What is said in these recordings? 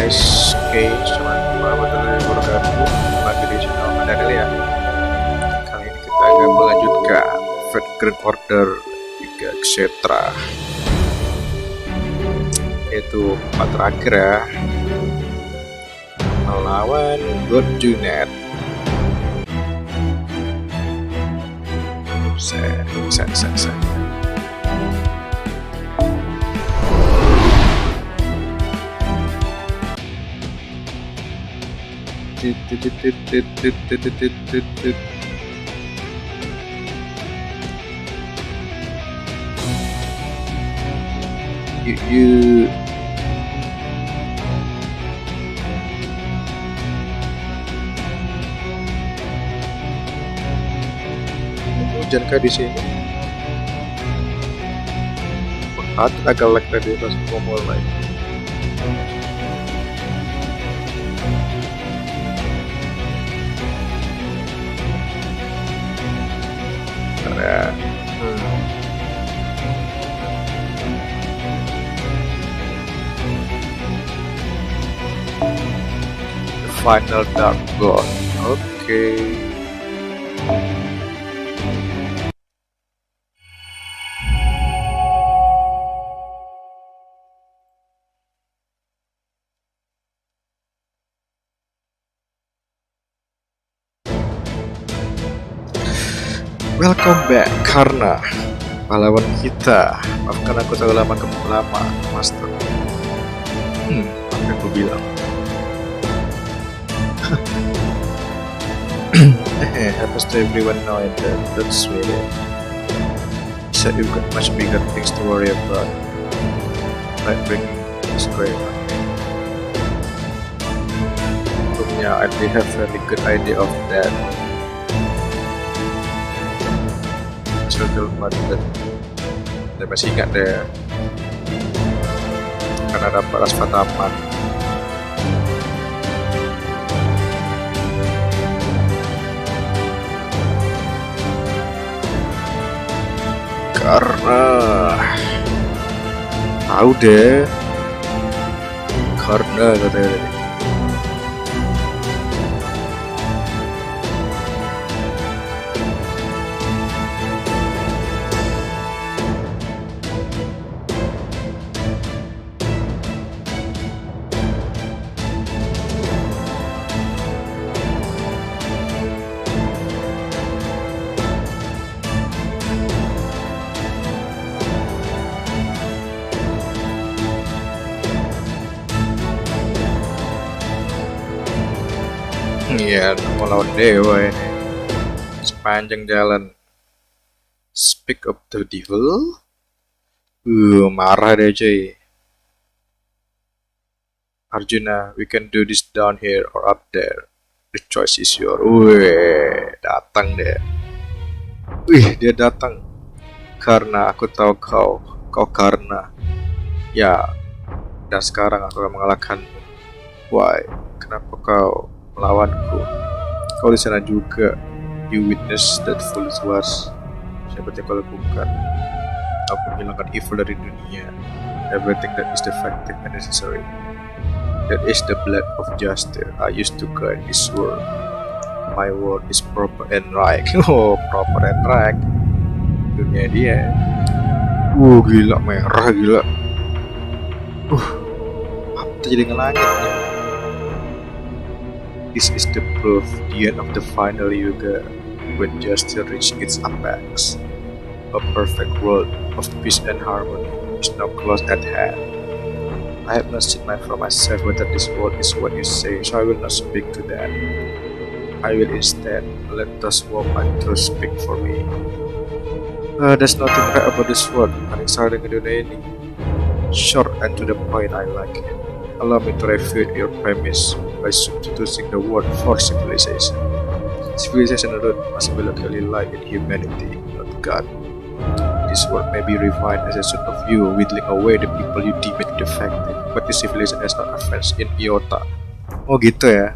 guys, oke, selamat warahmatullahi wabarakatuh. Kembali di channel Daniel ya. Kali ini kita akan melanjutkan Grand Order Yuga Kshetra, yaitu part terakhir ya, melawan God Junet. Set. You hujan kah di sini? Agak lag tadi pas mau mulai. The final dark god. Okay. Welcome back, karena pahlawan kita. Maafkan aku terlalu lama, Master. Apa aku bilang? Happens to everyone now and then. That's really. Said you've got much bigger things to worry about, like bringing this great on me. Yeah, I did have a really good idea of that. Dan masih ingat deh, karena dapat Rasfataman. Karena tahu deh, karena katanya tadi. Iya, mau lawan Dewa ini sepanjang jalan. Speak of the devil. Marah deh cuy. Arjuna, we can do this down here or up there. The choice is yours. Wih, datang deh. Dia datang. Karena aku tahu kau karena. Ya, dan sekarang aku akan mengalahkanmu. Why? Kenapa kau melawanku? Kau di sana juga. You witness that foolish was. Siapa yang kau lakukan? Aku menghilangkan evil dari dunia. Everything that is defective and necessary. That is the blood of justice. I used to guide this world. My world is proper and right. Oh, proper and right. Dunia dia. Gila, merah gila. Apa terjadi dengan langitnya? This is the proof, the end of the final Yuga, when justice reaches its apex. A perfect world of peace and harmony is now close at hand. I have not seen for myself whether this world is what you say, so I will not speak to that. I will instead let those woman to speak for me. There's nothing right about this world. Paling salah dengan dunia ini. Short and to the point, I like it. Allow me to refute your premise by substituting the word for civilization. Civilization alone must be locally light in humanity, not God. This world may be refined as a sort of you, whittling away the people you deem it defective, but the civilization has not advanced in iota. Oh gitu ya.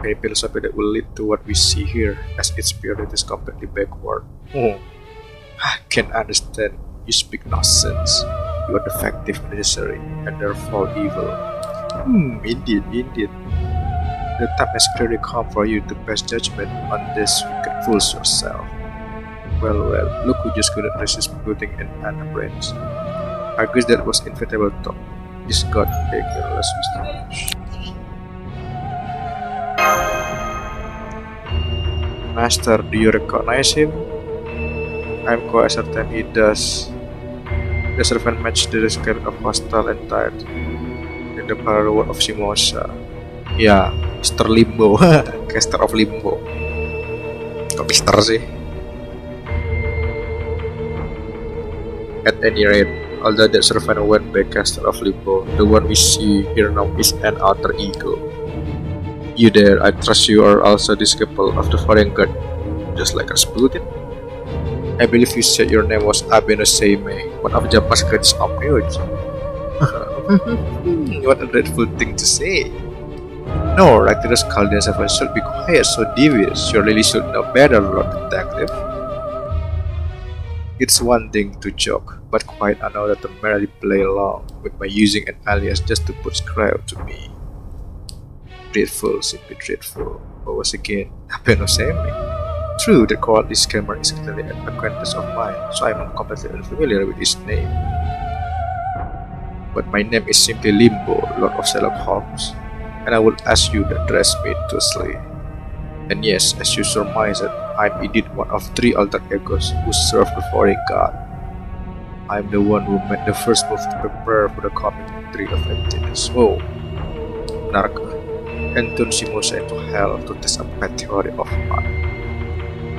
A philosophy that will lead to what we see here, as its spirit is completely backward. I can understand. You speak nonsense. You are defective, necessary, and therefore evil. Indeed, indeed. The time has clearly come for you to pass judgment on this wicked fools yourself. Well, look who just couldn't resist putting in an appearance. I guess that was inevitable talk. This god big less wisdom. Master, do you recognize him? I'm quite certain he does. The servant matched the description of hostile and tired in the parallel world of Shimosa. Ya, Mr. Limbo, caster of Limbo. Kok Mister sih? At any rate, although that servant went by caster of Limbo, the one we see here now is an alter ego. You there, I trust you are also disciple of the foreign god, just like Rasputin. I believe you said your name was Abeno Seimei, one of Japan's greatest omniotes. What a dreadful thing to say. No, Rector's Chaldean servant should be quiet, so devious. You really should know better, Lord Detective. It's one thing to joke, but quite another to merely play along with my using an alias just to put scrap to me. Dreadful, simply dreadful. What was again? Abeno Seimei. True, the quality scammer is clearly an acquaintance of mine, so I'm not completely unfamiliar with his name. But my name is simply Limbo, Lord of Sherlock Holmes, and I will ask you to address me thusly. And yes, as you surmised, I'm indeed one of 3 alter egos who serve the foreign god. I'm the one who made the first move to prepare for the coming Tree of Emptiness. Oh, benarkah? And turn Shimosa into hell to test a pet theory of mine.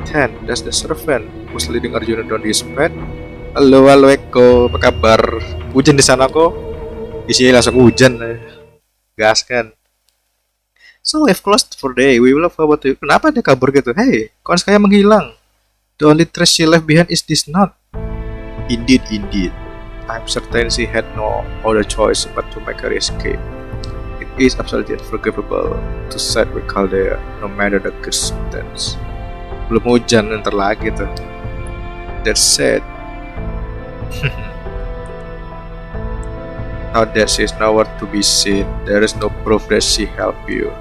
Then, that's the servant who's leading Arjuna down his path. Halo Eko, apa kabar? Hujan di sana kok? Di sini langsung hujan, gas kan? So we've closed for the day. We will have about you. Kenapa dia kabur gitu? Hey, kawan saya menghilang. The only trace she left behind is this knot. Indeed, indeed. I'm certain she had no other choice but to make her escape. It is absolutely unforgivable to side with Chaldea, no matter the circumstance. Belum hujan, ntar lagi tuh. That said, now that she is nowhere to be seen, there is no proof that she helped you.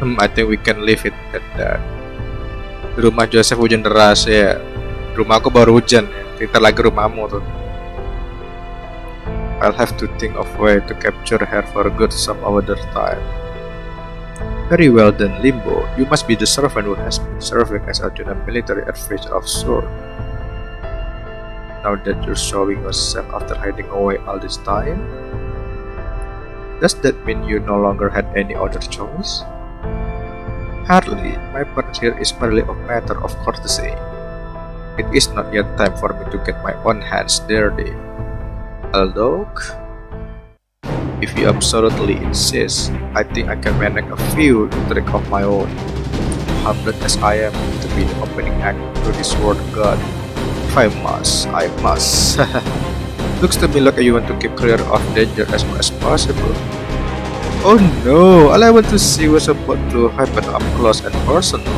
I think we can leave it at that. Di rumah Joseph hujan deras ya. Rumahku baru hujan ya. Kita lagi rumahmu tuh. I'll have to think of way to capture her for good some other time. Very well then, Limbo. You must be the servant who has been serving as Arjuna military advisor of sort. Now that you're showing yourself after hiding away all this time, does that mean you no longer had any other choice? Hardly. My presence here is merely a matter of courtesy. It is not yet time for me to get my own hands dirty. Although, if you absolutely insist, I think I can manage a few tricks of my own. Humbled as I am to be the opening act to this world god. If I must. Looks to me like you want to keep clear of danger as much as possible. Oh no, all I want to see was about to happen up close and personal.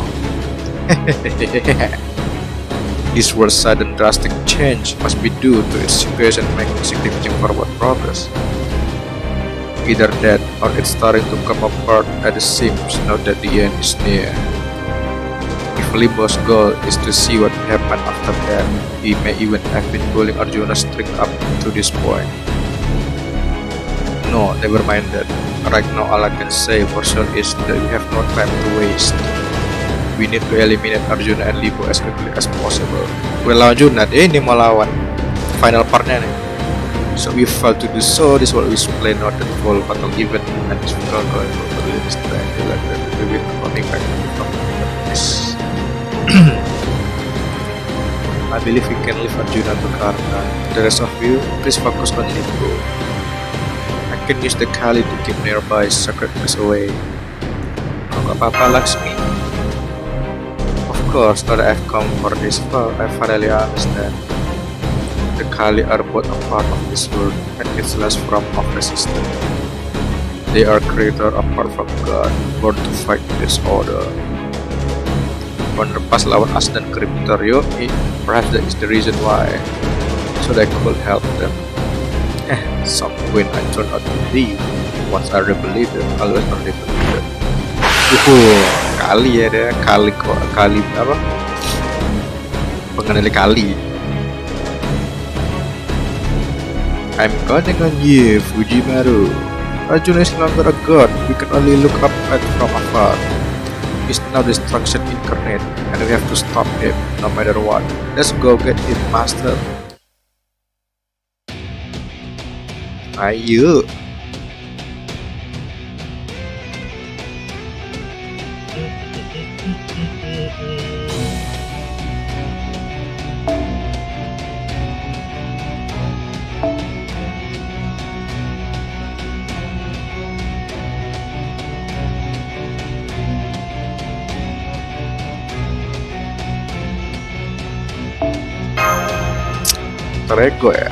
This world's sudden drastic change must be due to its situation making significant forward progress. Either that, or it's starting to come apart at the seams now that the end is near. If Limbo's goal is to see what happened after that, he may even have been pulling Arjuna's string up to this point. No, never mind that. Right now all I can say for sure is that we have no time to waste. We need to eliminate Arjuna and Limbo as quickly as possible. Well, Arjuna, ini mau lawan final partnya nih. So we failed to do so. This is what we explain not the full battle event and this will go to release the we will coming back from this. I believe we can leave Arjuna to Karna. The rest of you, please focus on Limbo. I can use the Kali to keep nearby sacred place away. Gak apa-apa, Lakshmi. Of course, now that I've come for this far, I finally understand. The Kali are both a part of this world and its last form of resistance. They are creator apart from God, born to fight this order. Wonder pas lawan As dan Cryptor, yoi, perhaps that is the reason why. so that I could help them. Some point I turned out to believe. Once I rebellied, always a rebellion. Kali ya deh, kali apa? Pengendali kali. I'm counting on you, Fujimaru. Arjuna is no longer a god. We can only look up at from afar. He's now destruction incarnate, and we have to stop him no matter what. Let's go get him, master. Ayo. Terego ya.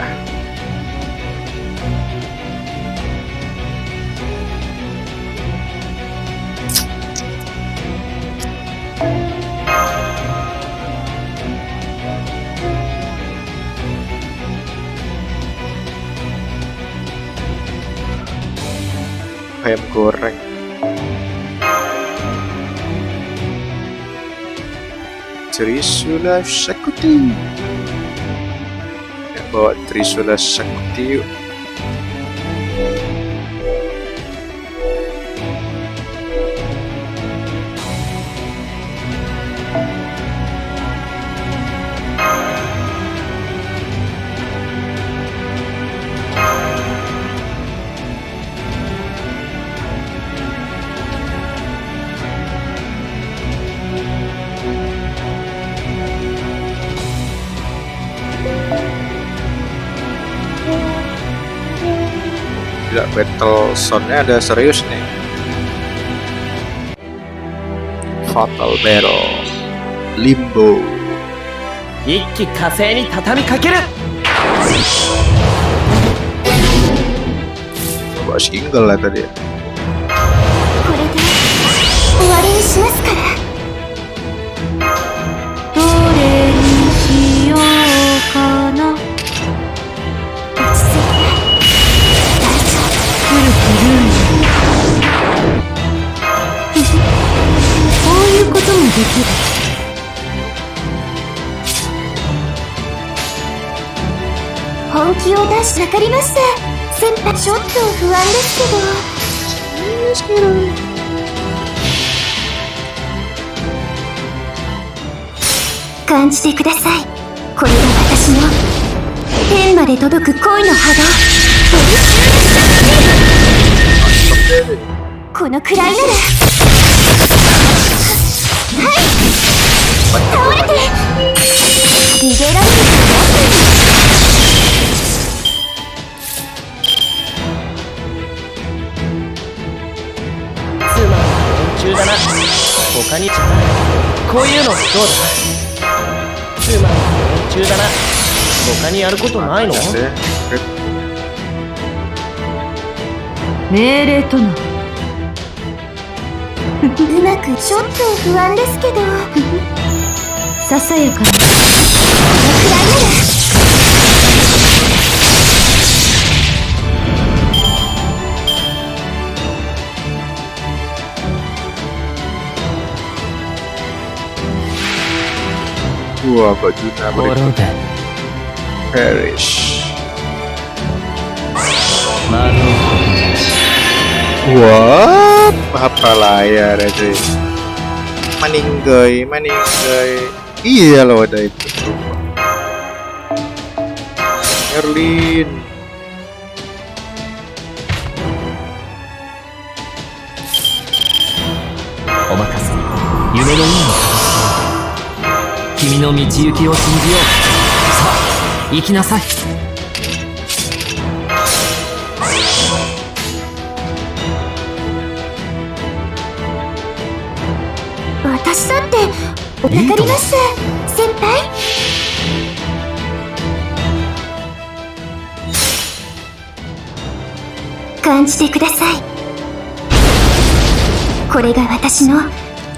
Ayam goreng. Trisula Sakti. Bawa Trisula Sakti yuk. Gila, battle soundnya ada serius nih. Fatal Battle Limbo. Ikki kasei ni tatami kakeru. Coba single lah tadi. これで終わりにしますから。どれにしようかな。落ち着いて。大丈夫。古くルール。こういうこともできる。本気を出しわかりました。先輩ちょっと不安ですけど。感じてください。これが私の天まで届く恋の波動。このくらいなら。はい。倒れて。逃げられるかな。つまんない連中だな。他にこういうのどうだ。つまんない連中だな。他にやることないの？命令とな。うまくちょっと不安ですけど。ささやかな。このくらいなら。Wah, bajunya mereka perish. What? Apa layar aja? Maninggoy. Iya loh, ada itu. Erlin. Omakase. Yume no ii. 君の道行きを信じよう。さあ、行きなさい。私だってわかります、先輩。感じてください。これが私の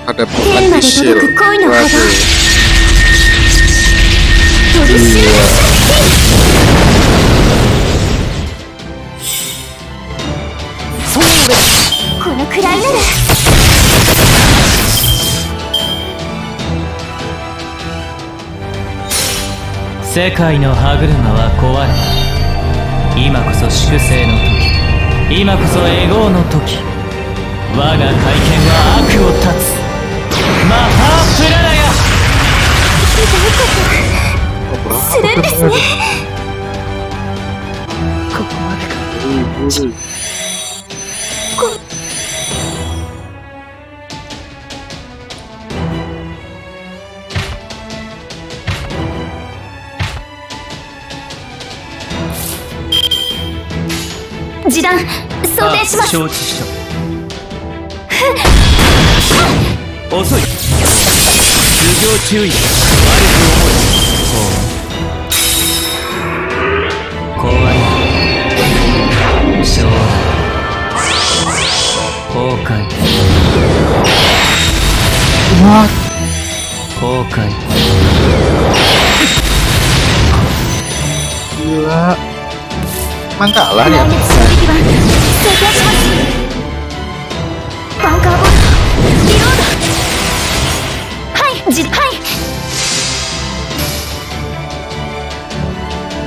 天まで届く恋の波動。取り締まり。世界の歯車は壊れた。今こそ粛清の時、今こそエゴーの時。我が体験は悪を断つ。マハープララヤ。するんですね。ここまでか。示談想定します。承知した。遅い。頭上注意。悪く思い。怖い。将来。崩壊。崩壊。Gila. Emang kalah 来 nih. 月衝撃版想定します。バンカーボルトリロード。はいはい。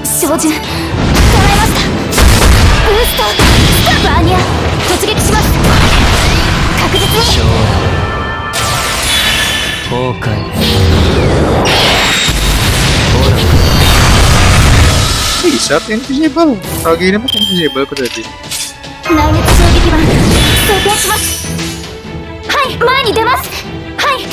照準叶えました。ブーストスターバーニア突撃します。確実に。崩壊。Bisa tuh invisible. Kalau gini mah invisible aku tadi. 来月衝撃版想定します。はい、前に出ます。はい。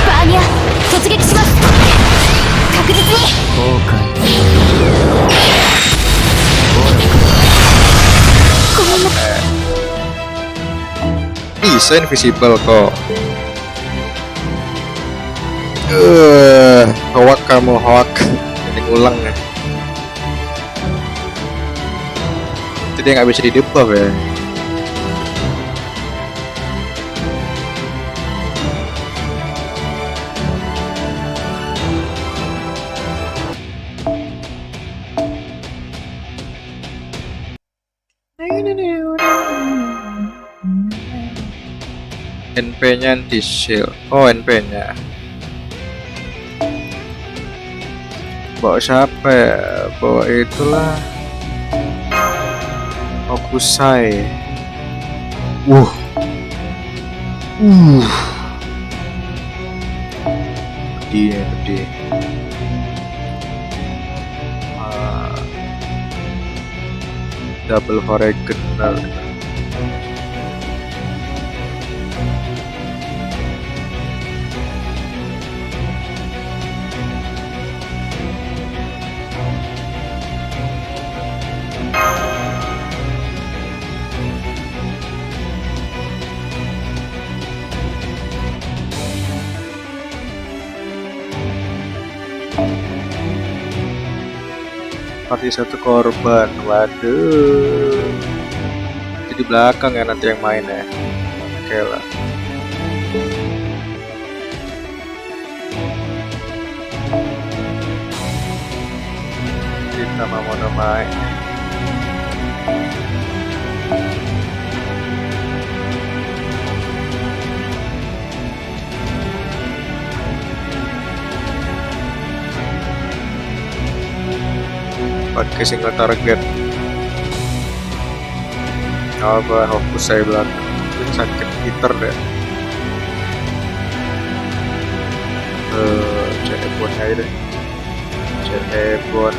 バーニア突撃します。確実に。崩壊。ごめんなさい。 Bisa invisible kok. Hoak kamu hoak. Jadi ngulang ya. Itu dia nggak bisa di debuff ya. NP-nya anti shield. Oh, NP-nya. Bawa siapa ya? Bawa itulah. Okusai. Gede. Double Horegener. Party satu korban, waduh. Jadi di belakang ya nanti yang main ya. Oke lah. Kita mau main. Pakai single target. Apa fokus saya belakang. Sakit gitar deh. Cepon aja deh. Cepon.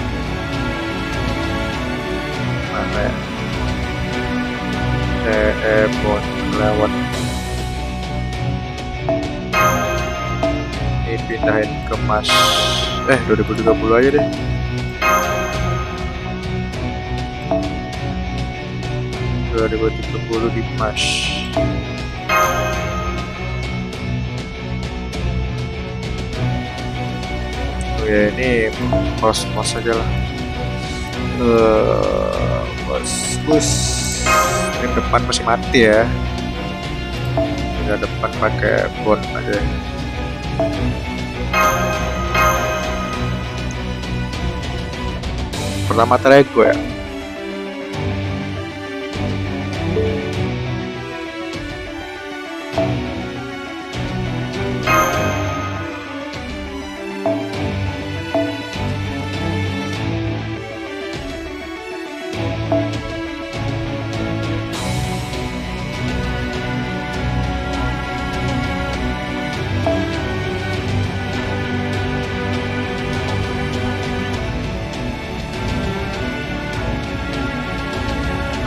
Mana ya? Cepon lewat. Ini pindahin ke Mas. 2030 aja deh. di Mas. Oh ya, ini pos aja lah. Bus ini depan masih mati ya. Udah depan pakai bond aja. Pertama Terakhir ya.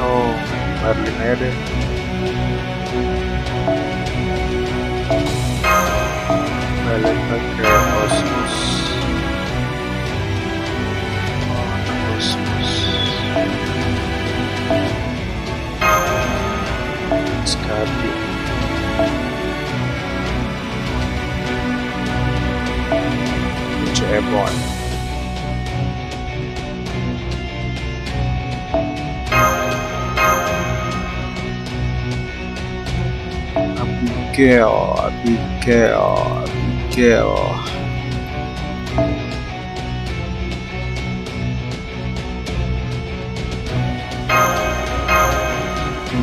Oh, Merlin aja deh. Merlin pakai Osmos. Osmos. Skadi. Cebon. Abigail.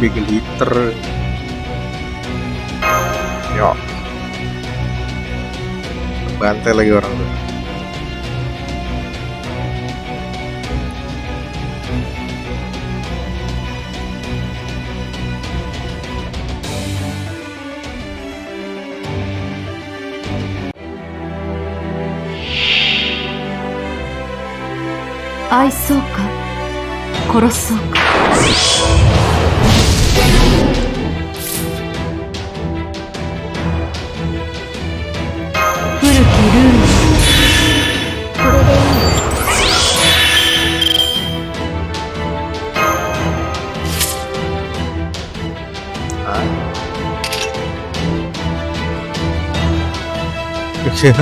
Big liter. Yo. Bantai lagi orang tuh.愛そうか殺そうか。古きルール、これでいい。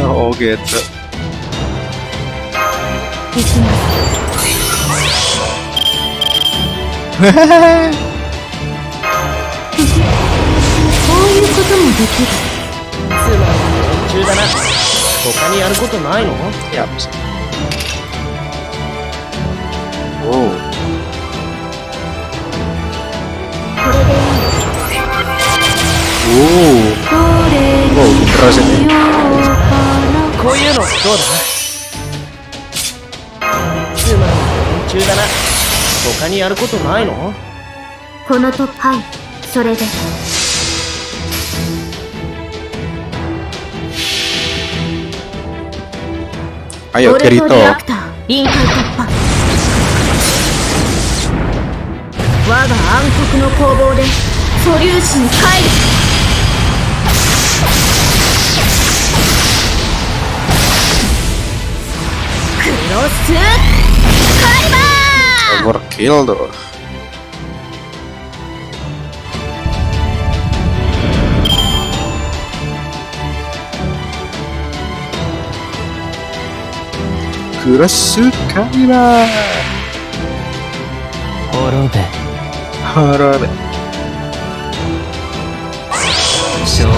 Oh gitu. 行きます。こういうこともできる。つまり連中だな。他にやることないの？ Ya bisa. Oh. これでいい。 Oh. どれ Oh, に keras し ini. ようかこういうのどうだ？つまり連中だな。他にやることないの？な。この突破、はい、それで。 Ayo 俺と Kirito. リアクター、臨界突破。我が暗黒の攻防で素粒子に帰る。クロスカリバー。 Overkill tuh. Kurasuka Kagura. 滅べ Harabe. 将来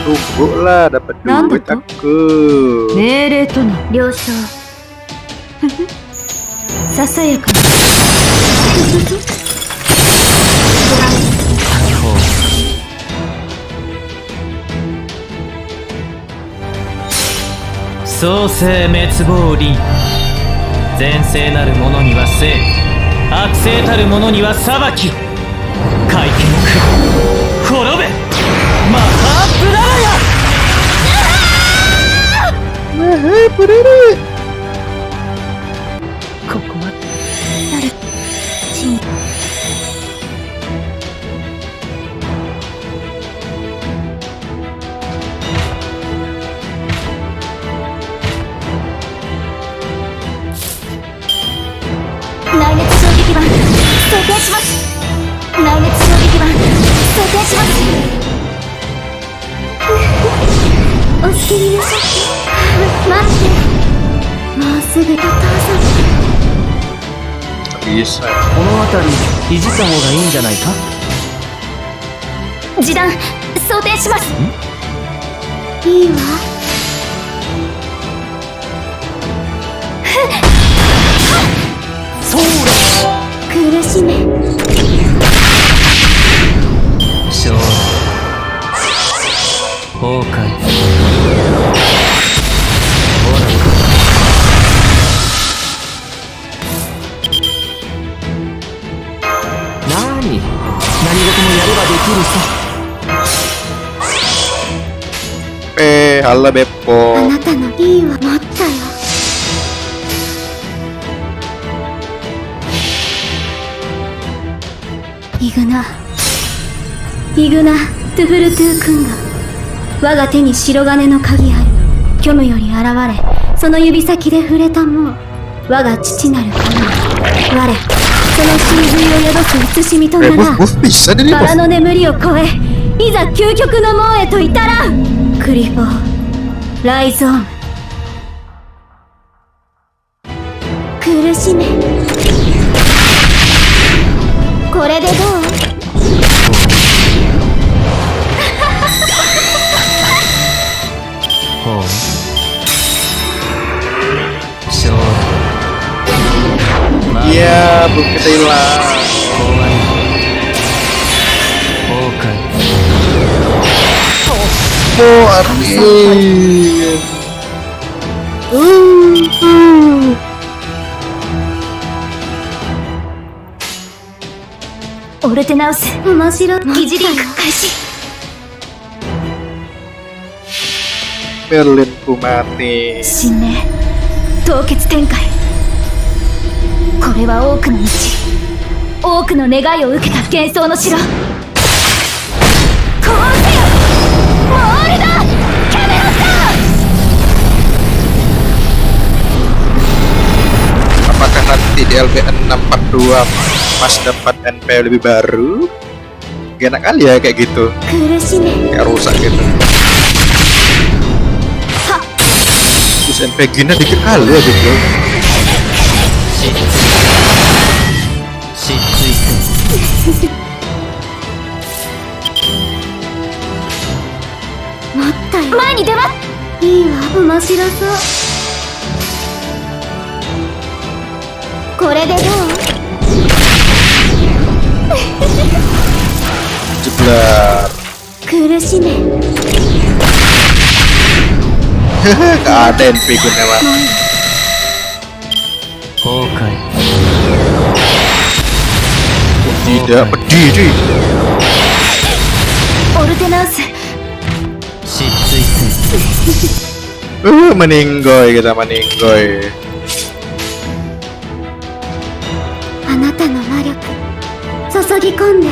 Tunggu lah dapat Nanda duit tuh? aku. 命令との了承。ささやかな。創世滅亡輪、善性なる者には生、悪性たる者には裁き。会見く滅べマハープララヤ。ここは誰チン。内熱衝撃板装填します。内熱衝撃板装填します。お好きになさって。待って、もうすぐと父さん。 Bisa. この辺りいじった方がいいんじゃないか？示弾装填します。いいわ。そうだ。苦しめ。壊。何事もやればできるさ。halo あ Beppo. なたのいいわ待ったよ。イグナトゥフルトゥー君が我が手に白金の鍵ある虚無より現れ、その指先で触れたもう我が父なる神、我その神髄を宿す慈しみとなら、 Bos bisa deh nih バラ bos. の眠りを超え、いざ究極の門へと至らん。クリフォーライゾーン苦しめ。これでどう？ほう。勝利。Iya, belum kita hilang. 壊れ。崩壊。 Oh, Armin. オルテナウス面白い。疑似リンク開始。 Merlin ku mati. 神明凍結展開。これは多くの道、多くの願いを受けた幻想の城。こうせよモールだキャメロット。 Apakah nanti di LB642 Mas dapat NP lebih baru? Gak enak kali ya kayak gitu. 苦しめ。 Kayak rusak gitu. Terus NP gina dikit kali ya gitu. 失墜せ。待ったよ。前に出ます。いいわ、面白そう。これでどう？ Jeblar. 苦しめ。 Gak ada NP guna mah. 崩壊。 Tidak berdiri. オルテナウス失墜せ。 Meninggoy kita meninggoy. あなたの魔力注ぎ込んで。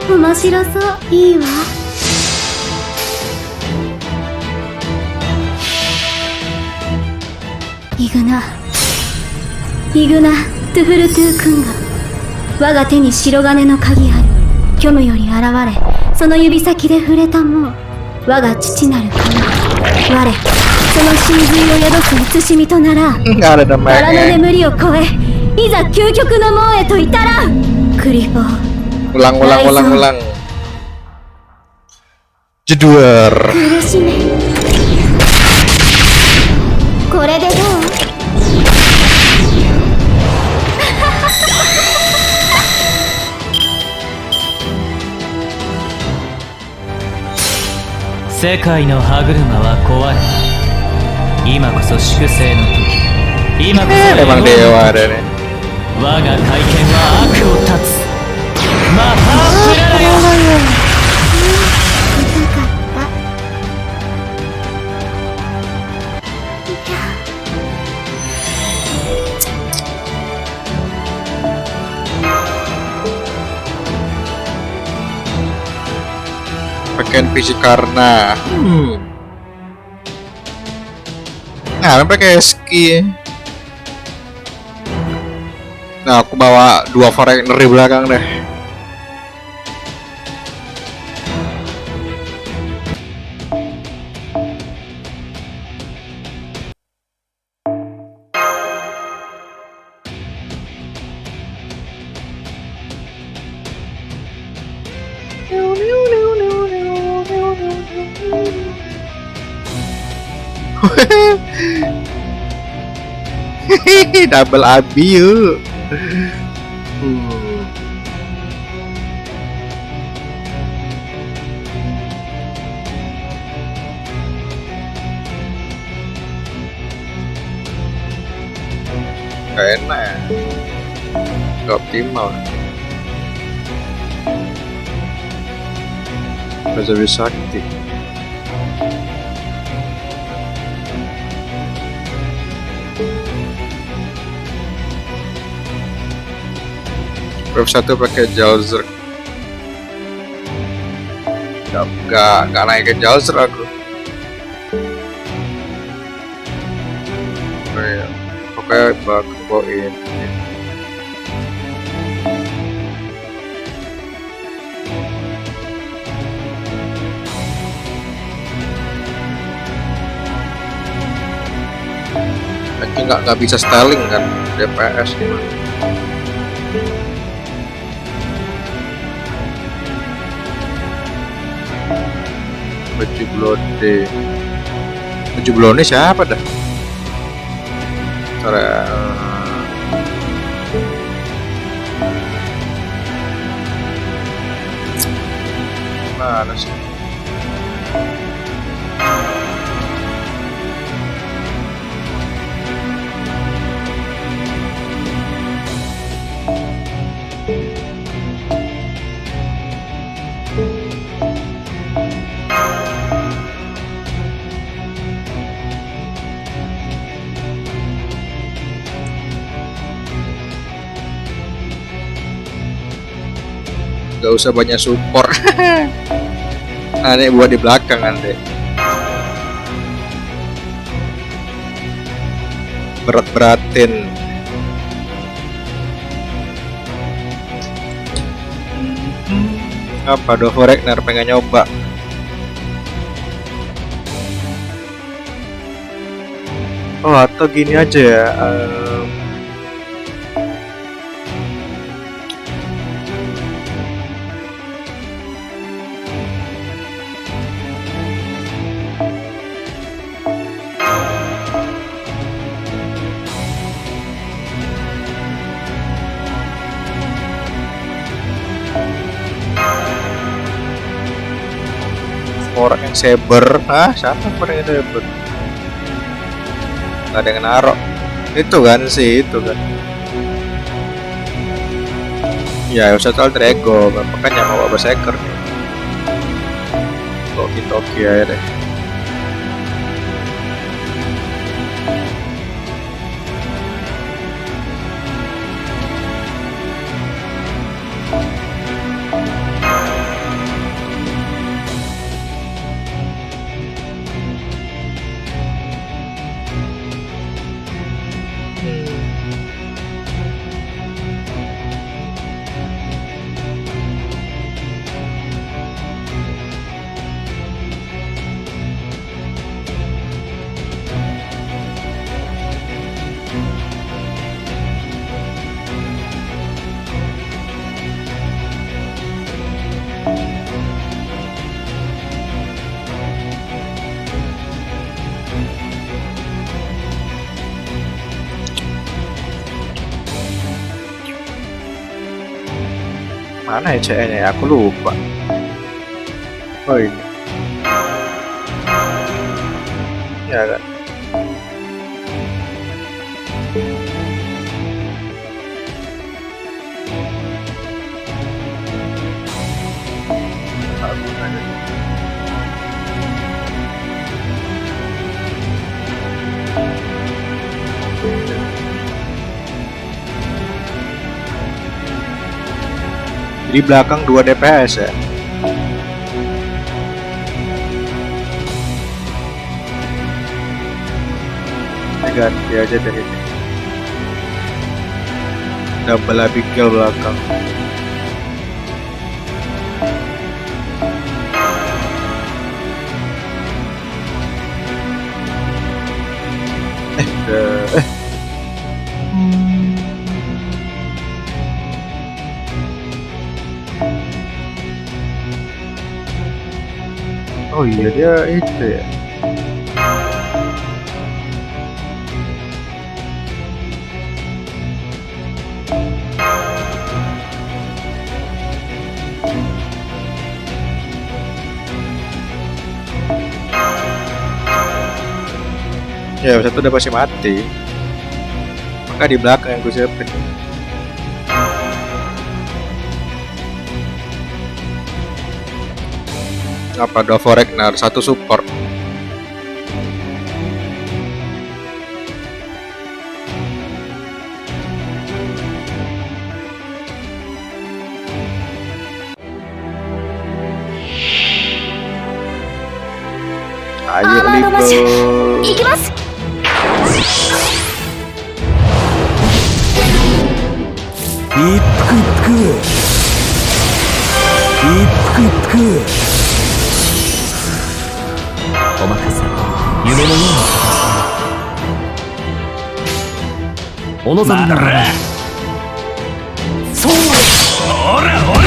面白そう。いいわ。イグナトゥフルトゥー君が我が手に白金の鍵ある虚無より現れ、その指先で触れたもう我が父なる神、我その神髄を宿す慈しみとなら、 Nggak ada バラの namanya. 眠りを超え、いざ究極の門へと至らん。クリフォー Ulang. Jedor. 苦しめ。これでどう？ 世界の歯車は壊れ、今こそ粛清の時、今こそ Emang dewa ada nih. 我が体験は悪を断つ。マハープララよ。痛かった。 Pakaian fisik karena nah pakai ski. Nah aku bawa 2 foreigner di belakang deh. Double abi yuk. Gak enak ya, gak optimal. Masa bisa sakti. Wave 1 pakai Jalzer. Gak naikin Jalzer aku. Pokoknya bakal bawain. Nanti nggak bisa styling kan DPS gimana? Baju blonde. Baju blonde siapa dah? Mana sih? Gak usah banyak support. Aneh buat di belakang nanti. Berat-beratin. Apa Dovo Ragnar pengen nyoba? Oh atau gini aja ya. Orang yang saber, siapa orang yang saber? Gak ada yang narok. Itu kan sih, itu kan. Ya, usah alter ego, makanya mau berserker nih. Toki aja deh. Mana ya CE-nya ya? Aku lupa. Oh ini. Ya kan. Di belakang 2 DPS ya. Ganti aja deh ini. Double Abigail belakang. Oh iya dia itu ya. Ya satu udah pasti mati. Maka di belakang yang gue siapin. Apa Davo Ragnar, satu support. Ayo Lipo. 行きます。一服一服一服一服お任せ夢のような形お望みのままそうほらほら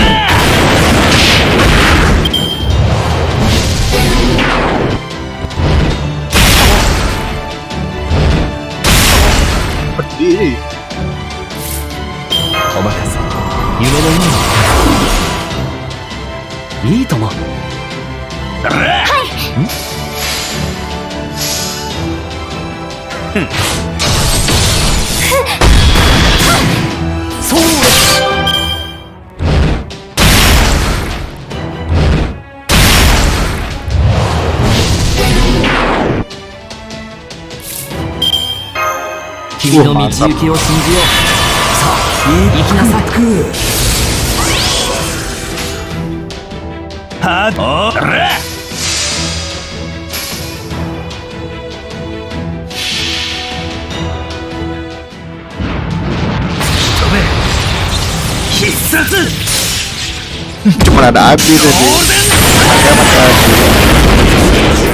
お任せ夢のようないいともはいんそう君の道行きを信じようさあ行きなさいはっおら必殺 Cuma ada Abi tadi. Pakai Abi.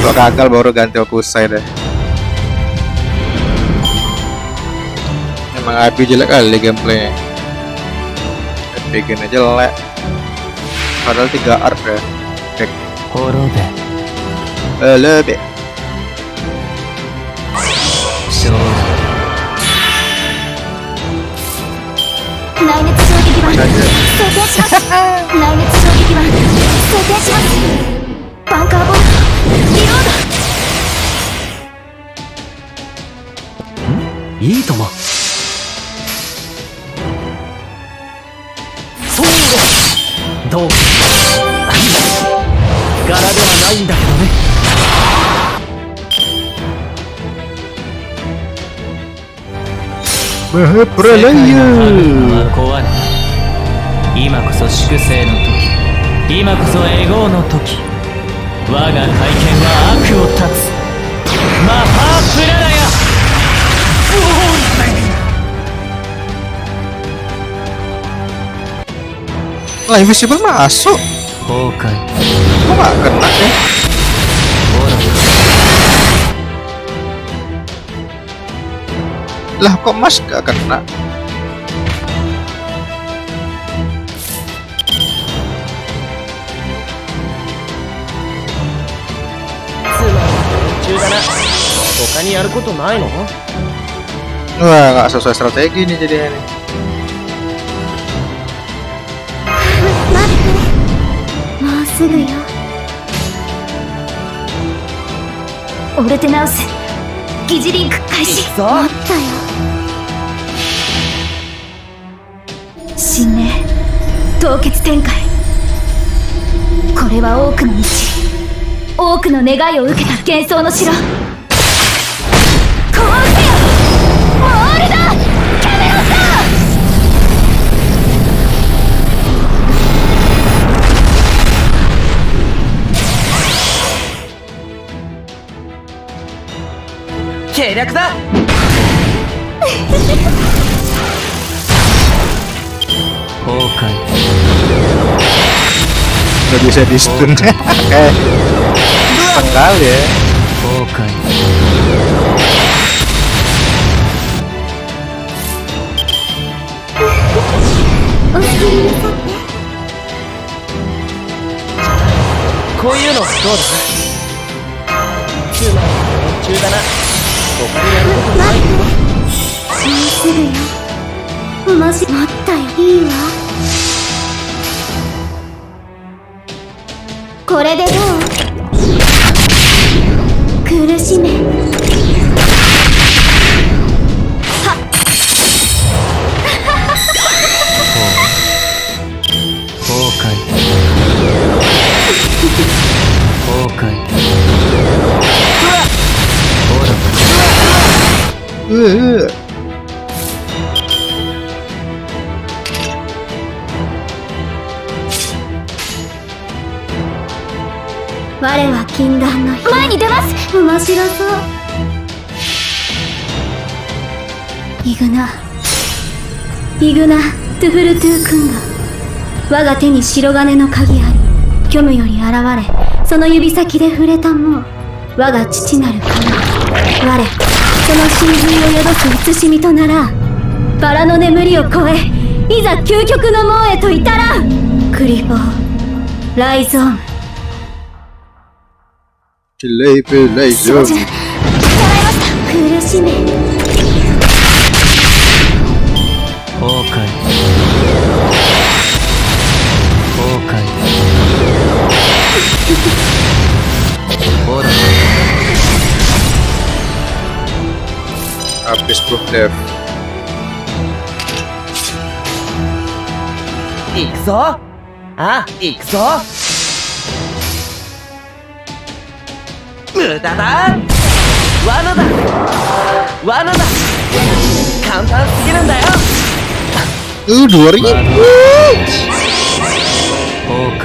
Kalau gagal baru ganti Okusai deh. Emang Abi jelek kali gameplaynya. Bikinnya jelek. Padahal 3 arc ya. Cek. Lebih. Berlaya. 今こそ粛清の時今こそエゴの時我が体験は悪を断つマハープラダヤ Lah invisible masuk. 崩壊 Kok gak kena ya? Lah kok mas gak kena? Wah, nggak sesuai strategi nih jadinya nih. Nggak bisa di stun. Penggal ya. 我は禁断の前に出ます。面白そう。イグナトゥフルトゥ君が我が手に白金の鍵あり、虚無より現れ、その指先で触れたもう我が父なる神。我その神髄を宿す慈しみとならバラの眠りを超え、いざ究極の門へと至らん。クリフォーライゾーン。ライゾーン。苦しめ。崩壊。ほら。Habis proof death. 行くぞ。あ、行くぞ。無駄だ。罠だ。罠だ。簡単すぎるんだよ。2000. 崩壊。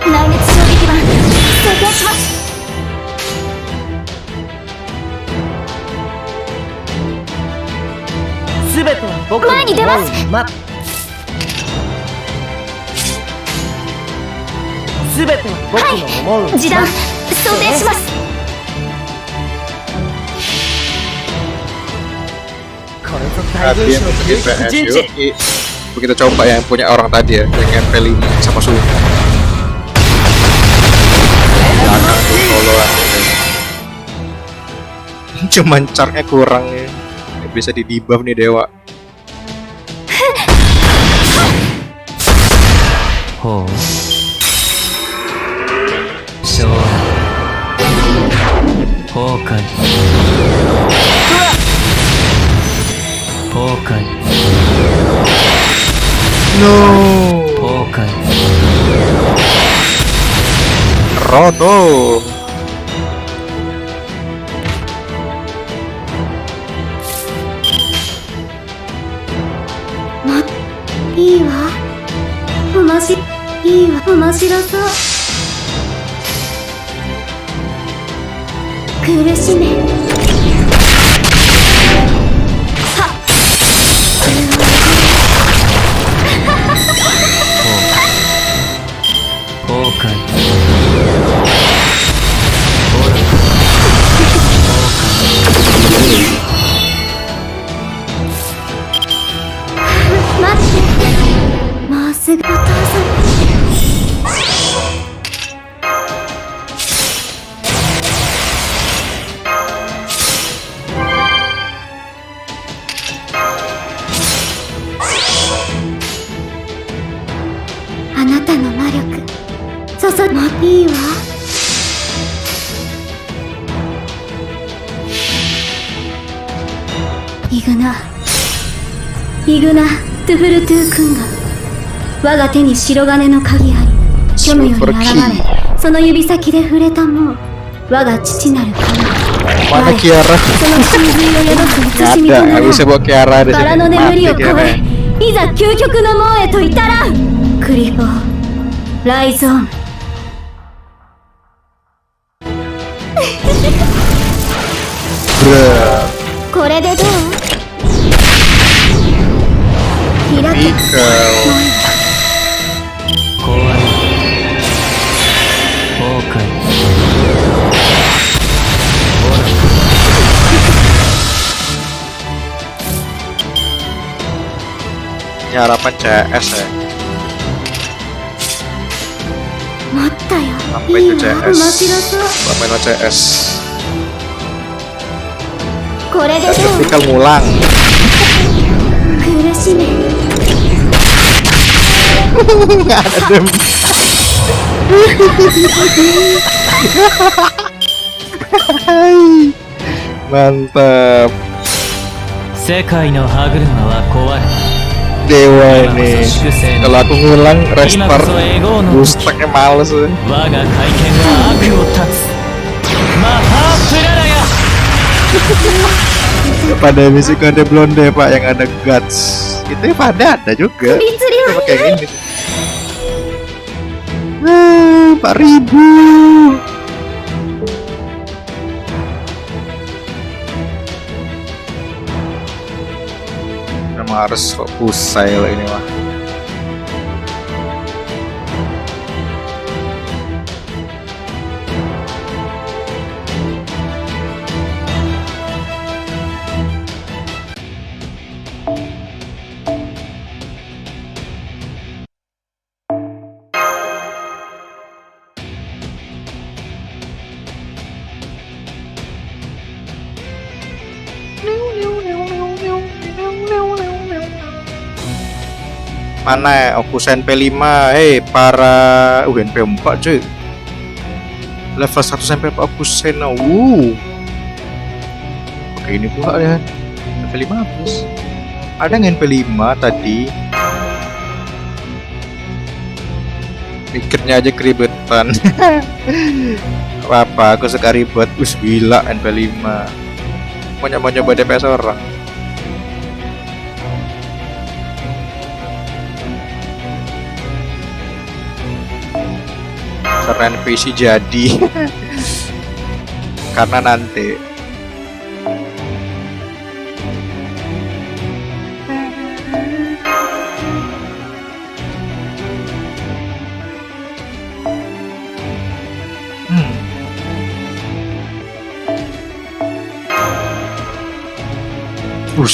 内熱衝撃板装填します。すべては僕の前に出ます。すべては僕の思う。示弾装填します。これぞ Hati 大 yang 現象の bikin 究極 PS 陣 yuk. 地。 Kita coba yang punya orang tadi ya, yang nempel ini sama suhu. Jangan tuh soloan. Cuman charnya kurang nih. Bisa di debuff nih Dewa. ほう。勝利。崩壊。崩壊。No. 崩壊。Roto. いいわ。いいわ。面白そう。苦しめ。崩壊。待って。もうすぐお父さん。あなたの魔力もいいわ。イグナトゥフルトゥ君が我が手に白金の鍵あり、虚無より現れ、その指先で触れたもう我が父なる神。 Mana Kiara? その神髄を宿す慈しみと Ada, な aku bisa ら bawa Kiara di バラの sini. 眠りを Mati 超 Kiara. え、いざ究極の門へと至らん。クリフォーライゾーン。これでどう？開け。 壊れ。崩壊。Ini harapan CS ya. 待ったよ。 Apa いい itu わ。面 CS? 白そう。 Apa itu CS? これでどう？ Vertikal ngulang. 苦しめ。 Nggak ada dem. Mantap. 世界の歯車は壊れ。 Dewa ini. Kalau aku ngulang restart, 今こそエゴーの時。 boosteknya males. 我が会見は悪を断つ。マハープララヤ。Pada misi kode blonde pak yang ada guts itu pada ada juga. 首吊り Kita は pakai yang ini. 4.000. Memang harus fokus saya ini mah. Mana ya? Okusen P5. Para NP4 cuy. Level 1 sampai 4 Okusen. Oke, ini pula ya. NP15. Ada yang NP5 tadi. Mikirnya aja keribetan. Apa aku suka ribet. Gila NP5. Mau nyoba DPS orang. Keren PC jadi. Karena nanti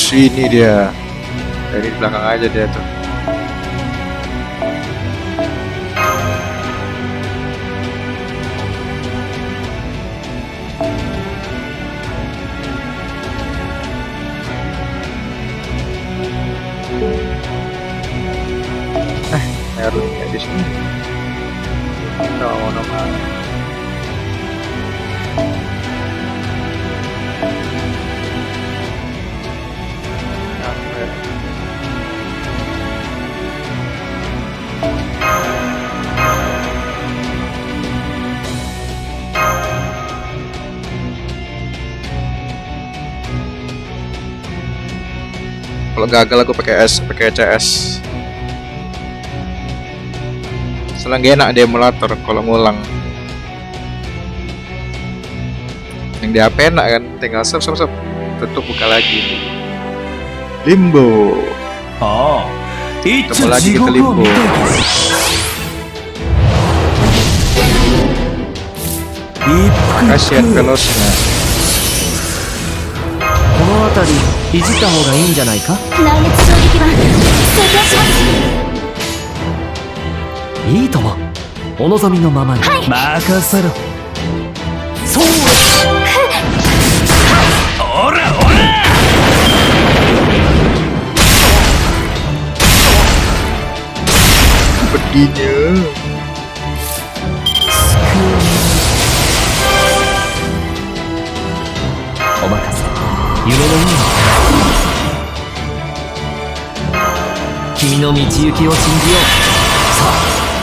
ini dia. Dari belakang aja dia tuh. Harusnya di sini. Nama. Kalau gagal aku pakai CS. Selang enak di emulator kalau ngulang. Yang di HP enak kan, tinggal sep tutup buka lagi. Limbo. Ketemu lagi kita Limbo. Kasihan velosnya. この辺りいじった方がいいんじゃないか。内熱衝撃板成功します。いいともお望みのままに。はい任せろ。そう。おら。 Perginya. Omakase. 夢のように。君の道行きを信じよう。さあ、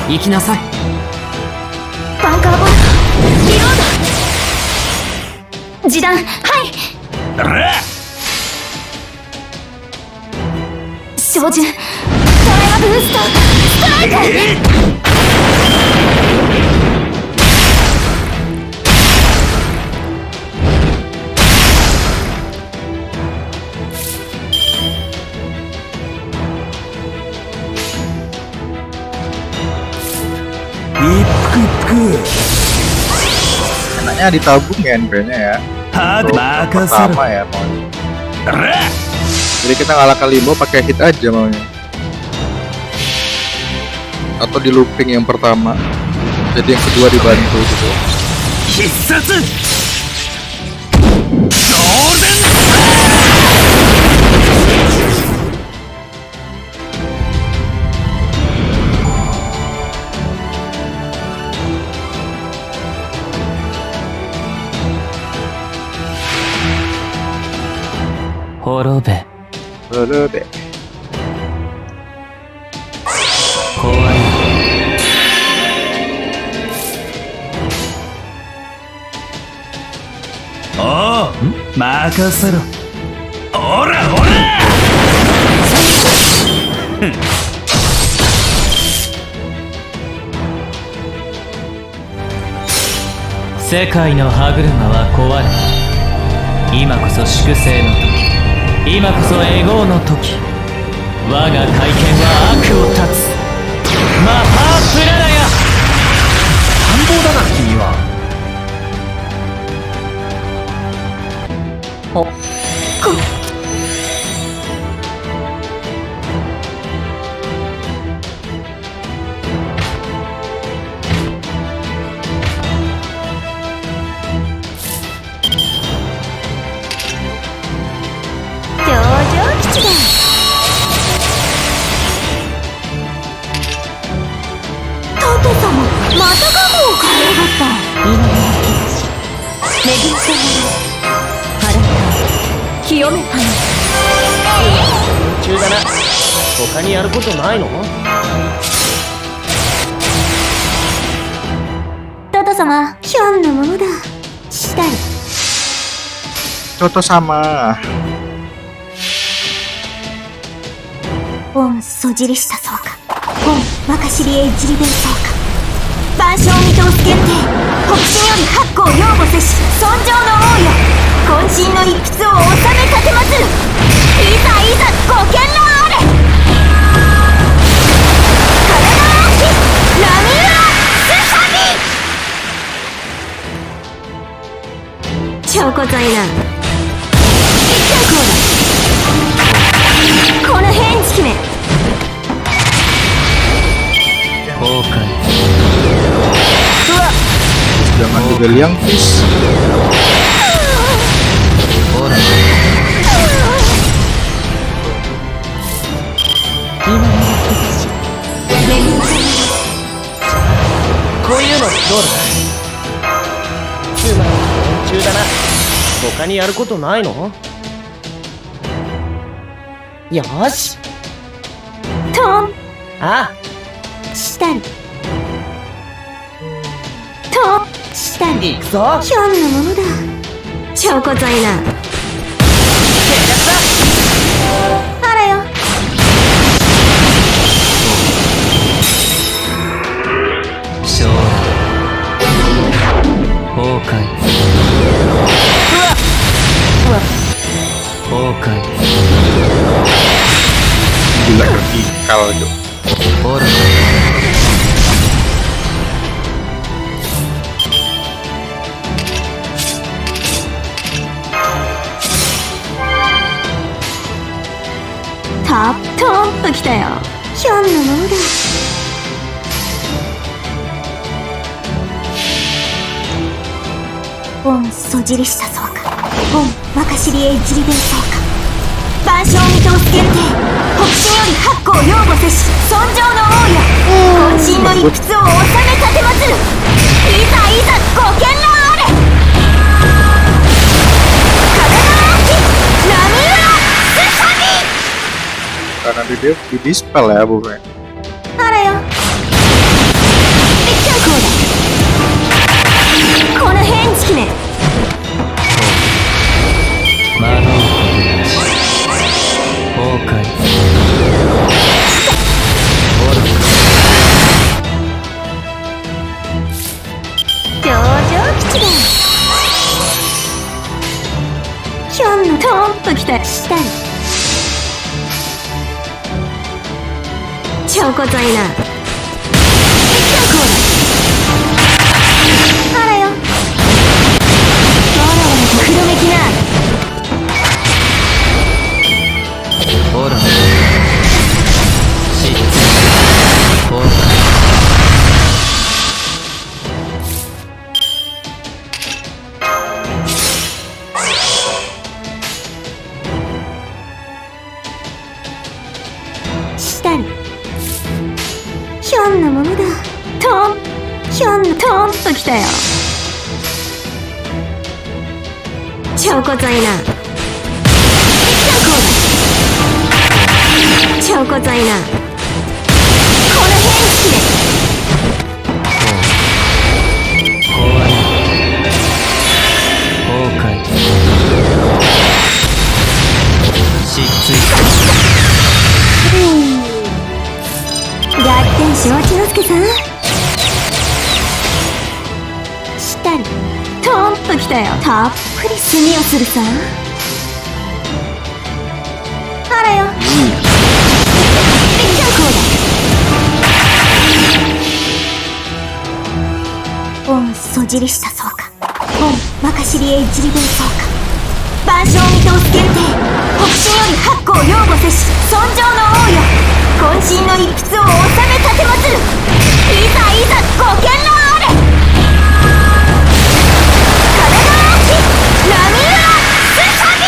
行きなさい。バンカーボルトリロード。示弾はい。照準ドライブブーストストライク。Enaknya ditabung ya NP-nya ya. Pertama ya mau. Jadi kita ngalahkan Limbo pakai hit aja maunya. Atau di looping yang pertama. Jadi yang kedua dibantu gitu. Horobe. 怖い。ああ。ん？任せろ。オラオラ世界の歯車は壊れ、今こそ粛清の時、今こそエゴーの時、我が会見は悪を断つ。マハープララヤ。乱暴だな君は。上々吉だ。タト様、またガムを変えやがった。今の手出し、巡りさま腹が清めたの。夢中だな。他にやることないの？タト様、ひょんなものだ。したり。Toto sama. オンそじりしたそうか。オン若知りへじり弁そうか。万象見通す限定、北進より八甲擁護せし尊上の王よ。渾身の一筆を収め立てまつる。いざいざご見覧あれ。体の秋ラミュラスサビ。超古材な一体こうだ。この返事決め。崩壊。 Jangan digeliang, please. ほら。今の手差し巡りこういうのどうだ？つまり夢中だな。他にやることないの？よーし。トンあしたりトンしたり。行くぞ。ひょんなものだ。超古材な。決着だ。あらよ。将来。崩壊。崩壊。 Gila vertikal tuh. ほら。タットンときたよ。ひょんなものだ。オンそじりしたそうか。オン若知りへじり弁そうか。万象見通す限定、北進より八甲擁護せし尊上の王よ。渾身の一筆を収め立てまつる。いざいざご見覧あれ。体の秋ラミュラスサビ。 Karena di dispel ya, Bu. あらよ。一体こうだ。この返事決め。魔導崩壊。上々吉だ。ひょんのトンときたしたり。超古材な。一体こうだ。あらよ。わらわらと黒めきな。ほら。失墜。崩壊。したり。ひょんなものだ。トンひょんなトンときたよ。超古材な。一体こうだ。超古材な。この返事決め。壊れ。崩壊。だよ。たっぷり炭をするさ。あらよ。本そじりしたそうか。本若知りへ一里分そうか。万象見通す検定。北進より八甲擁護せし尊上の王よ。渾身の一筆を収め立てまつる。いざいざご見覧あれ。風の王妃ラミュラ・スサビ。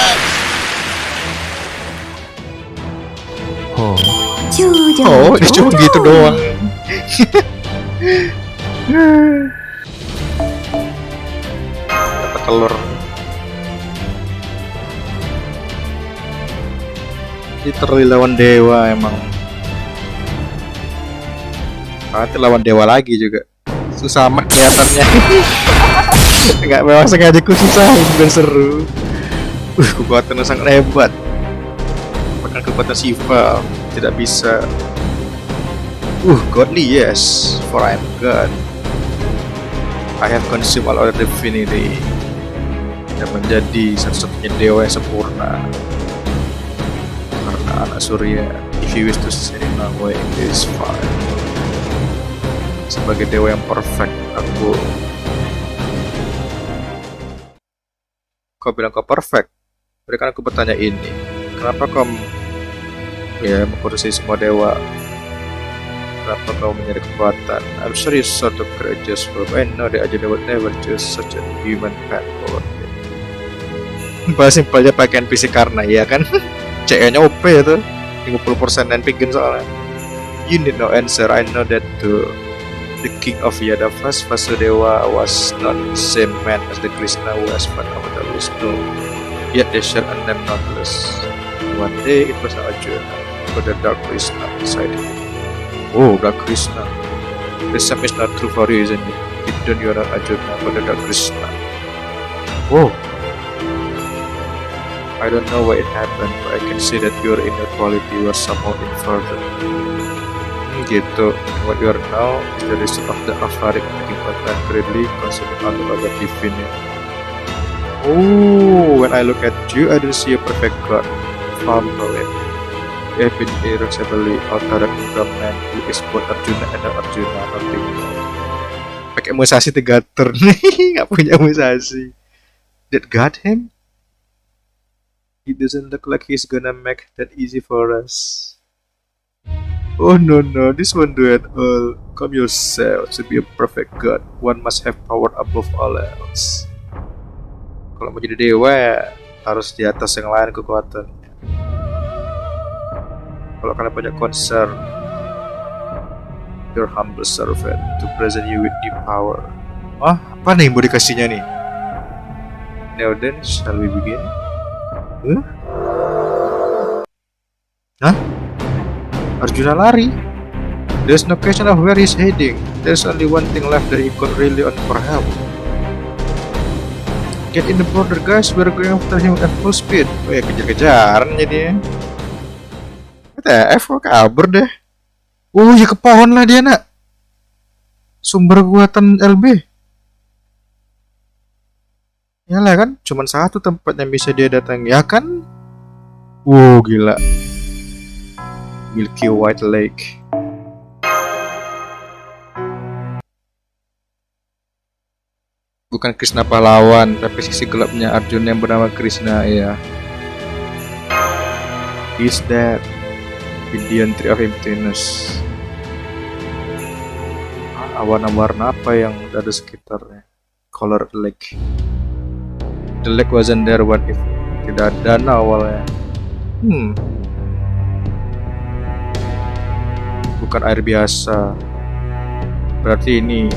ほう。Oh, dia cuma gitu doang. Dapat telur. Literally lawan Dewa emang. Nanti lawan Dewa lagi juga. Susah amat kelihatannya. Enggak memang sengaja ku susahin biar seru. Kekuatan sangat hebat. Bahkan kekuatan Shiva tidak bisa. Godly yes, for I am God. I have consumed all other divinity. Dan menjadi satu-satunya dewa yang sempurna. Karena anak surya, if you wish to send him away, it is fine. Sebagai dewa yang perfect, kau bilang kau perfect. Berikan aku bertanya ini, kenapa kau mengkurusi semua dewa? Kenapa kau mencari kekuatan? I'm sure you're sort of courageous, but I know that Arjuna would never choose such a human path forward. Bahas simpelnya pakai NPC karena ya kan? CE-nya OP ya tuh, 50% NPC soalnya. You need no answer, I know that too. The king of Yadavas, Vasudeva, was not the same man as the Krishna who has fun over the wisdom. Yet they share a name nonetheless. One day it was Arjuna, but the dark Krishna inside him. Oh, Dark Krishna. The same is not true for you, isn't it? It you are not Arjuna, but the Dark Krishna. Oh. I don't know why it happened, but I can see that your inner quality was somehow inverted. Gitu. What you are now is the result of the Afaric making contact greatly consuming other divinity. Oh, when I look at you, I don't see a perfect God. Far from it. You have been irreversibly altered into a man who is both Arjuna and Arjuna, nothing more. Pakai musasi 3 turn nih, nggak punya musasi. That got him? It doesn't look like he's gonna make that easy for us. Oh no, this won't do at all. Calm yourself. To be a perfect god, one must have power above all else. Kalau mau jadi dewa ya, harus di atas yang lain kekuatan. Kalau kalian punya concern, your humble servant to present you with new power. Apa nih yang mau dikasihnya nih? Now then, shall we begin? Arjuna lari. There's no question of where he's heading. There's only one thing left that he could really on for help. Get in the border guys, we're going after him at full speed. Oh ya, kejar-kejaran jadinya. TF kok kabur deh. Oh ya, ke pohon lah dia nak. Sumber kekuatan LB. Yalah kan, cuman satu tempat yang bisa dia datang, ya kan? Wow, gila. Milky White Lake. Bukan Krishna pahlawan, tapi sisi gelapnya Arjuna yang bernama Krishna, ya. He's dead. Indian Tree of Emptiness. Awan-awan apa yang ada di sekitarnya? Colored Lake. The lake wasn't there when if tidak ada danau awalnya. Bukan air biasa. Berarti ini.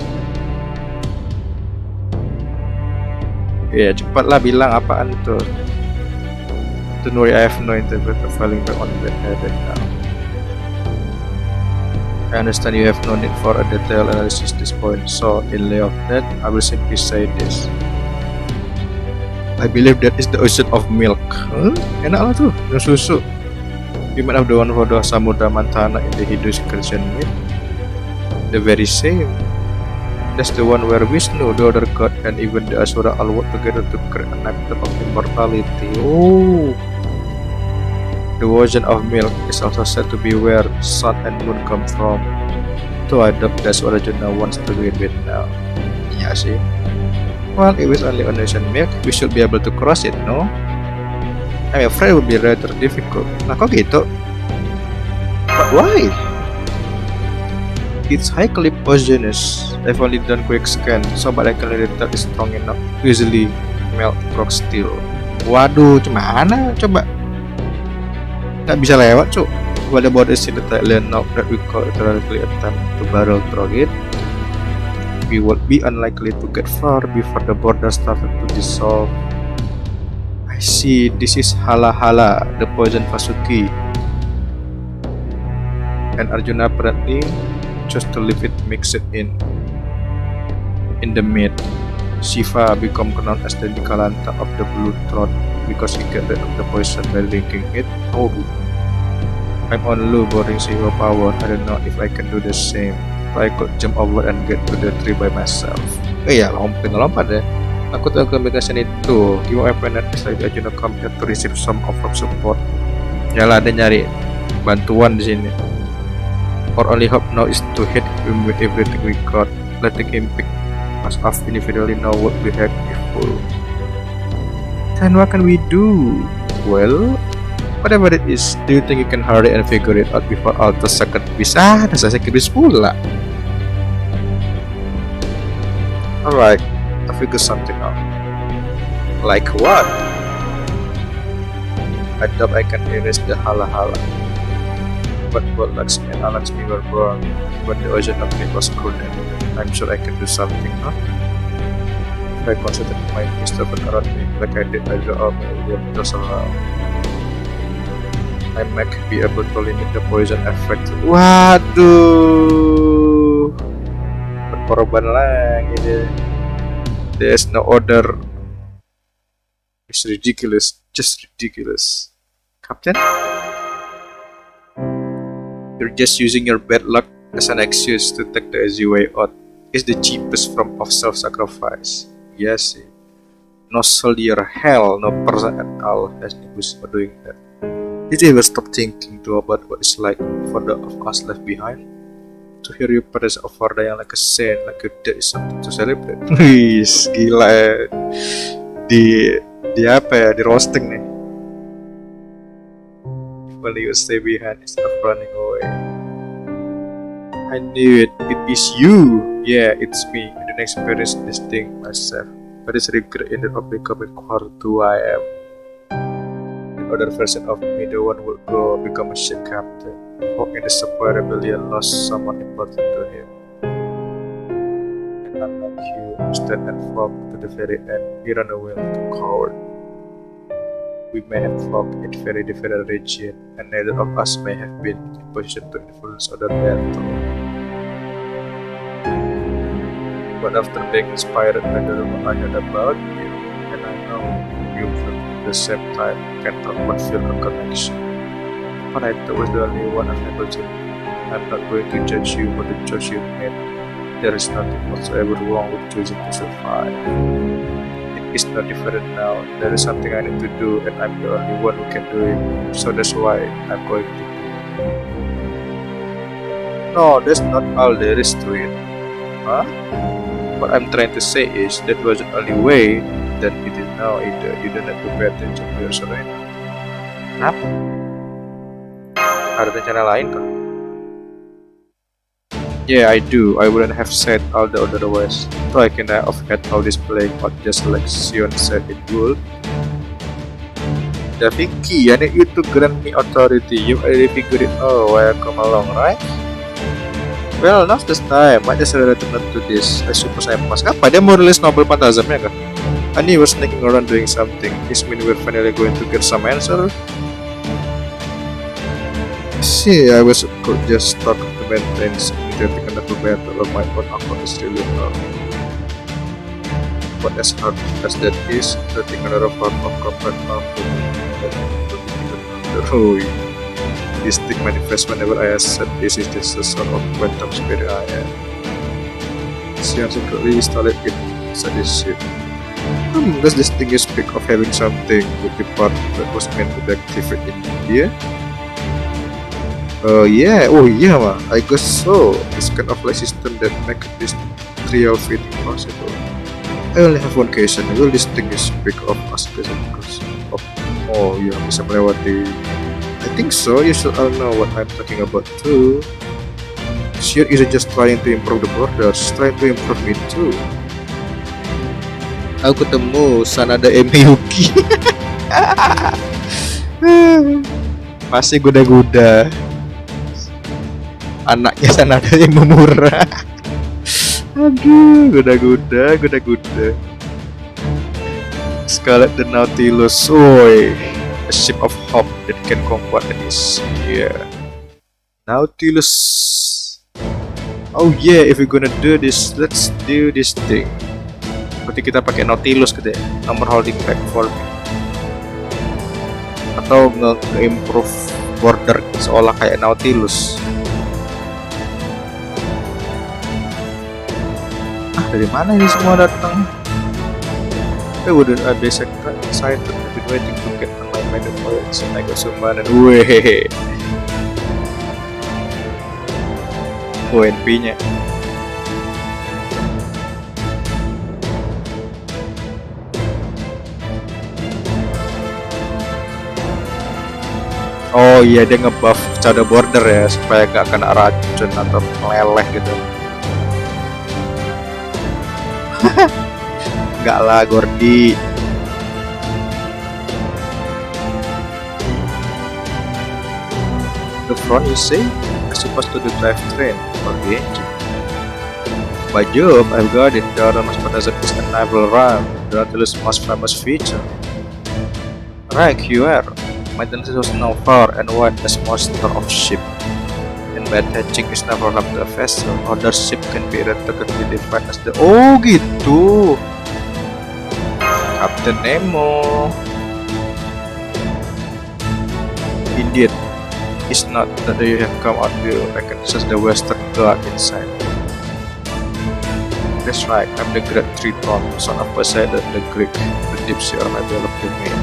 Ya cepatlah bilang apaan tuh. Don't worry, I have no interpret of falling back on bed headed now. I understand you have no need for a detailed analysis at this point, so in lieu of that, I will simply say this. I believe that is the ocean of milk. Enak lah tuh, minum susu. You might have the one for the Samudra Mantana in the Hindu Christian myth. The very same. That's the one where Vishnu, the other god, and even the Asura all work together to create a nectar of immortality. Oh! The ocean of milk is also said to be where sun and moon come from. So I doubt that's what Arjuna wants to do with now. Yeah, sih. Well, if it's only on ocean milk, we should be able to cross it, no? I'm afraid it would be rather difficult. Nah, kok gitu? But why? It's highly poisonous. I've only done quick scan, so but I can really tell it's strong enough to easily melt rock steel. Waduh, gimana? Coba. Nggak bisa lewat, cuk. What about this in the Thailand now that we call it theoretically attempt to barrel through it? We would be unlikely to get far before the border started to dissolve. I see, this is Hala Hala, the poison Vasuki. And Arjuna apparently chose to leave it mixed in the meat. Shiva become known as the Nikalanta of the Blue Throat because he got rid of the poison by drinking it. Oh, I'm on low boring Shiva power. I don't know if I can do the same. If I could jump over and get to the tree by myself. Ya, lompat ya. Aku tahu combination itu. You are planning is like Arjuna come here to receive some of support. Yalah, ada nyari bantuan di sini. Our only hope now is to hit him with everything we got, letting him pick us off individually now would be helpful. Then what can we do? Well, whatever it is, do you think you can hurry and figure it out before Alta second bisa? Nasa second bis pula. Alright, I figure something out. Like what? I doubt I can erase the Hala Hala. But both Lakshmi and Alakshmi were born when the ocean of milk was crowded. I'm sure I can do something, huh? If I consider my Mr. around me like I did earlier on just around, I might be able to limit the poison effect. Waduh, berkorban lagi deh. There's no order. It's ridiculous, just ridiculous. Captain? You're just using your bad luck as an excuse to take the easy way out. It's the cheapest form of self-sacrifice. Yes, no soldier, hell, no person at all has the wisdom of doing that. Did you ever stop thinking too about what it's like for the of us left behind? To hear you praise of Varda yang like a saint, like a dead is something to celebrate. Wih, gila ya. Di apa ya? Di roasting nih. When you stay behind instead of running away. I knew it. It is you. Yeah, it's me. I didn't experience this thing myself, but it's regret ended up becoming core to who I am. Another version of me, the one would go become a ship captain. Walk in the subway rebellion, lost someone important to him. And unlike you, who stand and fought to the very end, he ran away like a coward. We may have fought in very different regions, and neither of us may have been in position to influence other battle. But after being inspired by the rumor I heard about you, and I know you feel at the same time, can't help but feel a connection. But I was the only one I'm able to. I'm not going to judge you for the choice you made. There is nothing whatsoever wrong with choosing to survive. It's not different now. There is something I need to do, and I'm the only one who can do it. So that's why I'm going to do it. No, that's not all there is to it. Huh? What I'm trying to say is that was the only way that it is now either. You don't have to pay attention to your surroundings. Kenapa? Ada rencana lain kah? Yeah, I do. I wouldn't have said all the otherwise. So I can have had how this playing out just like Sion said it would. Da Vicky, I need you to grant me authority. You already figured it out while I come along, right? Well, now's the time. I just related to this. I suppose I must. Apa dia mau rilis novel Phantasm-nya kah? I knew he was sneaking around doing something. This means we're finally going to get some answer. See, I was could just start to maintain immediately another battle of my own account is really hard. But as hard as that is, creating another form of combat now to this thing manifests whenever I accept this is just a sort of quantum spirit I am. Xian secretly installed it inside his ship. Does this thing you speak of having something with the part that was meant to be activated in India? Yeah, oh yeah, I guess so. It's kind of like system that makes this trial fitting possible. I only have one question. Will this thing you speak of as because of? Oh, you bisa melewati. I think so. You should all know what I'm talking about too. She isn't just trying to improve the borders, she's trying to improve me too. Aku ketemu Sanada Emeyuki. Masih goda-goda. Anaknya Sanada yang memurah. Aduh, goda-goda. Scarlet the Nautilus, oi, a ship of hope that can comfort and is here. Nautilus. Oh yeah, if we're gonna do this, let's do this thing. Berarti kita pakai Nautilus gitu ya, nomor holding back for me. Atau nge-improve border seolah kayak Nautilus. Dari mana ini semua datang? Wouldn't I be excited? I've been waiting to get online by the poets and I got summonan. Weh. NP-nya. Oh iya, dia ngebuff shadow border ya supaya gak kena racun atau meleleh gitu. Enggak lah, Gordy. The front you say? I'm supposed to do drive train or the engine. By Job, I've got it. The other most possessed is a naval ram, the Nautilus' most famous feature. Right, you are. My Nautilus was now far and wide as monster of ship. And bad hatching is never up to a vessel. Other ship can be retractably defined as the. Oh gitu. Captain Nemo. Indeed, it's not that you have come out to recognize the Western god inside. That's right, I'm the great Triton, son of Poseidon, the Greek, the deep sea or my beloved domain.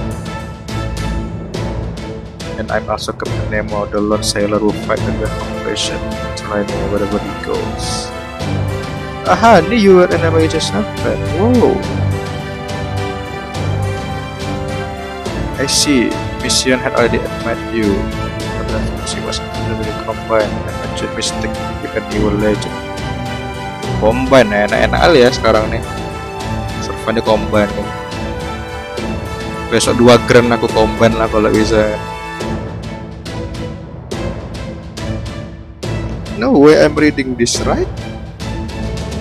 And I'm also Captain Nemo, the lone sailor who fight the best operation, trying wherever he goes. Aha, knew you were an amazing friend. Whoa. I see, Mission had already admired you, but then she was really combined and mentioned mistake with a new legend. Combine, enak-enak kali ya sekarang nih. Servannya combine nih. Besok 2 grand aku combine lah kalau bisa. No way I'm reading this right?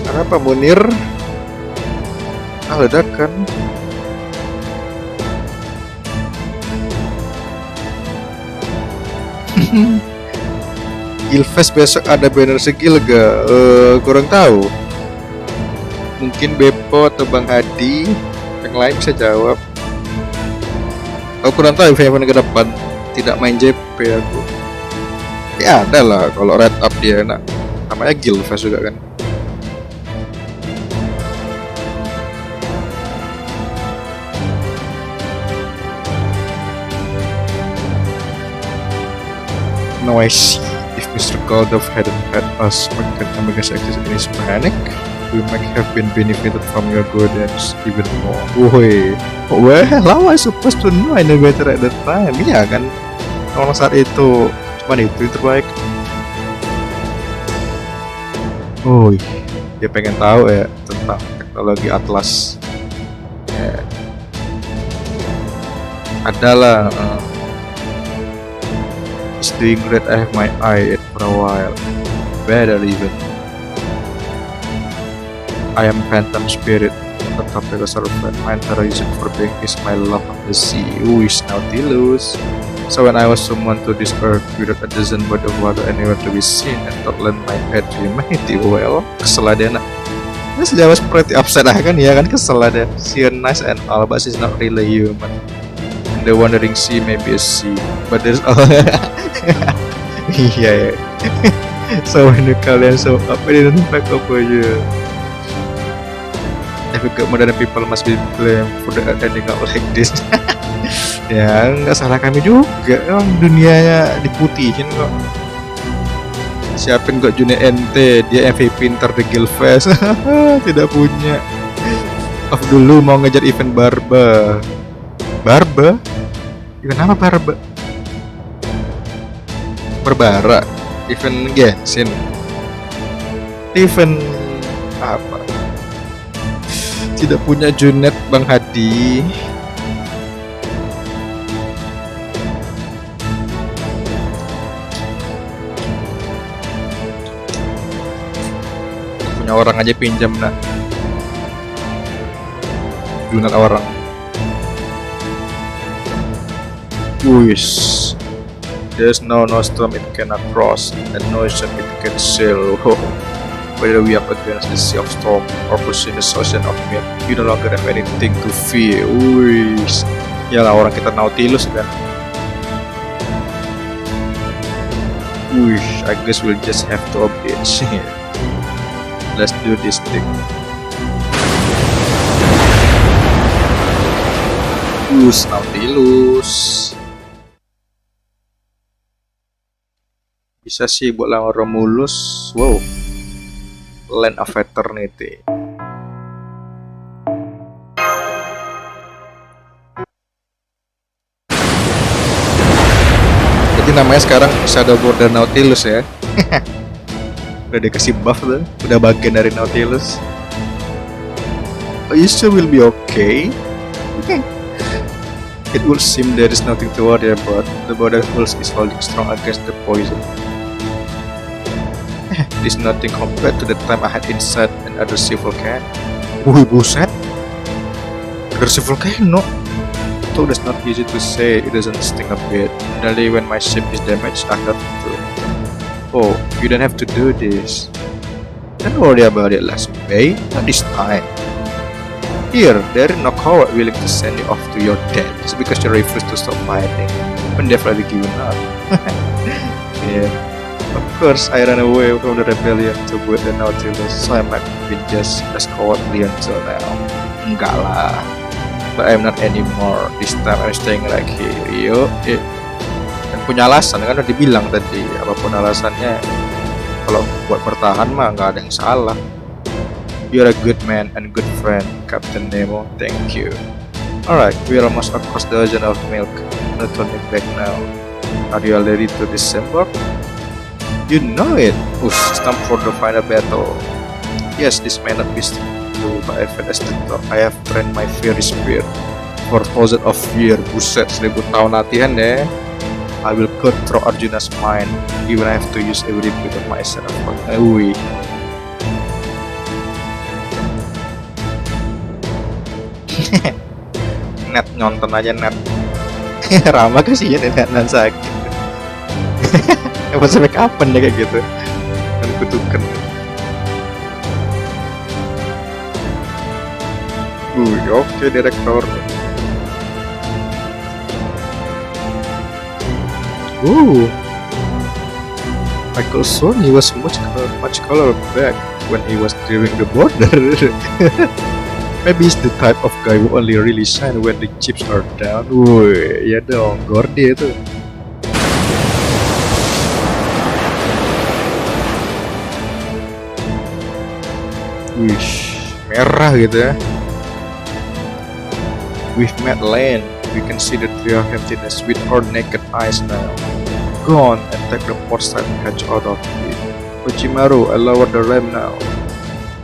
Kenapa Munir? Ledakan. Gilfest besok ada banner segil gak? Kurang tahu. Mungkin Beppo atau Bang Hadi. Yang lain bisa jawab. Aku kurang tahu event ke depan. Tidak main JP aku. Ya ada lah kalau red up dia enak. Namanya Gilfest juga kan. Now I see. If Mr. Goldov hadn't had us market Omega's access in his panic, we might have been benefited from your guidance even more. Woi, well, how I supposed to know I know better at that time? Iya kan, kalau saat itu cuman itu yang terbaik. Oh, dia pengen tahu ya tentang teknologi Atlas. Ya. Adalah. It's doing great. I have my eye it for a while. Better even. I am Phantom Spirit, the tropical serpent. My entire reason for being is my love of the sea. Who is Nautilus? So when I was summoned to this earth without a dozen body of water anywhere to be seen, and thought lend my head to humanity. Well, kesel dia nak. Yes, dia was pretty upset kan, ya kan, kesel dia. She's nice and all, but she's not really human. The wandering sea may be a sea, but there's all. Iya ya. So when kalian show up, I didn't back up aja. Every modern people must be blamed for the ending up like this. Ya nggak salah kami juga, emang dunianya diputihin kok. Siapin kok Junior NT, dia MVP ntar The Guildfest. Tidak punya. Off dulu mau ngejar event Barba. Barba? Event apa Barba? Berbara. Event Genshin. Event apa? Tidak punya Junet Bang Hadi. Punya orang aja pinjam nak. Junet orang. Wish. There's no storm it cannot cross, and no ocean it can sail. Whether we are against the sea of storm or pursuing the ocean of milk, you no longer have anything to fear. Wish. Yalah orang kita Nautilus kan. Wish. I guess we'll just have to obey. Let's do this thing. Nautilus. Bisa sih buat lawan Romulus. Wow. Land of Eternity. Jadi namanya sekarang Shadow Border Nautilus ya. Udah dikasih buff tuh, udah bagian dari Nautilus. You sure will be okay? It will seem there is nothing to worry about. The border pulse is holding strong against the poison. It is nothing compared to the time I had inside another sea volcano. Wih buset, another sea volcano. Though that's not easy to say, it doesn't sting a bit. Only when my ship is damaged, I have to. Oh, you don't have to do this. Don't worry about it, last May. Not this time. Here, there is no coward willing to send you off to your death just because you refuse to stop fighting when they've already given up. Yeah, of course I ran away from the rebellion to build the Nautilus, so I might be just as cowardly until now. Enggak lah, but I'm not anymore. This time I'm staying right here. Yo, Dan punya alasan kan udah dibilang tadi, apapun alasannya, kalau buat bertahan mah nggak ada yang salah. You're a good man and good friend, Captain Nemo. Thank you. Alright, we're almost across the ocean of milk. No turning back now. Are you all ready to disembark? You know it. It's time for the final battle. Yes, this may not be true, but I feel as the top. I have trained my fiery spirit for thousands of years. Buset, 1000 tahun latihan ya. I will cut through Arjuna's mind, even I have to use every bit of myself. Wih. Net nyonton aja net. Rama kasihan ya net sakit. Emang sampai kapan ya kayak gitu? Dan kutukan. Oke direktor. Michael Son, he was much color back when he was during the border. Maybe he's the type of guy who only really shine when the chips are down. Woi, ya dong, Gordy itu. Wish, merah gitu ya. We've met land. We can see the tree of emptiness with our naked eyes now. Go on and take the port side hatch out of it. Uchimaru, I lower the ram now.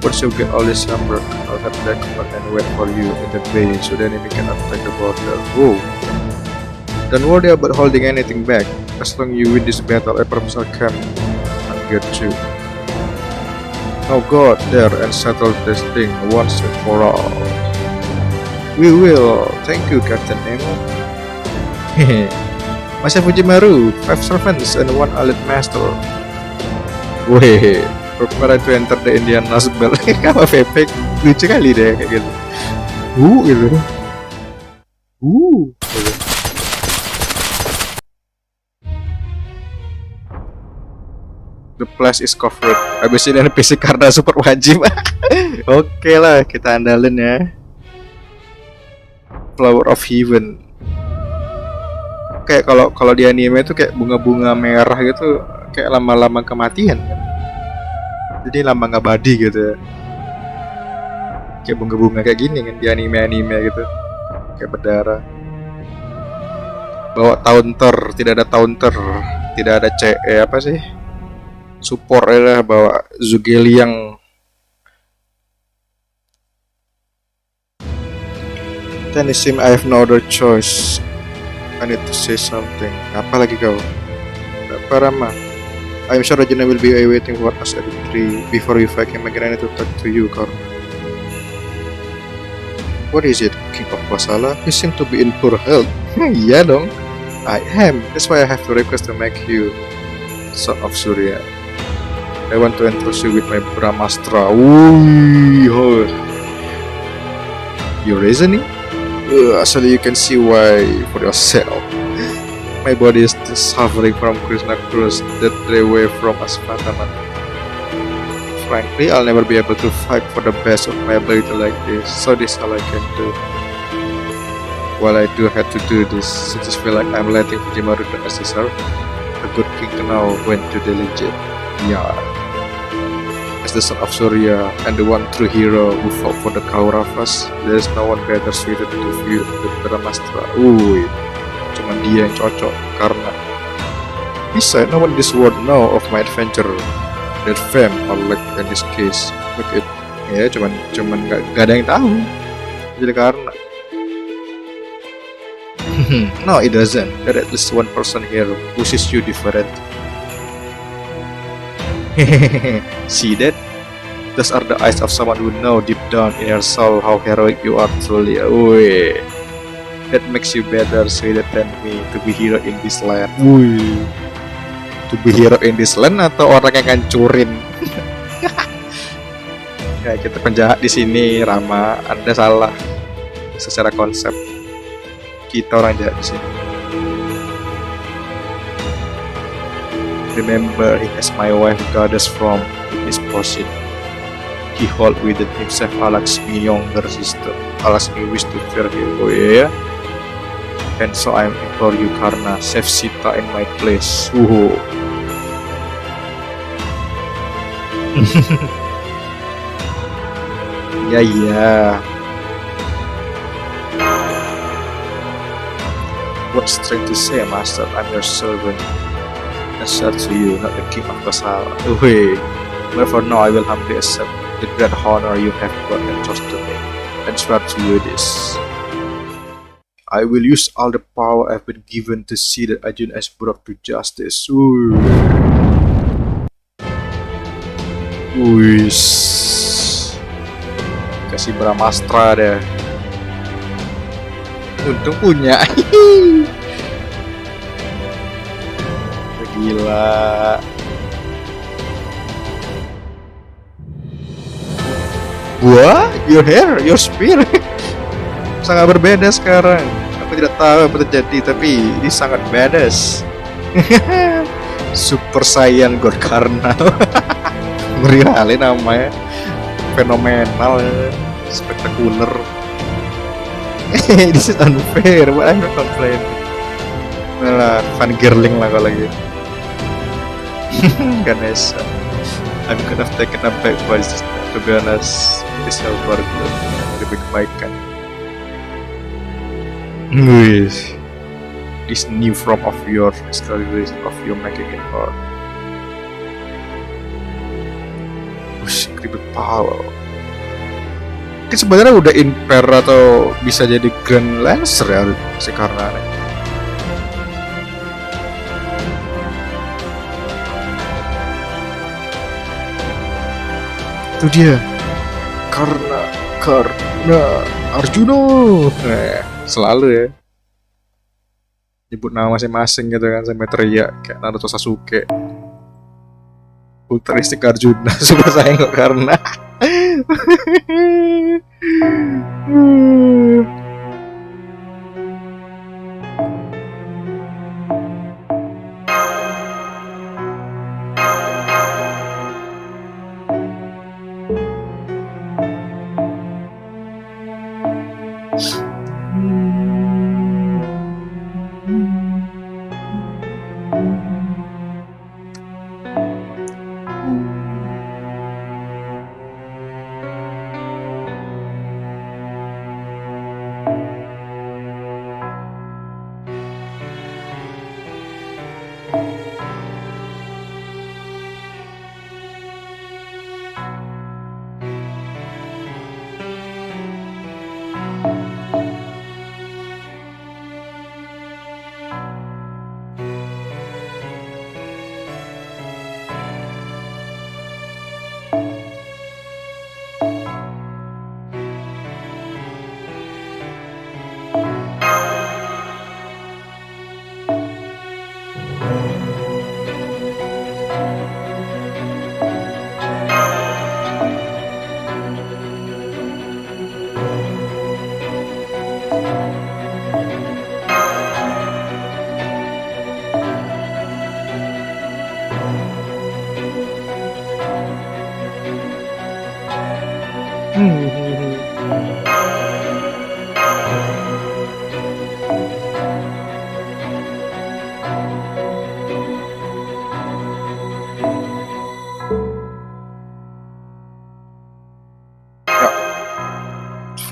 Once you get all this number, I'll head back up and wait for you in the bay so the enemy cannot attack the border. Whoa! Don't worry about holding anything back. As long as you win this battle, I promise I'll come and get you. Now go out there and settle this thing once and for all. We will. Thank you, Captain Nemo. Hehe. Masih Fujimaru, 5 servants and 1 allied master. Weh. Prepare to enter the Indian Lostbelt. Kamu fake lucu kali deh kayak gitu. Gitu. Gitu. The place is covered. Habis ini NPC karena super wajib. Oke lah, kita andalin ya. Flower of Heaven. Kayak kalau di anime itu kayak bunga-bunga merah gitu, kayak lama-lama kematian. Jadi lama nggak abadi gitu ya. Kayak bunga-bunga kayak gini kan di anime-anime gitu. Kayak berdarah. Bawa taunter, tidak ada taunter, tidak ada CE apa sih? Support lah, bawa Zugeliang. Then it seems I have no other choice. I need to say something. Apa lagi kau? Parama. I'm sure Regina will be waiting for us at the tree. Before we fight him again, I need to talk to you, Karna. What is it, King of Basala? You seem to be in poor health. Iya dong. I am. That's why I have to request to make you son of Surya. I want to introduce you with my Brahmastra. Ooh, you reasoning? So you can see why for yourself. My body is still suffering from Krishna Cruz that they away from Asfatama. Frankly, I'll never be able to fight for the best of my ability like this, so this is all I can do. While I do have to do this, I just feel like I'm letting Fujimaru the assessor, a good king to know when to delegate. Yeah. As the son of Surya and the one true hero who fought for the Kauravas, there is no one better suited to view the Brahmastra. Cuman dia yang cocok karena besides, no one in this world know of my adventure, that fame or luck in this case. Look it, ya cuman gak ada yang tahu. Jadi karena no, it doesn't. There at least one person here who sees you different. See that? Those are the eyes of someone who know deep down in your soul how heroic you are truly. That makes you better suited than me to be hero in this land. To be hero in this land atau orang yang ngancurin? Ya, kita penjahat di sini, Rama. Anda salah secara konsep. Kita orang jahat di sini. Remember, he has my wife goddess from his possession. He hold within himself Alaksmi younger sister. Alaksmi wish to fear him. Oh yeah. And so I implore you Karna, save Sita in my place. Yeah. What strength to say, Master? I'm your servant. I serve to you, not the king of Basala. But for now, I will humbly accept the great honor you have brought and trust to me, and swear to you this. I will use all the power I've been given to see that Arjuna is brought to justice. Kasih Brahmastra deh. Untung punya. Gila. Gua, your hair, your spear. Sangat berbeda sekarang. Aku tidak tahu apa terjadi, tapi ini sangat badass. Super Saiyan God Karna. Ngeri kali namanya. Fenomenal, spektakuler. This is unfair, but I'm not complaining. Malah fun girling lah kalau gitu. Ganesha, I'm kind of taken aback by this. To be honest, this is very good. Lebih kebaikan. This new form of your reason of your making it hard. Ribet power. Mungkin sebenarnya udah imper atau bisa jadi Grand Lancer ya si Karna. Itu dia Karna Arjuna. Selalu ya nyebut nama masing-masing gitu kan, sampai teriak kayak Naruto Sasuke. Ultristik Arjuna. Super sayang kok Karna.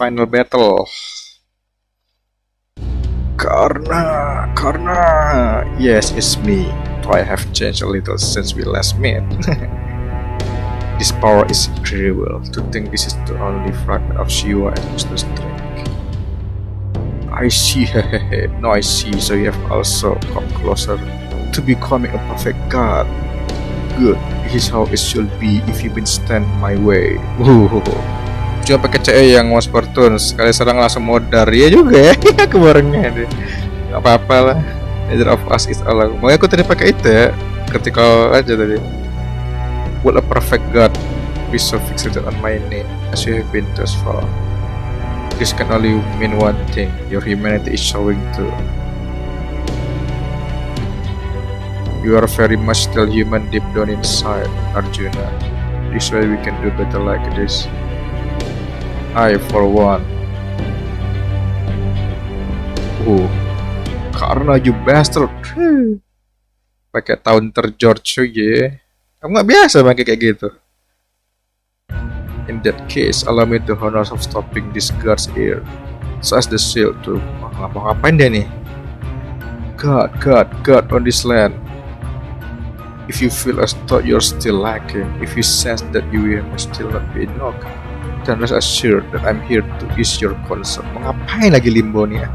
Final battle. Karna. Yes, it's me. Though I have changed a little since we last met. This power is incredible. To think this is the only fragment of Shiva and Vishnu's strength. I see. Now I see. So you have also come closer to becoming a perfect god. Good. This is how it should be if you've been stand my way. Cuma pakai CE yang Mas Fortune sekali serang langsung modar ya juga ya. Kebarengnya deh. Gak apa-apa lah. Neither of us is alone. Makanya aku tadi pakai itu ya. Ketika aja tadi. What a perfect god. Be so fixated on my name as you have been thus far. This can only mean one thing. Your humanity is showing too. You are very much still human deep down inside, Arjuna. This way we can do better like this. I for one. Karena you bastard. Pakai counter George ya. Kamu nggak biasa pakai kayak gitu. In that case, allow me the honors of stopping this guard's ear, so as the shield to. Ngapain dia nih? God on this land. If you feel as though you're still lacking, if you sense that you may still not be enough, then rest assured that I'm here to ease your concern. Ngapain lagi Limbo nih ya?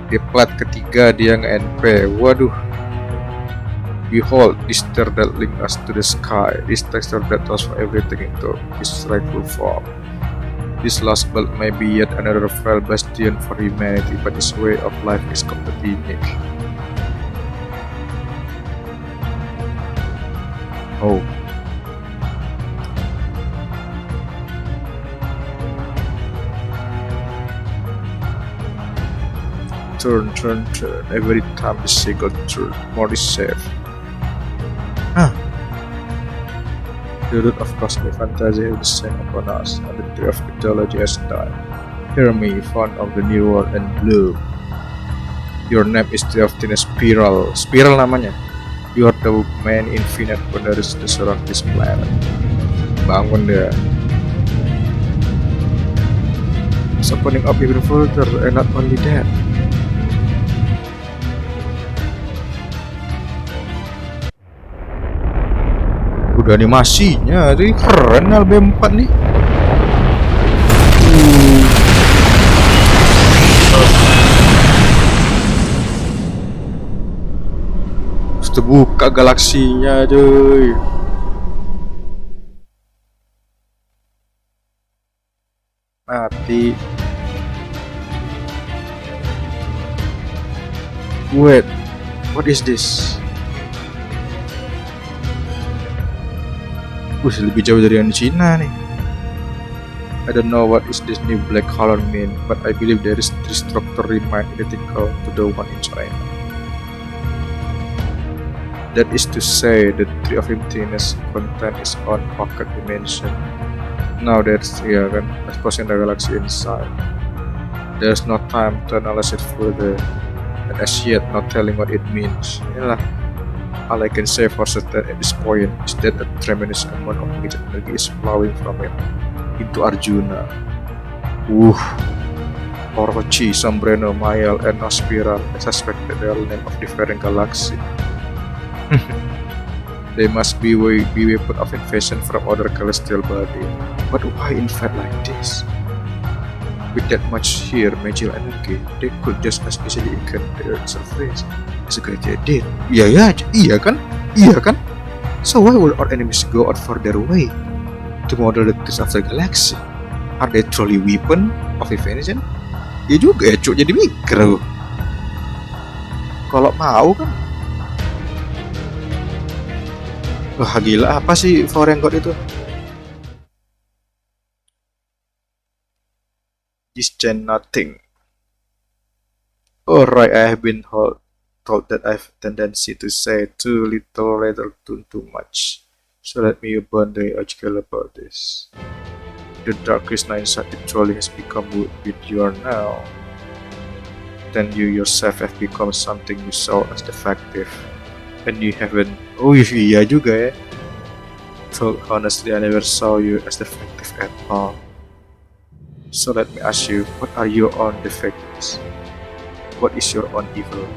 Di plat ketiga dia nge-NP. Waduh. Behold, this star that link us to the sky. This texture that transfer everything into its rightful form. This Lostbelt may be yet another frail bastion for humanity, but its way of life is completely unique. Oh. Turn. Every time the seagull turn, more is safe. The root of cosmic fantasy has descended upon us, and the tree of mythology has died. Hear me, fond of the new world and bloom. Your name is the Oftina Spiral. Spiral namanya. You are the main infinite wonders that surround this planet. Bangun dia. It's opening up even further, and not only that. Udah animasinya, jadi keren LB4 nih. Terus terbuka galaksinya, cuy. Mati. Wait, what is this? Lebih jauh dari yang di Cina nih. I don't know what is this new black color mean, but I believe there is three structure remain identical to the one in China. That is to say, the tree of emptiness contain its own pocket dimension. Now there's exposing the galaxy inside. There's no time to analyze it further, and as yet not telling what it means. Inilah. All I can say for certain at this point is that a tremendous amount of magic energy is flowing from it into Arjuna. Orochi, Sombrero, Mayal, and Nospiral. I suspect that they are named of different galaxy. They must be weapon of invasion from other celestial body. But why invade like this? With that much sheer magical energy, they could just as easily encounter the Earth's surface. As they did. Iya kan? So why would our enemies go out for their way to model the trees of the galaxy? Are they truly weapon of invasion? Ya juga ya, cuk, jadi mikir. Kalau mau kan Wah gila, apa sih Foreign God itu? This gen nothing. Alright, I have been told that I have a tendency to say too little rather than too much. So let me abundantly articulate about this. The darkest night inside the trolley has become what you are now. Then you yourself have become something you saw as defective. And you haven't, oh iya juga ya. Told honestly, I never saw you as defective at all. So let me ask you, what are your own defects? What is your own evil?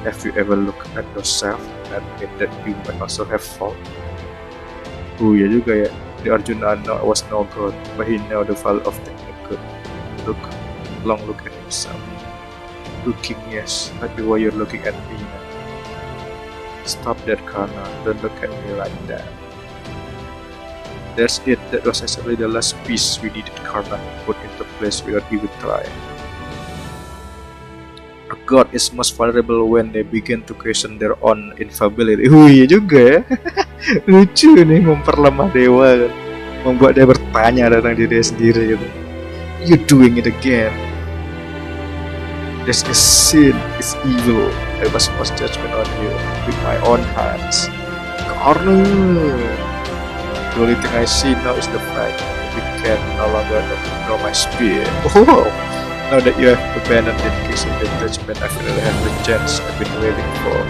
Have you ever looked at yourself and admit that you might also have fault? Oh iya juga ya. The Arjuna was no god, but he knew the value of taking a good long look at himself. Looking, yes, but the way you're looking at me now. Stop that, Karna. Don't look at me like that. That's it. That was actually the last piece we needed Karna to put into place without even trying. A god is most vulnerable when they begin to question their own infallibility. Iya juga ya. Lucu nih memperlemah dewa kan. Membuat dia bertanya tentang diri sendiri gitu. You're doing it again. This is sin, it's evil. I must pass judgment on you with my own hands. Karna. The only thing I see now is the fact that you can no longer ignore my spear. Oh, now that you have abandoned dedication and judgment, I finally have the chance I've been waiting for.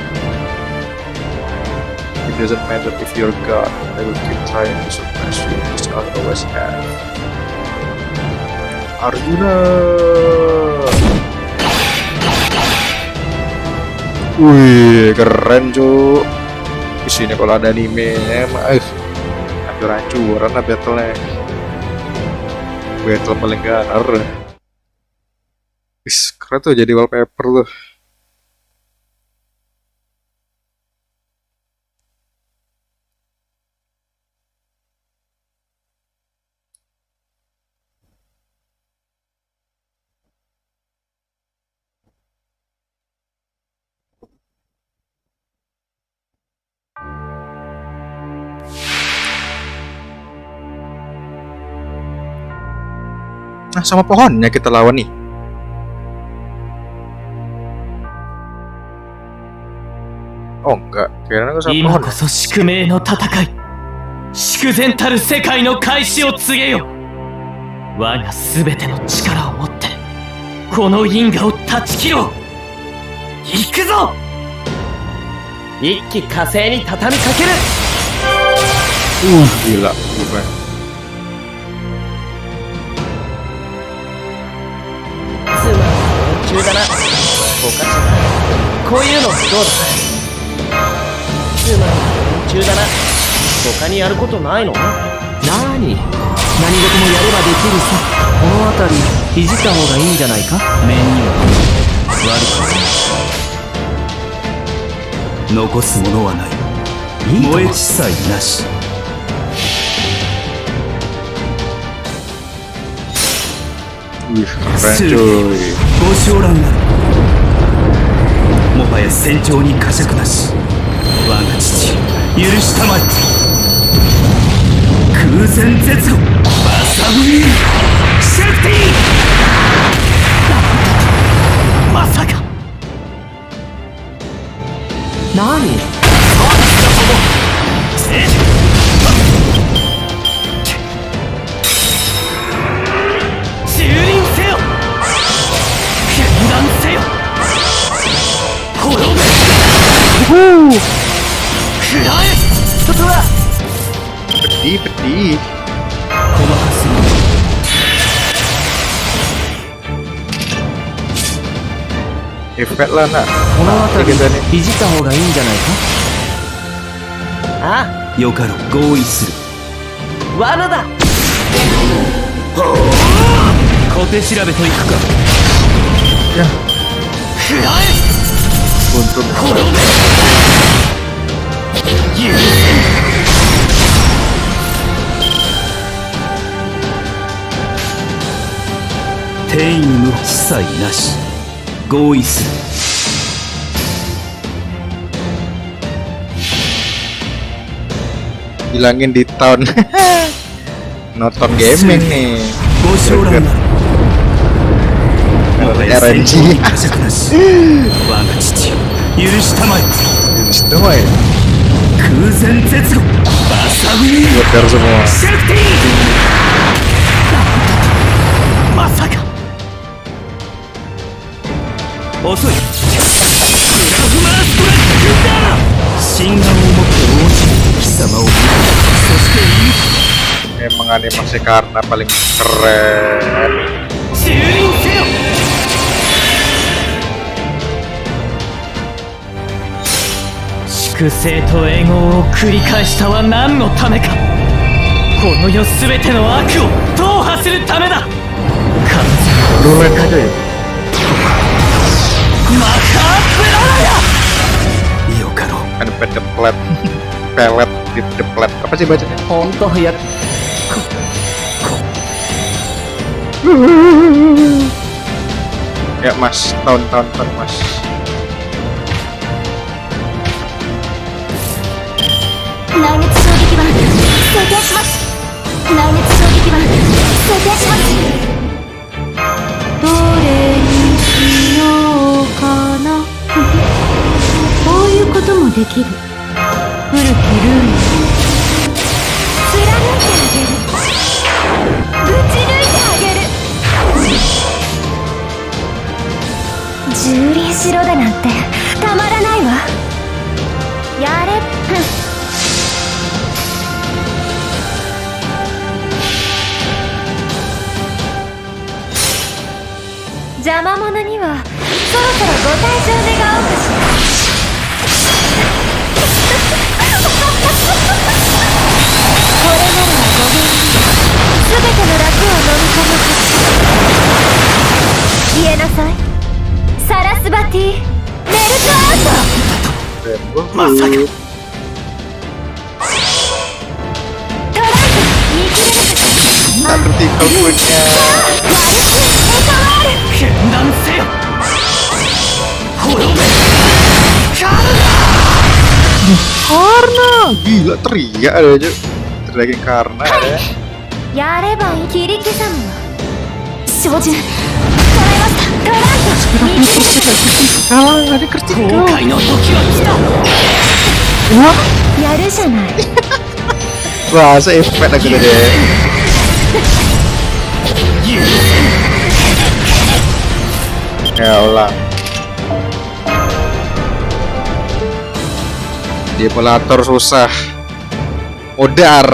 It doesn't matter if you're God, I will keep trying to surpass you as I always have. Arjuna! Wih, keren cu. Di sini kalau ada animenya mah hancur-hancuran lah battle-nya. Battle paling ganar. Keren tuh jadi wallpaper tuh. Nah, sama pohonnya kita lawan nih. Oh enggak, kayaknya aku sama 今 pohon. こそ宿命の戦い、祝然たる世界の開始を告げよ。我が全ての力を持ってこの因果を断ち切ろう。行くぞ。一気火星に畳みかける。Gila, bukan. つまり連中だな。おかしいな。こういうのどうだ。つまり連中だな。他にやることないの？なーに、何事もやればできるさ。この辺りいじった方がいいんじゃないか。面には悪くない。残すものはない。燃え地裁なし。Wih, keren cuy. ご承覧なる。もはや戦場に呵責なし。我が父許したまえ。空前絶後バサブリーシャクティ。まさか。何？蹂躙せよ。決断せよ。滅べ。食らえ。ちょっとは Pedih. 細かすぎる。Efek lah nak. この辺り kita nih. いじった方がいいんじゃないか。ああ、よかろう。合意する。罠だ。小手調べといくか。Ya, 食らえ。 untuk 滅べ。許せん。天意無地裁なし。合意する。Bilangin di tahun nonton gaming nih. ご将来な RNG. 我が父許したまえ Semua ya. 空前絶後バサグニ Bocor semua. シャルクティまさか遅いクラフマーストラックだ心眼を持って応じ貴様を見るそして Emang animasi karena paling keren. 蹂躙せよ粛清と永劫を繰り返したは何のためか。この世すべての悪を踏破するためだ。完全 Luren aja ya. マカープララヤ。よかろう Kan pedeplet, pelet, deplet. Apa sih bacanya? ほんとや Ya mas, tahun-tahun mas. 内熱衝撃板成形します。内熱衝撃板成形します。どれにしようかな。こういうこともできる。古きルール貫いてあげる。ぶち抜いてあげる。蹂躙しろだなんてたまらないわ。やれ。邪魔者にはそろそろご退場願おうかしら。これならごめんに全ての楽を飲み込むかしら。消えなさいサラスバティメルトアウト。まさかトランプ見切れるかしら。 Vertical quicknya. 剣断せよ。滅べ。 Karena gila teriak ada aja. Teriakin karena ada. やればいい切り刻むわ。照準捉えました。トランプ見切れる。 Kalah ada kerja. 後悔の時は来た。 やるじゃない。 Bahasa efek aku tadi. Ya Allah. Demolator susah. Modar.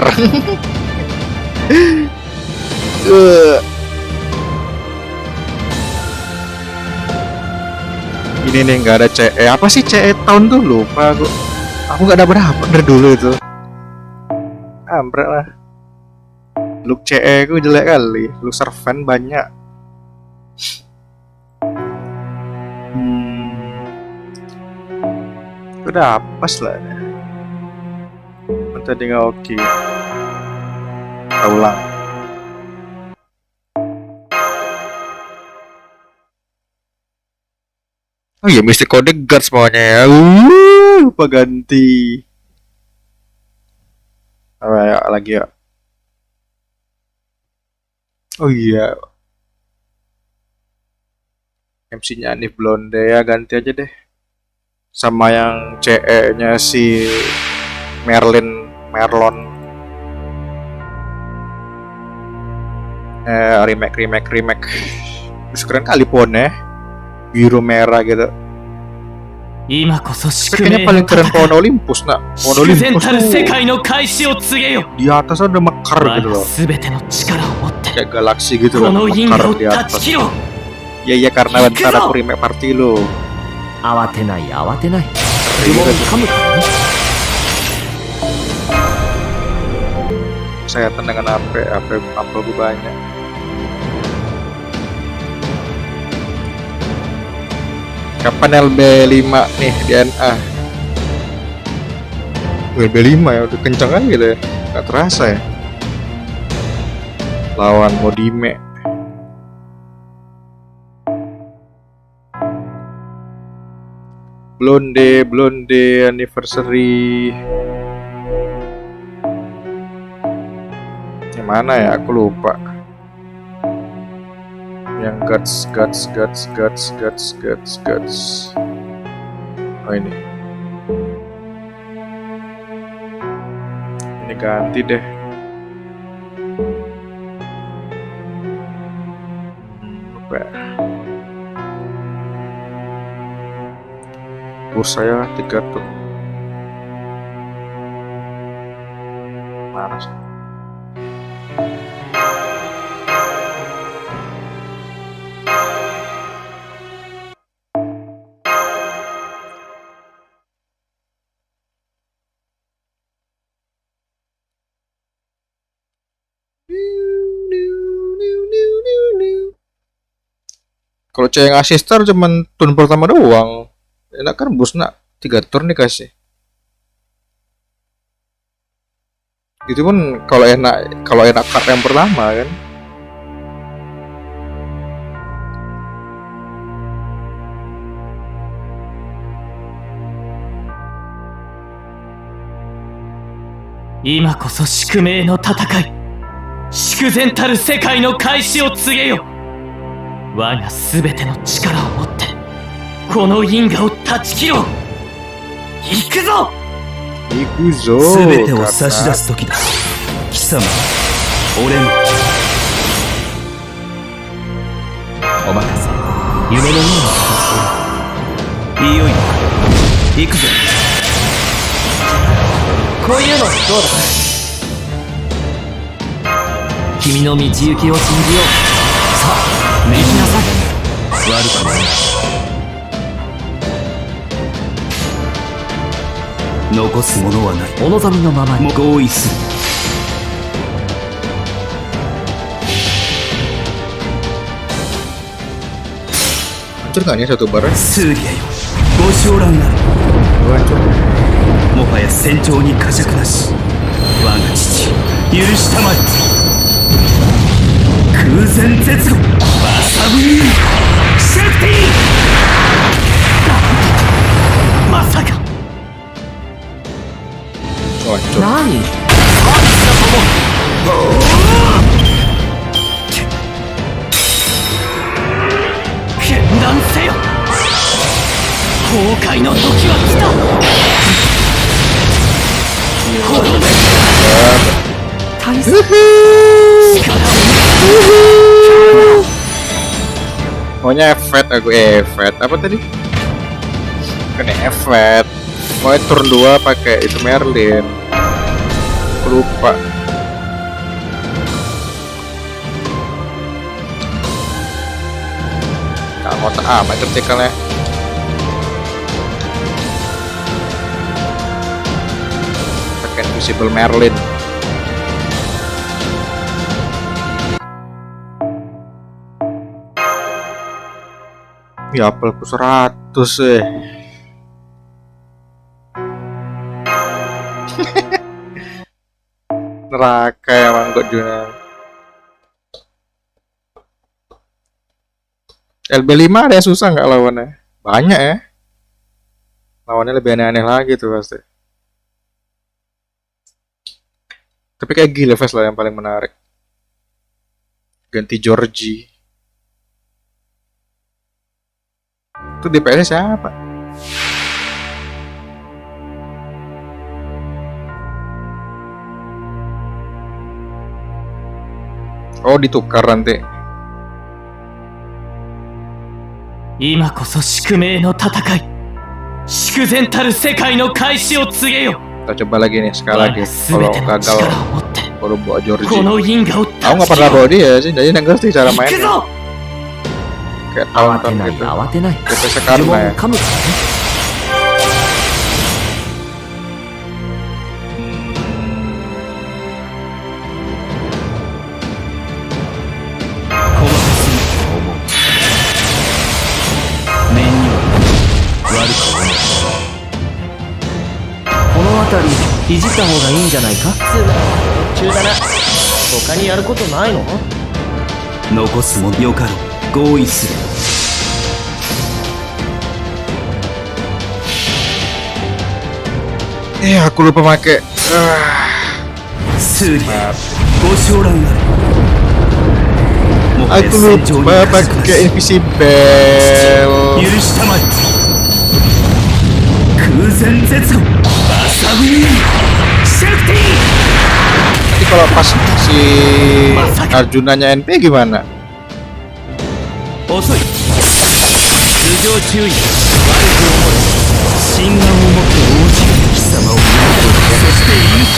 Ini nih nggak ada CE. Apa sih CE tahun tuh lupa aku. Aku nggak ada berapa dari dulu itu. Ampret lah. Look CE ku jelek kali. Look servant banyak. Udah pas lah. Tadi nggak oke. Kita ulang. Oh iya, mesti kode guard semuanya ya. Lupa ganti. Apa ya lagi ya? Oh iya. MC-nya Anif Blonde ya, ganti aja deh. Sama yang CE-nya si Merlon. Remake. Terus keren kali pohonnya. Biru merah gitu. 今こそ宿 Kayaknya 命 paling の keren 戦 pohon Olympus nak. Pohon い。全 Olympus たる世 tuh 界の開始を告げよ。 di atas ada mekar 我 gitu が loh. 全ての力を持って Kayak galaksi gitu こ loh, の因 mekar 果を di 断 atas. ち切ろう。 Iya karena bentar aku remake party lo. 慌てない慌てない呪文噛むからね Saya tenang dengan apa gue banyak. Kapan LB5 nih di NA? LB5 ya udah kenceng kan gitu ya, nggak terasa ya. Lawan Modime. Blonde anniversary. mana ya? Aku lupa. Yang guts. Oh ini. Ini ganti deh. Apa ya? Bursa ya 3 tuh. Mana sih? Kalau cewek ngasih star cuman turn pertama doang. Enak kan busna 3 turn dikasih. Itu pun kalau enak card yang pertama kan. Ima koso shikumei no tatakai. 粛然たる世界の開始を告げよ。我がすべての力を持ってこの因果を断ち切ろう。行くぞ。行くぞ。すべてを差し出す時だ。貴様、俺の。お任せ。夢のような形。いよいよ行くぞ。こういうのどうだ。君の道行きを信じよう。さあ、めきなさい。悪くない。残すものはない。お望みのままに合意する。Hancur nggak nih satu bar? スーリアよ、ご昇覧なる。もはや戦場に呵責なし。我が父、許したまえ。空前絶後、バサブリーシャクティ。まさか。Hancur. 何？決断せよ。崩壊の時は来た。滅べ。大切。力を。Maunya efet aku efet apa tadi? Bukan efet. Mau turn 2 pakai itu Merlin. Aku lupa. Nggak ngotak amat tercekalnya. Pakai Invisible Merlin. Ya apel 100 neraka emang kok Juna. LB5 ada yang susah nggak lawannya? Banyak ya. Lawannya lebih aneh-aneh lagi tuh pasti. Tapi kayak gila Fest lah yang paling menarik. Ganti Georgie. Itu DPS-nya siapa? Oh, ditukar nanti. 今こそ宿命の戦い。粛然たる世界の開始を告げよ。 Kita coba lagi nih sekali lagi. Kalau gagal baru bawa Georgie. この因果を Aku 断 nggak ち切 pernah ろう。 bawa dia sih, jadi nggak ngerti cara 行く mainnya. ぞ。 Kayak 慌て tahun-tahun ない gitu. 慌てない。 DPS 呪 karena 文 ya. を噛むからね。いじった方がいいんじゃないか。中だな。他にやることないの？残すもよかろう。合意する。Aku lupa pakai. スーリア、ご承覧あれ。もはや Aku 戦場に lupa 勝ち pakai invisible. 許したまえ。空前絶後バサブリーシャクティ Nanti kalau pas si Arjunanya NP gimana? 遅い。頭上注意。悪く思い。心眼を持って応じる貴様を見ると。そしていい。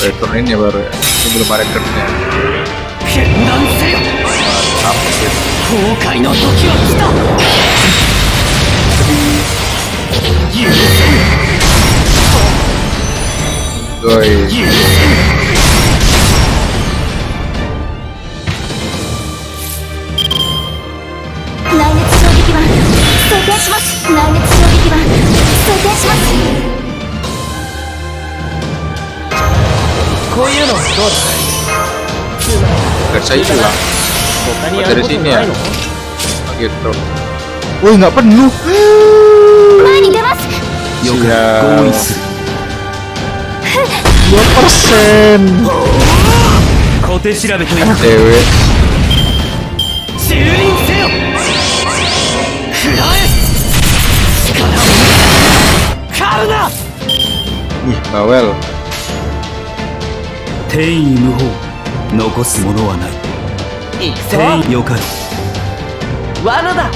Return ini baru ya. Ini belum ada returnnya. 決断せよ。 Apa sih? 後悔の時は来た。許せん。 Doi. 許せん。内熱衝撃板装填します。内熱衝撃板装填します。こういうのどうだ。つまり Gak saya hilang. 他に Oh, や dari ること sini な ya? いの？ Oh, gitu. Wih, nggak penuh. 前に出ます。よく合意する。 2%. 小手調べといく。 Dewe. 蹂躙せよ。食らえ。力を狩るな。 Wih, bawel. 天意無法。残すものはない。行くぞ。天意よかれ。罠だ。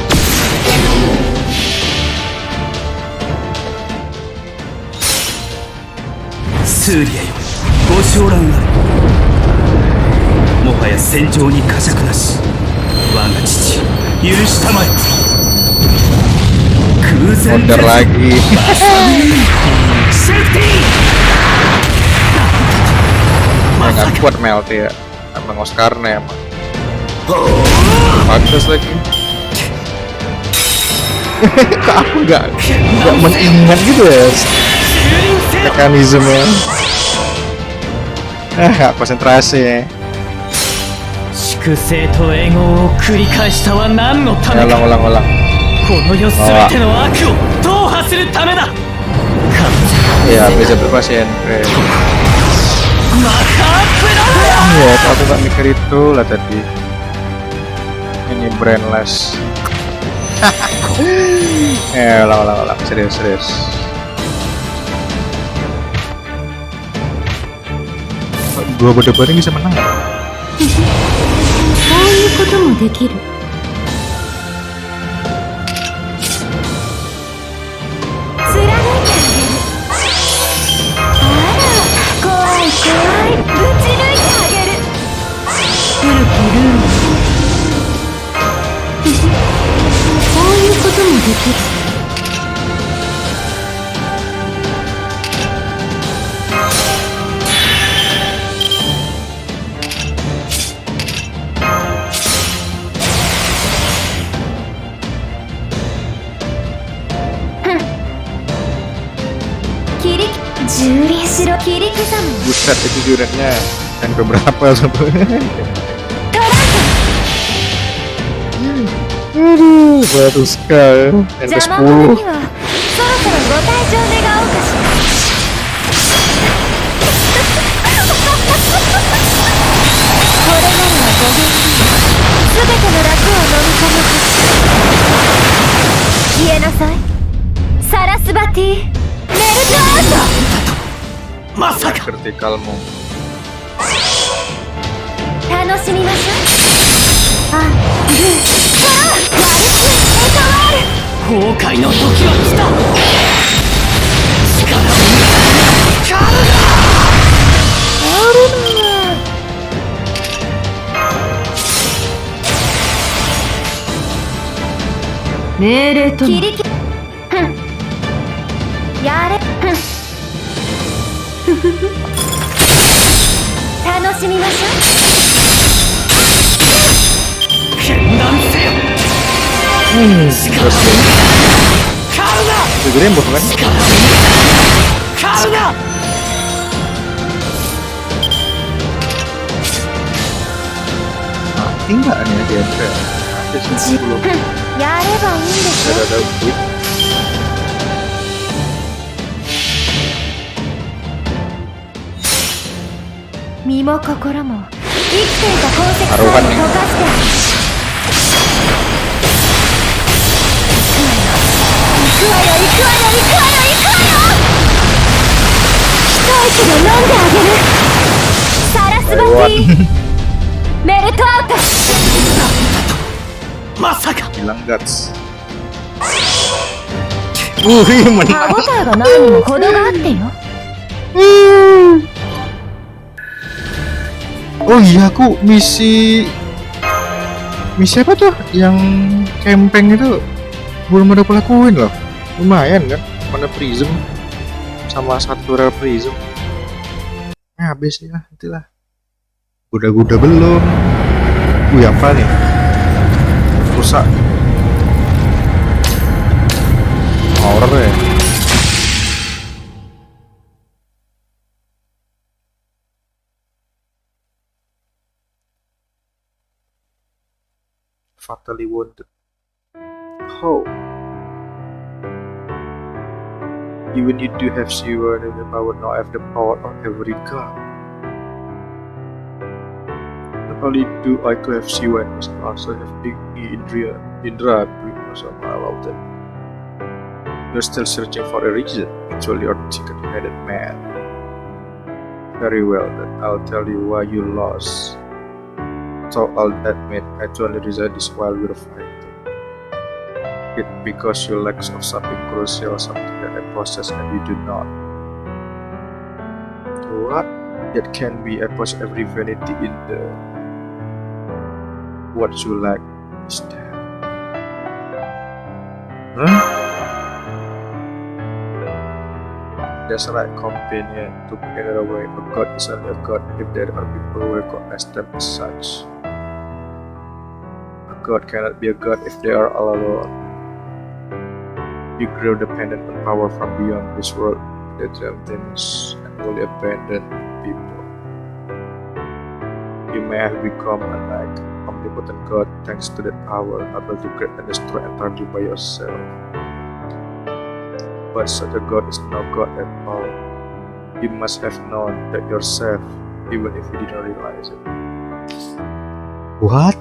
スーリアよ、ご承覧あれ。もはや戦場に呵責なし。我が父、許したまえ。空前 Order lagi. シェフティ Ya, nggak kuat melt ya. Emang Oscarnya emang. Pantes lagi. Kok aku nggak mengingat gitu ya mekanismenya. Nggak konsentrasi ya. 粛清と永劫を繰り返したは何のため Ulang か。 ulang ulang. この世すべての悪を踏破するためだ。 Ya, bisa berpasien. Iya, aku nggak mikir itu lah tadi. Ini brainless. Ulang. Serius. Dua berdebat ini bisa menang nggak? こういうこともできる。貫いてあげる。あら、怖い。ぶち抜いてあげる。古きルール。こういうこともできる。切り刻む。 Buset itu jurenya dan beberapa sebelumnya. Aduh, baru sekali. Yang 邪魔者 ke-10. にはそろそろご退場願おうかしら。これならごめんね。すべての楽を飲み込むかしら。消えなさい。サラスバティメルトアウト。まさか。 Vertikalmu. 楽しみましょう。あ、グー、さあ、ワルツ、エトワール。後悔の時は来た。力を狩るな。命令と切りき、やれ、楽しみましょう。決断せよ。 Terus nih. 狩るな。 Itu gede kan? 狩るな。 Mati nggak nih dia? Ada sih 10. やればいいんでしょ。 Ada quick. 見も心も生きていた痕跡さえ Taruhan 溶 nih. かして行くわよ行くわよ行くわよ行くわよ一息で飲んであげるサラスバティメルトアウトまさか Bilang guts. 歯応えがないにも程があってよ Oh iya, aku misi apa tuh yang camping itu belum ada aku lakuin loh. Lumayan kan, mana prism sama satu rare prism. Nah, habis ya, itulah. Kuda-kuda belum. Wih, apa nih? Rusak. Horror ya. Fatally wounded. How? Even you do have Shiva and the power, now have the power of every god. Not only do I to have Shiva and must also have Indra to also allow them. You're still searching for a reason, actually you're a chicken-headed man. Very well, then I'll tell you why you lost. So I'll admit, actually result is while we're fighting. It's because you lack of something crucial, something that I possess and you do not. What? That can be I possess every vanity in the... What you lack is that. Huh? That's right, companion. To put it another way, a god is only a god if there are people who recognize them as such. A god cannot be a god if they are all alone. You grow dependent on power from beyond this world, the dream things, and only abandon people. You may have become an omnipotent god thanks to that power, able to create and destroy entirely by yourself. But such a god is no god at all. You must have known that yourself, even if you didn't realize it. What?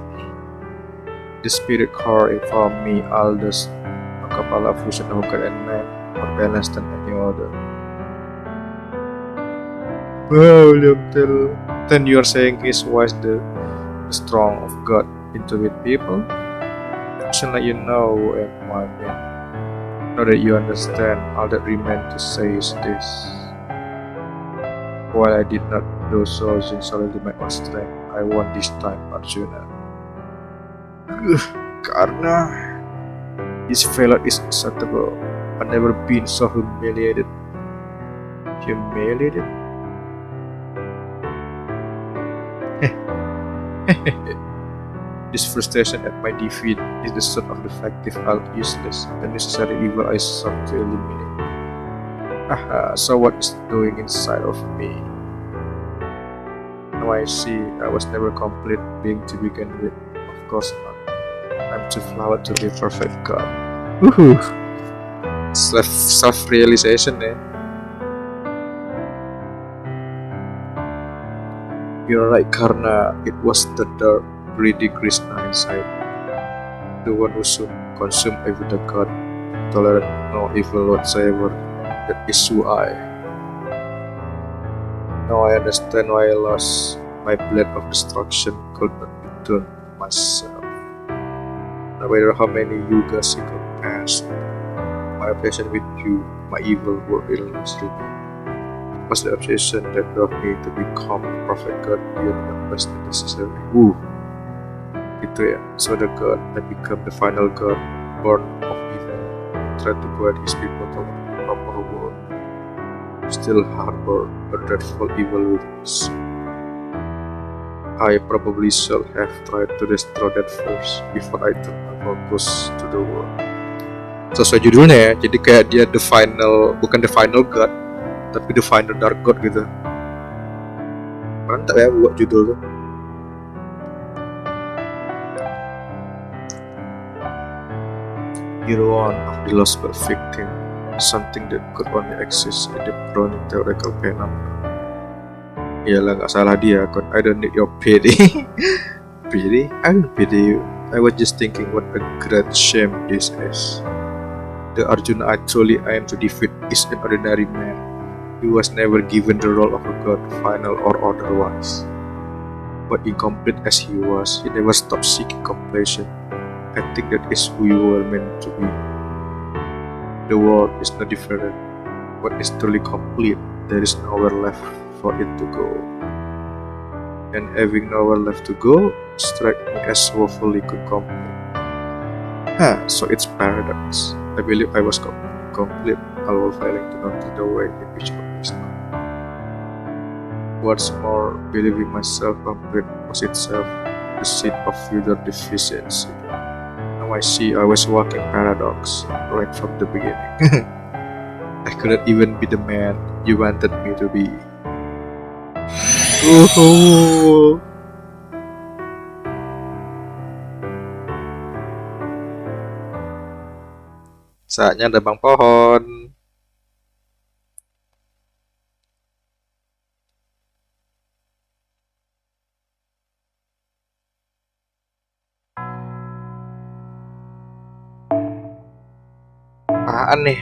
The spirit core informed me all this a couple of fusion of god and man more balanced than any other. Wow, then you are saying is wise the strong of God into with people? Should let you know who am I mean. Now that you understand, all that remains to say is this. While I did not do so in solely my own strength, I won this time, Arjuna. Karna, this failure is acceptable. I've never been so humiliated. Humiliated? This frustration at my defeat is the sort of defective I'll useless, the necessary evil I sought to eliminate. Aha, so what is doing inside of me? Now I see I was never complete being to begin with. Of course not. I'm too flawed to be a perfect god. Woohoo! Self-realization eh? You're right, Karna. It was the dark, greedy Krishna inside, the one who soon consumed every the god, tolerate no evil whatsoever. That is who I. Now I understand why I lost. My blade of destruction could not be done myself. No matter how many Yuga cycles passed, my obsession with you, my evil will illness remain. It was the obsession that drove me to become a perfect god beyond the best necessary. Woo! Gitu ya, so the god that become the final god, born of evil, tried to guide his people to a proper world, still harbor a dreadful evil witness. I probably should have tried to destroy that first before I turned my focus to the world. Sesuai judulnya ya, jadi kayak dia the final, bukan the final god, tapi the final dark god gitu. Mantap ya buat judul tuh. You're one of the Lostbelt victim, something that could only exist in the browning theoretical phenomenon. Iyalah nggak salah dia kan. I don't need your pity. Pity? I don't pity you. I was just thinking what a great shame this is. The Arjuna I truly aim to defeat is an ordinary man. He was never given the role of a god, final or otherwise. But incomplete as he was, he never stopped seeking completion. I think that is who you were meant to be. The world is not different, but is truly complete. There is nowhere left for it to go. And having nowhere left to go, struck me as woefully complete. So it's paradox. I believe I was complete, although failing to notice the way in which I was not. What's more, believing myself complete was itself the seed of further deficiency. Now I see I was walking paradox right from the beginning. I couldn't even be the man you wanted me to be. Saatnya nebang pohon. Apaan nih?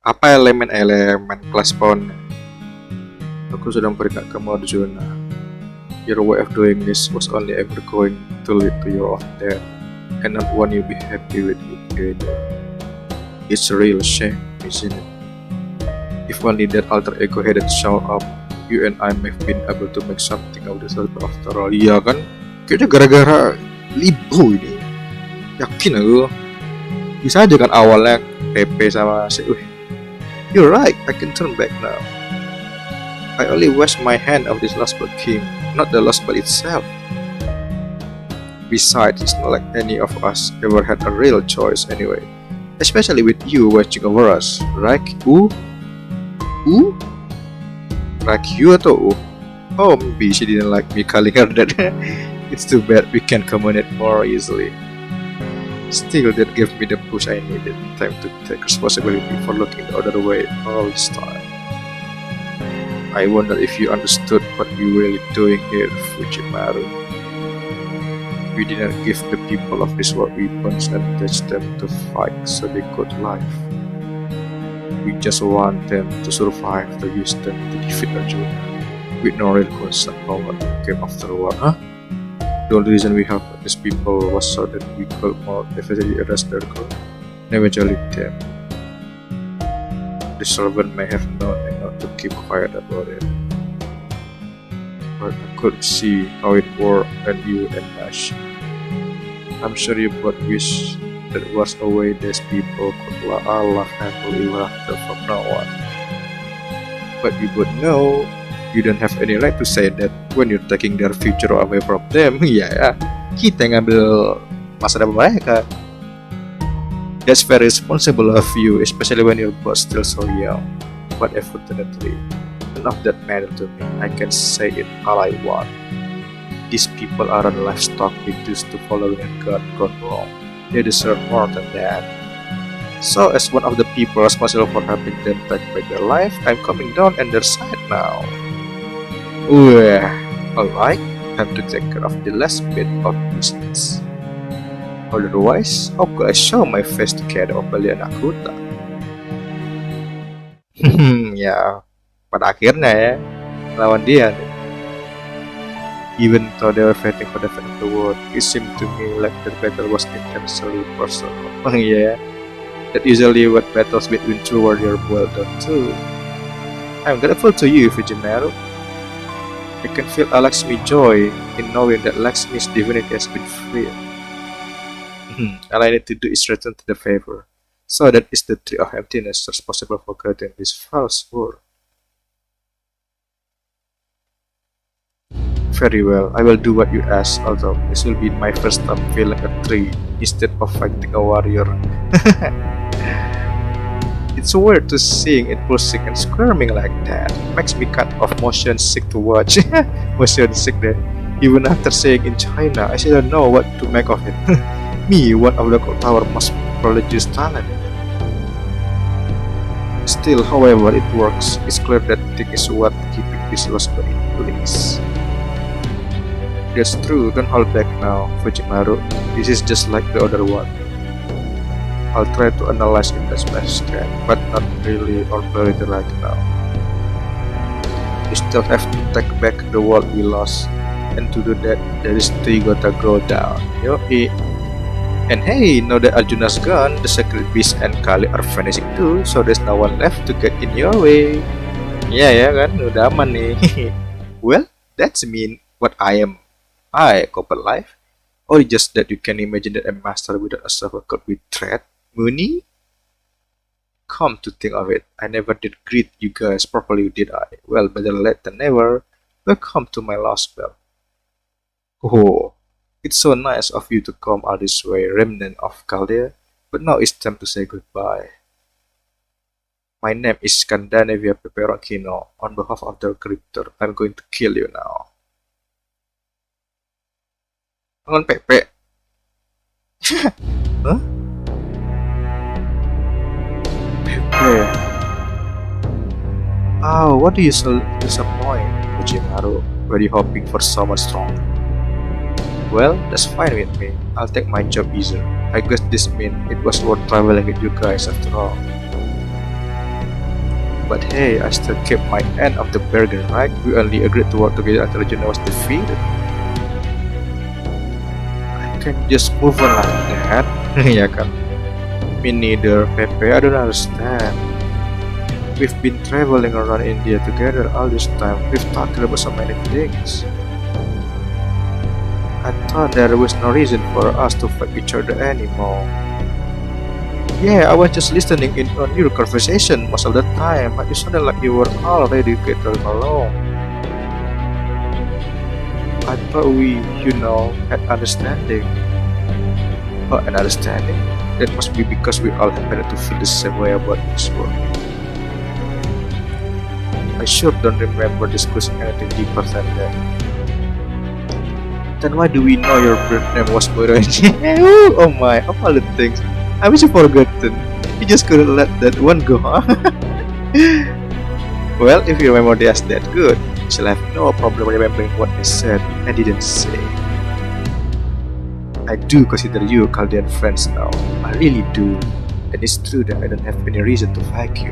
Apa elemen-elemen kelas pohon? Aku sudah memberikan kamu Arjuna. Your way of doing this was only ever going to lead to your own death, and not one you'll be happy with it either. It's a real shame, isn't it? If only that alter ego hadn't shown up, you and I may have been able to make something of this after all. Iya kan? Kayaknya gara-gara Libo ini. Yakin aku. Bisa aja kan awalnya PP sama si You're right, I can turn back now. I only wash my hand of this Lostbelt king, not the Lostbelt itself. Besides, it's not like any of us ever had a real choice anyway. Especially with you watching over us, right? Like you atau Oh, maybe she didn't like me calling her that. It's too bad we can communicate more easily. Still, that gave me the push I needed, time to take responsibility for looking the other way all this time. I wonder if you understood what we were really doing here, Fujimaru. We didn't give the people of this world weapons and teach them to fight so they could live. We just want them to survive, to use them to defeat Arjuna, with no real concern for what came afterward, The only reason we have these people was so that we could more effectively arrest their goal, and eventually them. The servant may have known enough to keep quiet about it, but I could see how it worked when you and Nash. I'm sure you both wish that was a way these people could laugh happily ever after from now on. But you both know you don't have any right to say that when you're taking their future away from them. Ya, kita ngambil masa depan mereka. That's very responsible of you, especially when you're both still so young. But unfortunately, none of that matters to me. I can say it all I want. These people aren't livestock reduced to following a god gone wrong. They deserve more than that. So, as one of the people responsible for helping them take back their life, I'm coming down on their side now. Alright, time to take care of the last bit of business. Otherwise, how could I show my face to Keda Ophelia Nakuta? Ya, pada akhirnya ya, lawan dia nih. Even though they were fighting for the fate of the world, it seemed to me like the battle was intensely personal. Yeah, that usually what battles between two warriors boil down to. I'm grateful to you, Fujimaru. I can feel a Lakshmi joy in knowing that Lakshmi's divinity has been freed. All I need to do is return to the favor. So that is the tree of emptiness responsible for creating this false world. Very well, I will do what you ask, although this will be my first time feeling a tree instead of fighting a warrior. It's weird to seeing it pulsing and squirming like that. Makes me kind of motion sick to watch. Motion sick there. Even after seeing in China, I still don't know what to make of it. Me, one of the tower most prodigious talent. Still, however it works, it's clear that thing is what keeping this Lostbelt in place. That's true, don't hold back now, Fujimaru. This is just like the other one. I'll try to analyze it as best I can, but not really or barely right now. We still have to take back the world we lost, and to do that, there is three gotta go down. Yoi. And hey, now that Arjuna's gone, the Sacred Beast and Kali are vanishing too, so there's no one left to get in your way. Ya kan, udah aman nih. Well, that's mean what I am. I, Copper Life? Or just that you can imagine that a master without a server could be threat? Mooney? Come to think of it, I never did greet you guys properly, did I? Well, better late than never. Welcome to my Lostbelt. Oh, it's so nice of you to come all this way, remnant of Chaldea, but now it's time to say goodbye. My name is Scandinavia Peperonkino. On behalf of the cryptor, I'm going to kill you now. Tangan Pepe. Huh? Pepe. Oh, what do you so disappoint, Uchimaru? Were you hoping for someone strong? Well, that's fine with me. I'll take my job easier. I guess this means it was worth traveling with you guys after all. But hey, I still kept my end of the bargain, right? We only agreed to work together until Arjuna was defeated. Can just move on like that? Ya kan? Me neither, Pepe. I don't understand. We've been traveling around India together all this time. We've talked about so many things. I thought there was no reason for us to fight each other anymore. Yeah, I was just listening in on your conversation most of the time, but you sounded like you were already getting along. I thought we, had understanding. Oh, an understanding? That must be because we all happen to feel the same way about this world. I sure don't remember discussing anything deeper than that. Then why do we know your birth name was Moroji? Oh my, of all the things, I wish you forgotten. You just couldn't let that one go, huh? Well, if you remember that's that good, you shall have no problem remembering what I said and didn't say. I do consider you Chaldean friends now. I really do. And it's true that I don't have any reason to fight you.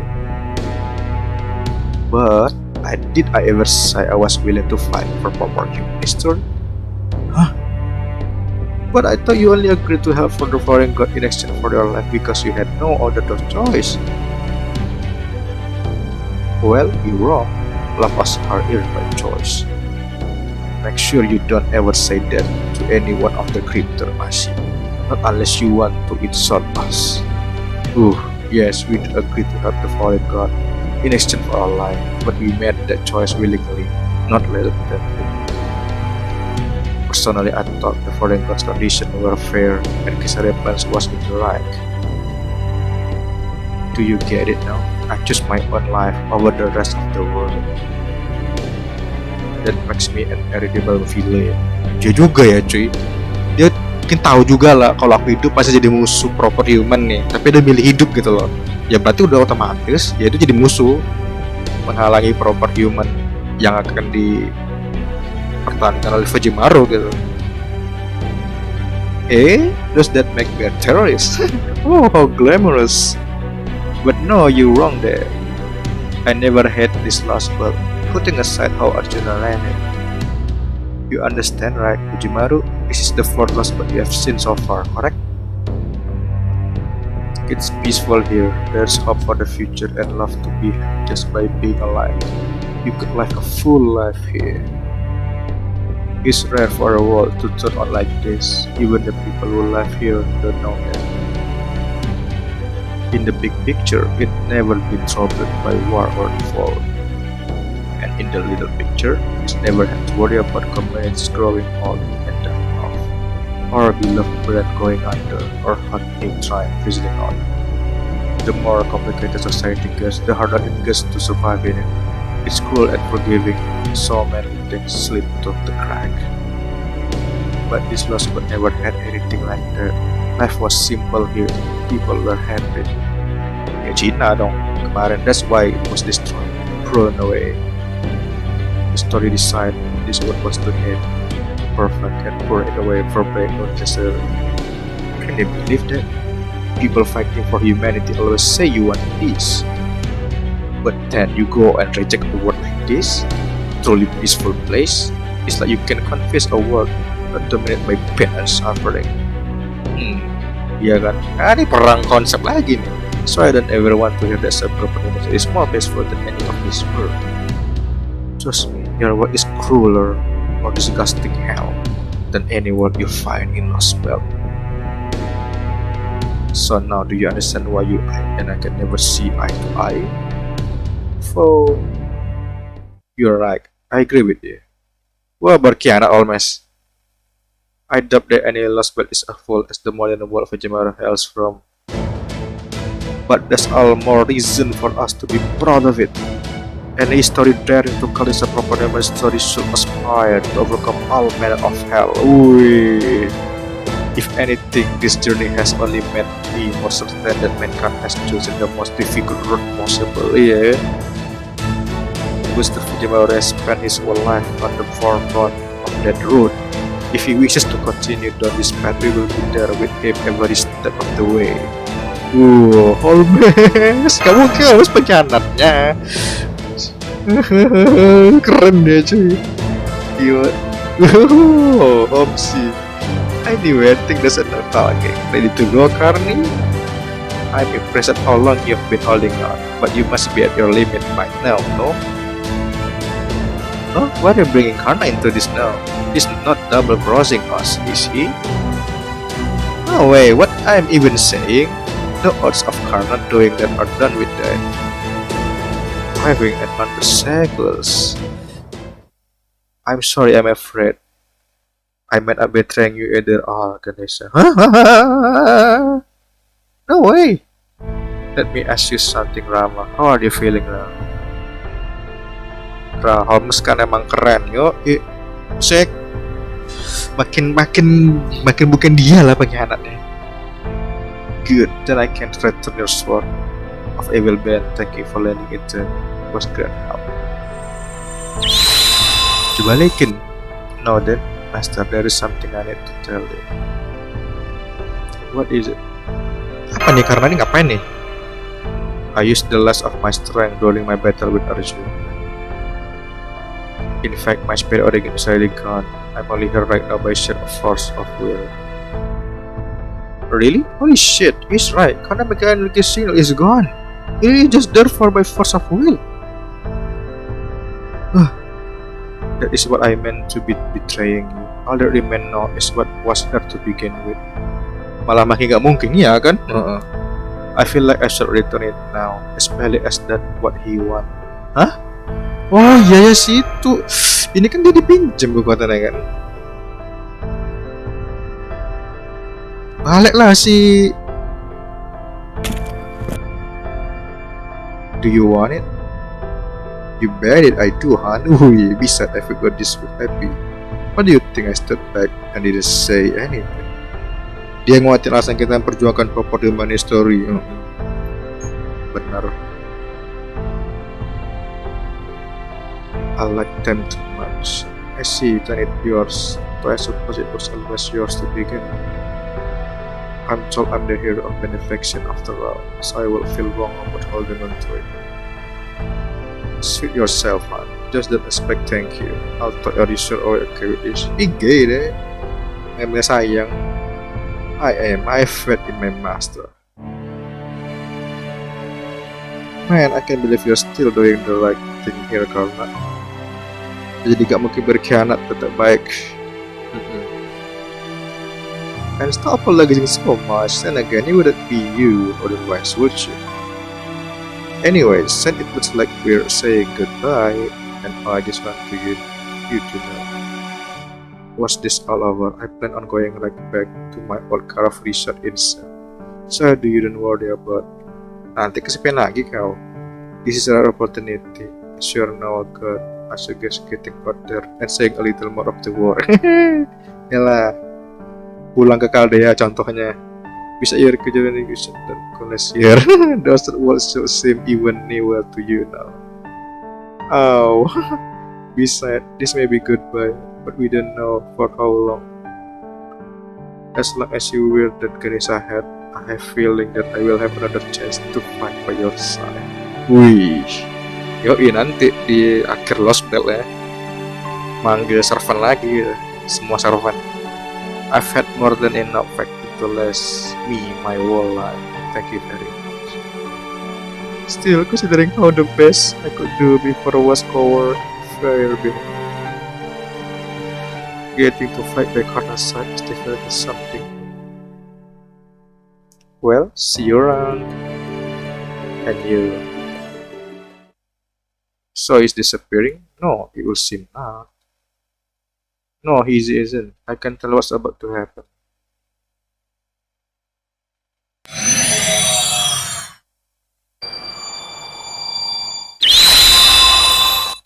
But, did I ever say I was willing to fight for proper human history? Huh? But I thought you only agreed to help for the foreign god in exchange for your life because you had no other choice. Well, you're wrong. Love us are earned by choice. Make sure you don't ever say that to any one of the cryptor, Mashi. Not unless you want to insult us. Yes, we did agree to help the foreign god in exchange for our life, but we made that choice willingly, not reluctantly. Personally, I thought the foreign god's conditions were fair and Kshetra's was in the right. Do you get it now? I choose my own life over the rest of the world. That makes me an irritable villain. Dia juga ya cuy. Dia mungkin tahu juga lah kalau aku hidup pasti jadi musuh proper human nih. Tapi dia milih hidup gitu loh. Ya berarti udah otomatis ya itu jadi musuh, menghalangi proper human yang akan dipertahankan oleh Fujimaru gitu. Does that make me a terrorist? Oh, how glamorous. But no, you're wrong there. I never had this Lostbelt, putting aside how Arjuna ran it. You understand, right, Fujimaru? This is the fourth Lostbelt you have seen so far, correct? It's peaceful here. There's hope for the future and love to be just by being alive. You could live a full life here. It's rare for a world to turn out like this. Even the people who live here don't know that. In the big picture, it never been troubled by war or revolt. And in the little picture, it's never had to worry about communities growing old and dying off, or beloved brand going under, or hot hate trying fizzling out. The more complicated society gets, the harder it gets to survive in it. It's cruel and forgiving, so many things slip through the crack. But this Lostbelt never had anything like that. Life was simple here, people were happy. Ya Cina dong, kemarin. That's why it was destroyed, thrown away. The story decided this what was to hate perfect and pour it away verbatim unnecessary. Can they believe that? People fighting for humanity always say you want peace, but then you go and reject a word like this? Truly peaceful place? It's like you can confess a world not dominated by pain and suffering. Iya kan? Ini perang konsep lagi nih. So I don't ever want to hear that self-government is more peaceful than any of this world. Trust me, your world is crueler or disgusting hell than any world you find in Lostbelt. So now do you understand why you and I can never see eye to eye? So you're right, I agree with you. Wah, berkhianat almost. I doubt that any Lostbelt is as full as the modern world of Jemara hails from. But that's all more reason for us to be proud of it. Any story daring to call it a proper human story should aspire to overcome all manner of hell. Ooh. If anything, this journey has only made me more certain that mankind has chosen the most difficult road possible. Yeah. Gustav Jemara spent his whole life on the forefront of that road. If he wishes to continue down this path, we will be there with him every step of the way. Holmes, kamu harus pengkhianatnya. Keren deh cuy. Gila. Opsi. Anyway, I think that's enough talking. Ready to go, Carney? I'm impressed at how long you've been holding on, but you must be at your limit by now, no? Oh, why are you bringing Karna into this now? He's not double-crossing us, is he? No way, what I'm even saying? The odds of Karna doing that are done with that. Driving at motorcycles. I'm sorry, I'm afraid. I might not betraying you either. Oh, Ganesha. No way. Let me ask you something, Rama. How are you feeling now? Holmes kan emang keren, yo. Cek. Makin bukan dia lah pengkhianatnya. Good, then I can return your sword of evil band. Thank you for lending it to me. It was great help. Dibalikin. No then, Master, there is something I need to tell you. What is it? Apa nih? Karena ini ngapain nih? I used the last of my strength during my battle with Arjuna. In fact, my spirit origin is already gone. I'm only here right now by sheer force of will. Really? Holy shit, he's right. Karena mechanical signal is gone. He just therefore by force of will. That is what I meant to be betraying you. All that remain now is what was here to begin with. Malah makin gak mungkin ya kan? I feel like I should return it now, especially as that what he want. Hah? Wah iya ya sih itu. Ini kan dia dipinjam kekuatannya kan? Baliklah si. Do you want it? You bet it I do, Han. Wih, bisa I forgot this with happy. What do you think? I stood back and didn't say anything. Dia nguatin alasan kita memperjuangkan proper human history. Benar. I like them too much. I see it and it's yours. So I suppose it was always yours to begin. I'm told I'm the hero of benefaction after all, so I will feel wrong about holding on to it. Suit yourself, man. Just don't expect thank you. I'll talk are you sure or okay with this? Gay deh. Emangnya sayang. I have faith in my master. Man, I can't believe you're still doing the right thing here, Karna. Jadi gak mungkin berkhianat, tetap baik. And stop apologizing so much, and again, it wouldn't be you, otherwise would you? Anyways, since it looks like we're saying goodbye, and I just want to you to know. Was this all over? I plan on going right back to my old craft resort instead. So do you don't worry about. Nanti kesepian lagi kau. This is our opportunity. As you know, God, I suggest getting out there and saying a little more of the war. Yalah, pulang ke Kaldea contohnya. Bisa your regeneration dan Glacier. Those worlds should seem even newer to you now. Oh, besides, this may be goodbye, but we don't know for how long. As long as you wear that Ganesha hat, I have feeling that I will have another chance to fight by your side. Wih, yoi nanti di akhir Lostbelt ya, manggil servant lagi gitu. Semua servant. I've had more than enough fact to last me my whole life. Thank you very much. Still, considering how the best I could do before was covered fire being. Getting to fight by Karna's side is definitely something. Well, see you around. And you. So he's disappearing? No, it will seem not. No, he isn't. I can tell what's about to happen.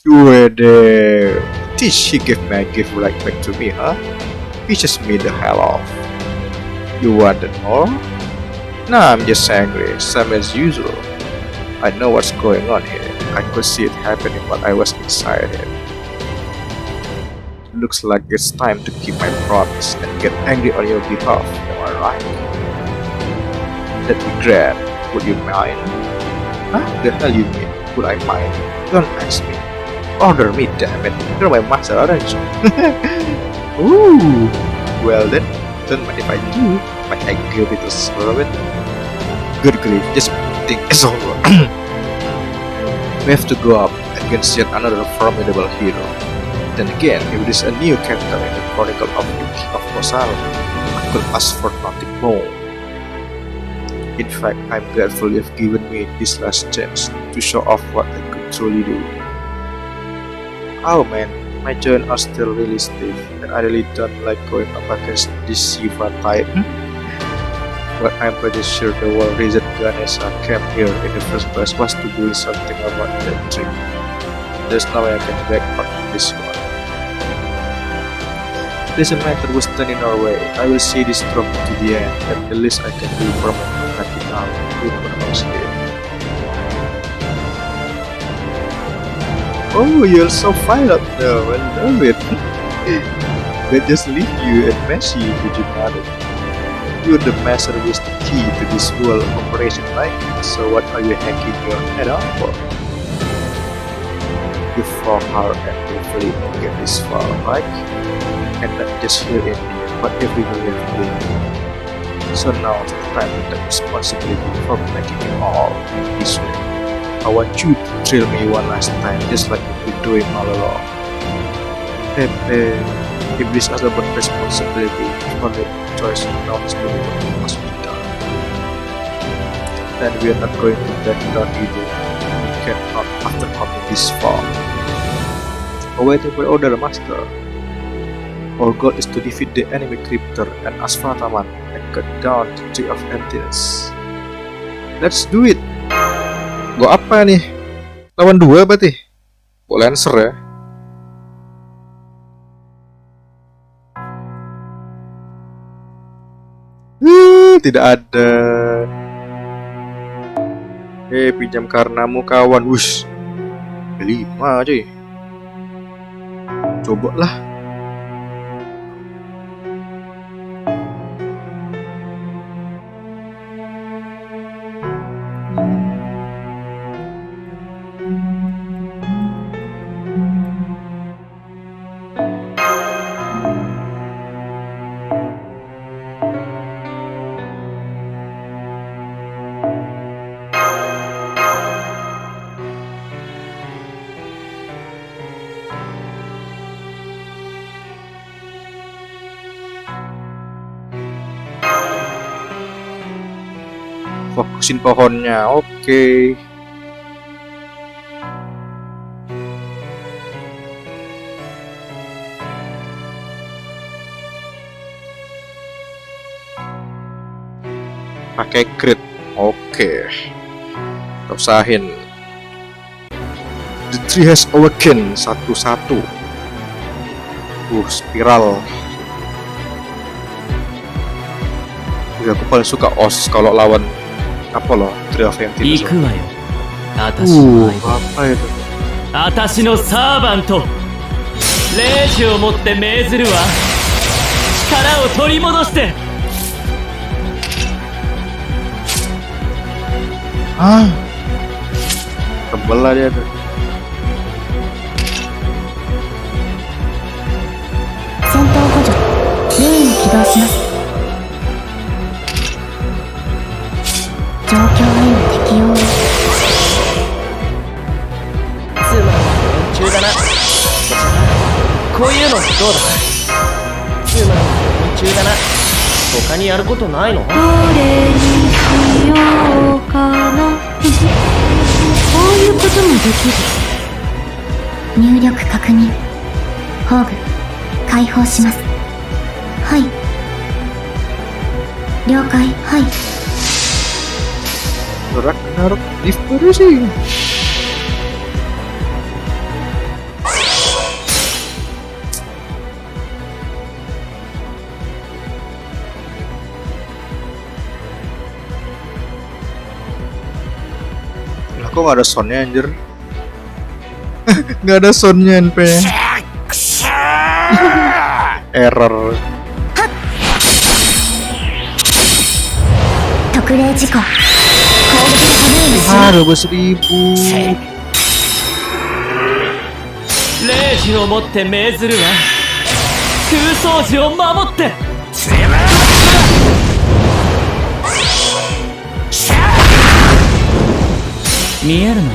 You were there. Did she give my gift right back to me, huh? Pisses me the hell off. You wanted more? Nah, I'm just angry, same as usual. I know what's going on here. I could see it happening while I was inside it. Looks like it's time to keep my promise and get angry on your behalf, am I right? That'd be great. Would you mind? Huh? The hell you mean? Would I mind? Don't ask me. Order me, damn it. You're my master, aren't you? Ooh. Well then, don't mind if I do. Might I give it a servant? Good grief, just think it's over. We have to go up against yet another formidable hero. Then again, if there is a new chapter in the Chronicle of Kosal, I could ask for nothing more. In fact, I'm grateful you've given me this last chance to show off what I could truly do. Oh man, my joints are still really stiff, and I really don't like going up against this Shiva type. But I'm pretty sure the whole reason Ganesha came here in the first place was to do something about that trick. There's no way I can back out of this one. Doesn't matter who stand in our way, I will see this through to the end, and the least I can do from protecting our good here. Oh, you're so fired up now, I love it. But just leave you and Messi to the matter. You're the master with the key to this whole operation, right? So what are you hanging your head up for? You fought hard and bravely to get this far, right? And not just here in here, but everywhere you've been. So now it's time to take responsibility for making it all this way. I want you to thrill me one last time, just like you've been doing all along. If this is about responsibility, only choice now is to do what must be done. And we are not going to back down either. We cannot after coming this far. Awaiting my order, Master. Our goal is to defeat the enemy Cryptor and Asfataman and cut down the Tree of Emptiness. Let's do it! Gua apa nih? Lawan 2 berarti? Gua Lancer ya? Tidak ada. Pinjam karenamu kawan. Wush. 5 cuy. Coba lah. Fokusin pohonnya, oke. Pakai crit, oke. Usahin. The tree has awakened 1-1. Spiral. Ya, aku paling suka OS kalau lawan apa loh, Trio of Empty 行くわよ私の相棒 apa itu? 私のサーバント霊視をもって命ずるわ力を取り戻して Tebel lah dia tuh. 戦闘補助レーンを起動します。状況への適応を。つまんない連中だな。こういうのどうだ。つまんない連中だな。他にやることないの？どれにしようかな。こういうこともできる。入力確認。ホーグ解放します。はい。了解。はい。Terakhir dispersi. Lah kok gak ada soundnya anjir? Gak ada soundnya NP. Error. 特例事項。攻撃のためにし 12,000. 霊視をもって命ずるわ空想時を守って見えるのよ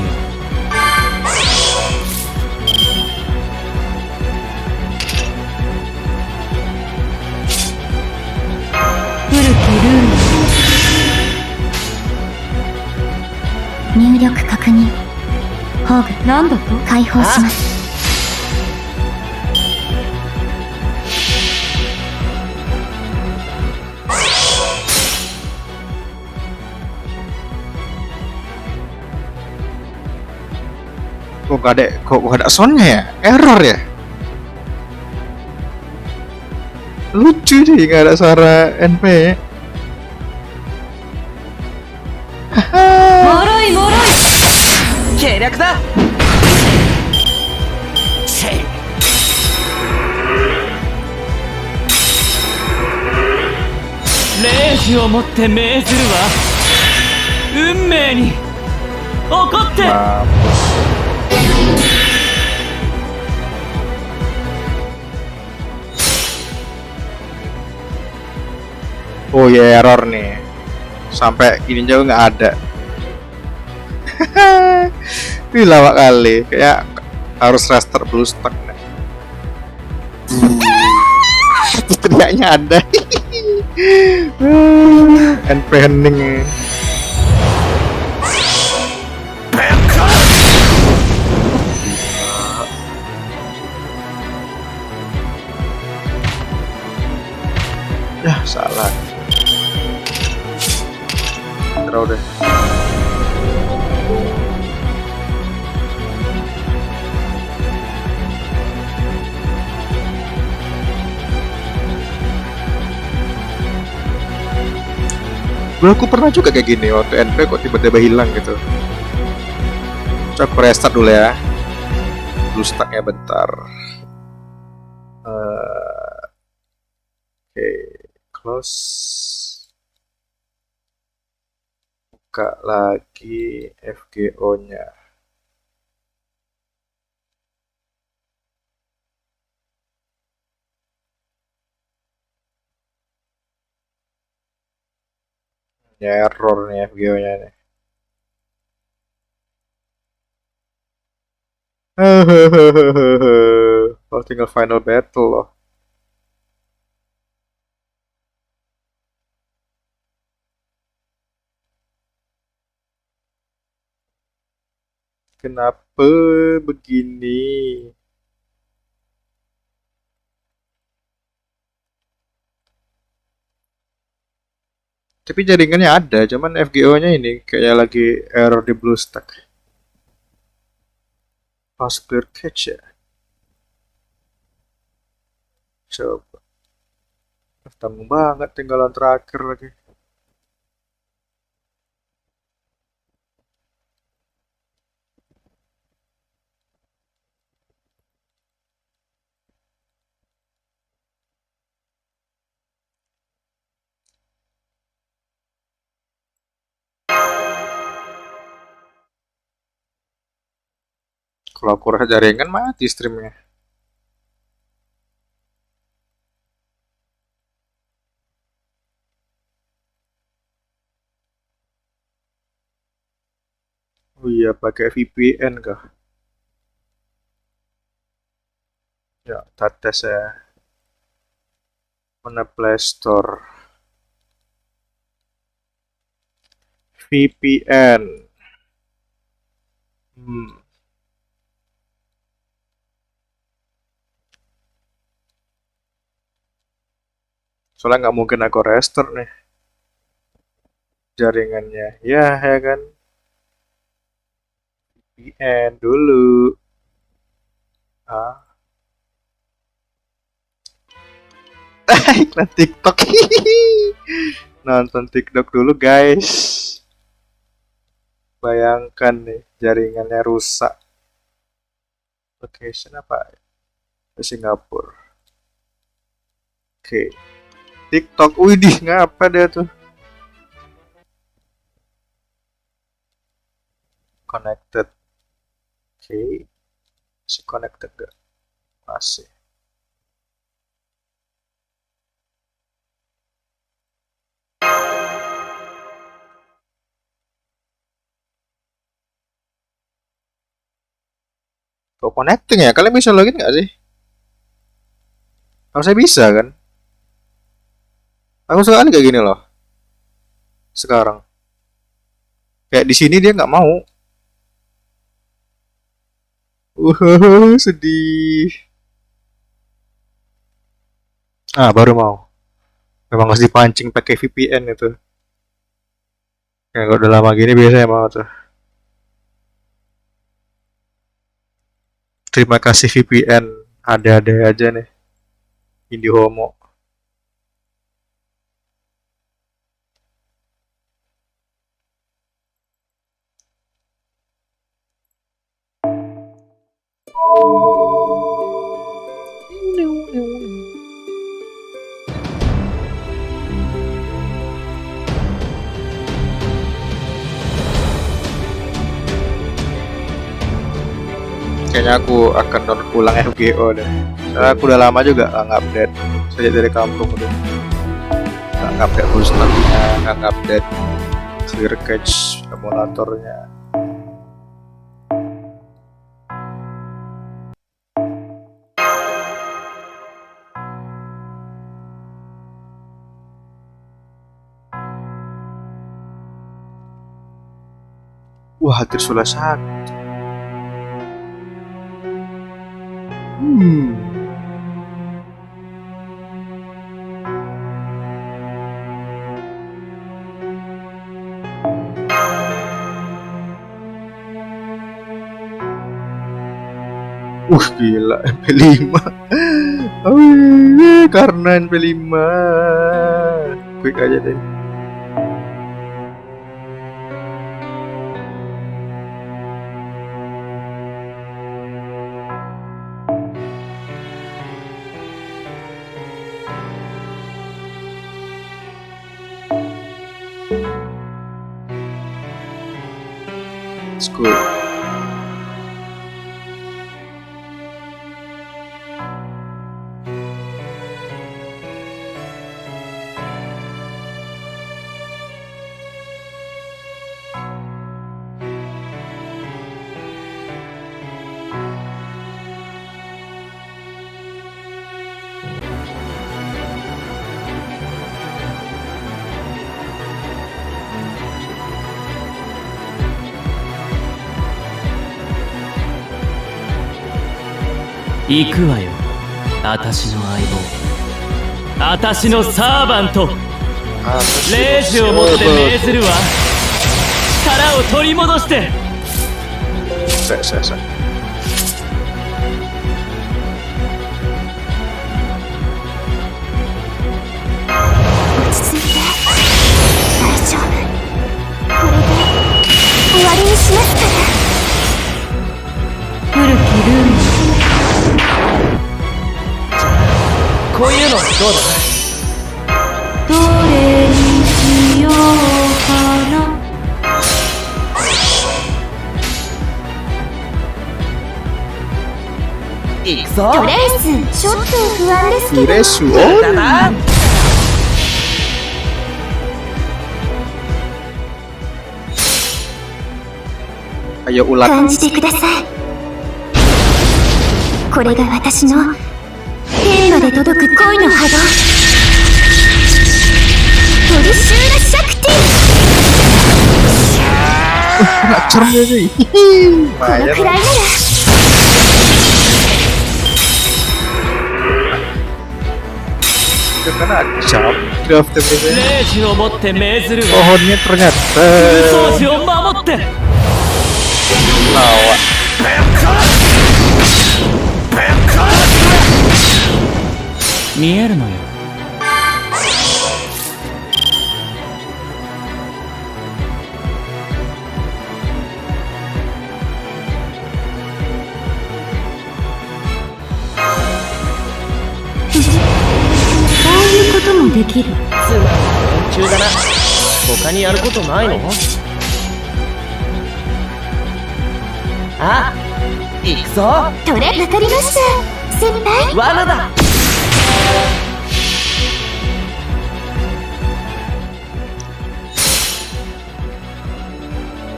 古きルール入力確認。ホーグ何だと解放します。Kok gak ada soundnya ya? Error ya? Lucu sih gak ada suara NP. もろいもろい。計略だ。霊視をもって命ずるわ運命に怒って Oh ya, error nih. Sampai ini jauh nggak ada. Ini lawak kali. Kayak harus restart dulu stuck nih. Teriaknya ada. NP hening. Ya salah. Draw deh. Dulu aku pernah juga kayak gini waktu NP kok tiba-tiba hilang gitu. Coba aku restart dulu ya. Dulu stucknya bentar. Oke, close. Buka lagi FGO-nya. Ya error nih FGO-nya nih. Oh, tinggal final battle loh. Kenapa begini? Tapi jaringannya ada, cuman FGO-nya ini kayak lagi error di BlueStack. Fast clear cache ya. Coba. Tanggung banget tinggalan terakhir lagi. Kalau aku rasa jaringan mati streamnya. Oh iya, pakai VPN kah? Ya, kita tes ya. Mana Play Store? VPN. Soalnya nggak mungkin aku restore nih jaringannya. Ya kan. VPN dulu. Iklan TikTok. Nonton TikTok dulu guys. Bayangkan nih jaringannya rusak. Location apa? Ke Singapura. Oke. TikTok, widih ngapa dia tuh? Connected. Oke. Masih connected gak? Masih. Kok connecting ya? Kalian bisa login nggak sih? Harusnya bisa kan? Aku suka kayak gini loh. Sekarang. Kayak di sini dia nggak mau. Sedih. Baru mau. Memang harus dipancing pakai VPN itu. Ya kalau udah lama gini biasanya mau tuh. Terima kasih VPN. Ada-ada aja nih. Indiehomo. Kayaknya aku akan download ulang FGO deh. Karena aku udah lama juga nggak update sejak dari kampung udah nggak update boostnya, nggak update clear cache emulatornya. Wah, hampir sudah satu. Gila MP5. Karena MP5. Quick aja deh. It's good. 行くわよ、あたしの相棒、あたしのサーバント。レイジをもって命ずるわ。力を取り戻して。さ落ち着いて、大丈夫。これで終わりにしますから。古きルール。こういうのどうだ？どれにしようかな。行くぞ。トレースちょっと不安ですけど。 Uresu. だ Oh, な。 ayo ulat. 感じてください。これが私の天まで届く恋の波動。トリシューラシャクティ。 Kena cernya nih. このくらいなら Itu kena jump draft ini. 霊樹をもって命ずるわ。 Pohonnya ternyata 掃除を守って。 lawak. 見えるのよ。こういうこともできる。つまんない連中だな。他にやることないの？あ、行くぞ。トレわかりました先輩。罠だ。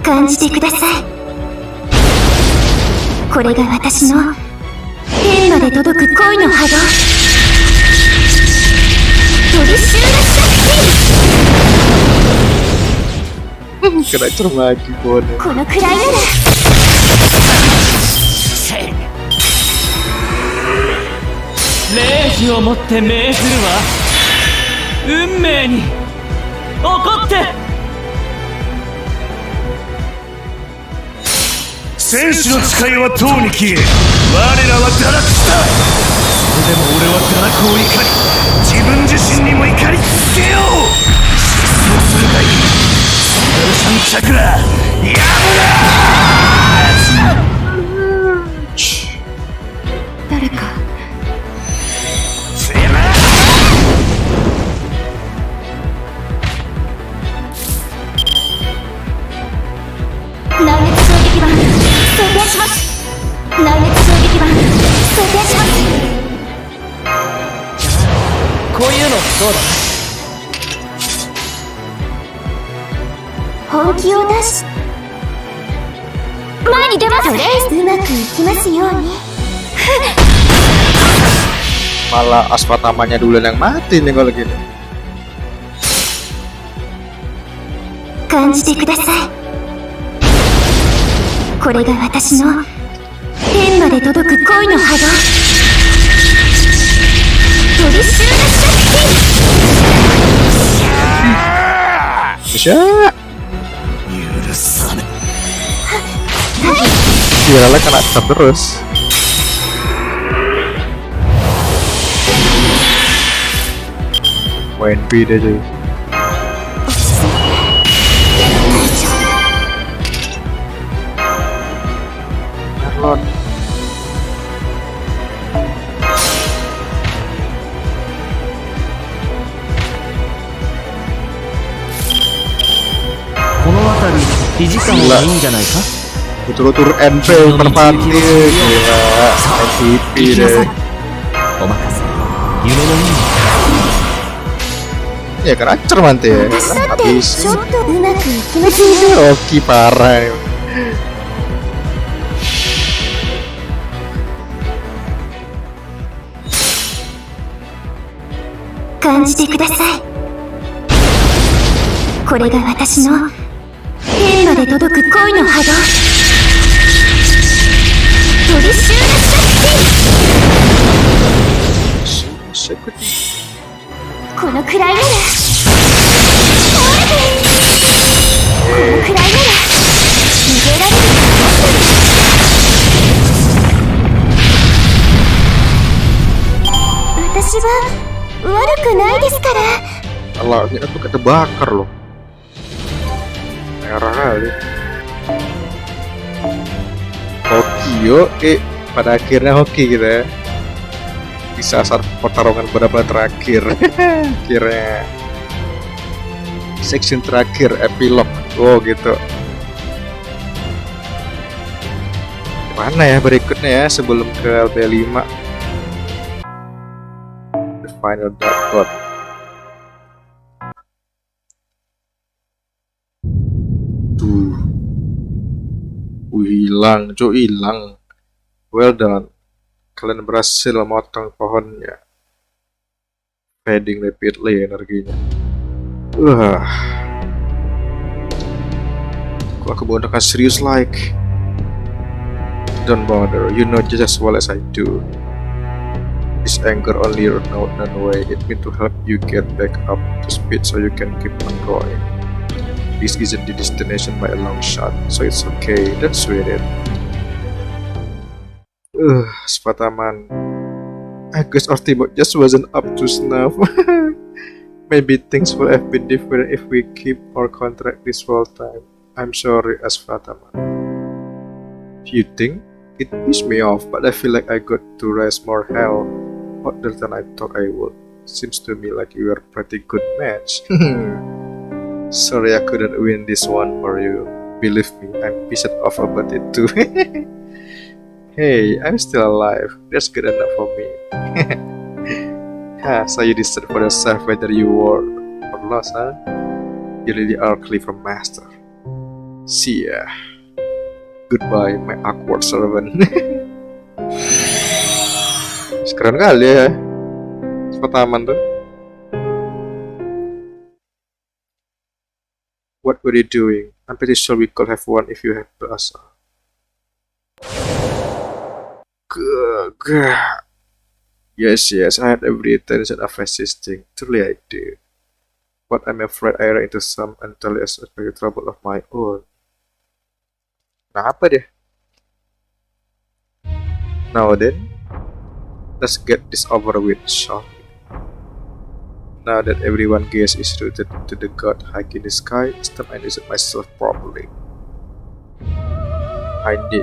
感じてください。これが私の天まで届く恋の波動。トリシューラシャクティ。 Kena cerma lagi pohonnya. このくらいなら霊樹をもって命ずるわ。運命に怒って。戦士の誓いはとうに消え、我らは堕落した。それでも俺は堕落を怒り、自分自身にも怒り続けよう。失踪するがいい。サルシャンチャクラや誰かめな。内熱衝撃板装填します。内熱衝撃板装填します。こういうのどうだ？本気を出し前に出ます。とりあえずうまくいきますように。 Malah aspatamanya duluan yang mati nih kalau gini. 感じてください。これが私の天まで届く恋の波動。トリシューラシャクティ。 Bisa. 許さぬ。 Kira kena terus. Main beda aja. Marlon. この辺り維持感がいいんじゃないか？ Betul-betul NP merpati gila. MVP deh. お任せ。夢のように。 Ya kan acer manti ya. 私だって Habis. ちょっとうまくいきますよ。 Oke parah. 感じてください。これが私の天まで届く恋の波動。トリシューラシャクティ。このくらいならこのくらいなら逃げられる。私は悪くないですから。 Kalau ini aku kebakar loh. Merah kali. Hoki yo, pada akhirnya hoki gitu ya. Bisa saat pertarungan benar-benar terakhir. Akhirnya section terakhir epilog. Oh gitu. Mana ya berikutnya ya sebelum ke LP5? The Final Dark God. Tuh. Hilang, hilang. Well done. Kalian berhasil memotong pohonnya. Fading rapidly energinya. Kok aku menggunakan serius like? Don't bother, you know just as well as I do. This anger only run away. It meant to help you get back up to speed so you can keep on going. This isn't the destination by a long shot, so it's okay, don't sweat it. Spataman. I guess our teamwork just wasn't up to snuff. Maybe things would have been different if we keep our contract this whole time. I'm sorry, Asfataman. You think? It pissed me off, but I feel like I got to raise more hell harder than I thought I would. Seems to me like you are a pretty good match. Sorry I couldn't win this one for you. Believe me, I'm pissed off about it too. Hey, I'm still alive. That's good enough for me. So you decide for yourself whether you won or lost, huh? You really are clever master. See ya. Goodbye, my awkward servant. Keren kali ya Spataman tuh. What were you doing? I'm pretty sure we could have won if you had Basa. Yes, I had every intention of resisting. Truly I did. But I'm afraid I ran into some entirely unexpected trouble of my own. Nah, apa dia? Now then, let's get this over with, shall we? Now that everyone gaze is rooted to the god high in the sky, it's time I visit myself properly.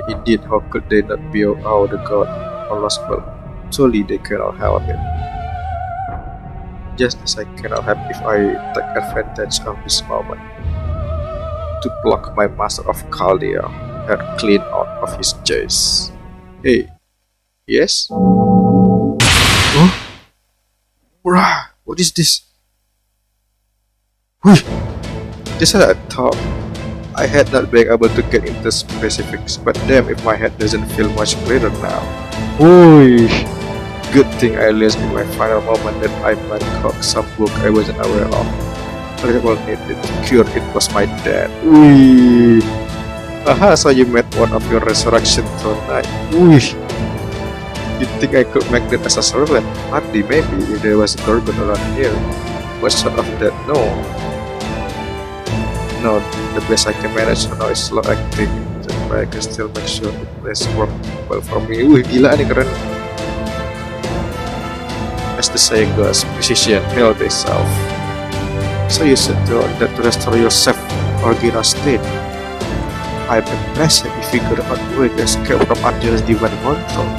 Indeed, how could they not be out the god or Lostbelt? Surely they cannot help it. Just as I cannot help if I take advantage of this moment to block my master of Chaldea and clean out of his chase. Hey, yes? Huh? Bruh, what is this? Whew, just as I thought. I had not been able to get into specifics, but damn if my head doesn't feel much clearer now. Whoosh! Good thing I realized in my final moment that I might cock some book I wasn't aware of. All I needed to cure it was my dad. Whee! Aha, so you met one of your resurrection tonight. Whee! You think I could make that as a servant? Hardly, maybe, if there was a Gorgon around here. But short of that, no. No, the best I can manage now is slow acting. But I can still make sure it plays work well for me. Wih, gila nih, keren. As the saying goes, precision held itself. So you said that to restore yourself original state. I'm impressed if you could not way to escape from Angel's divine control.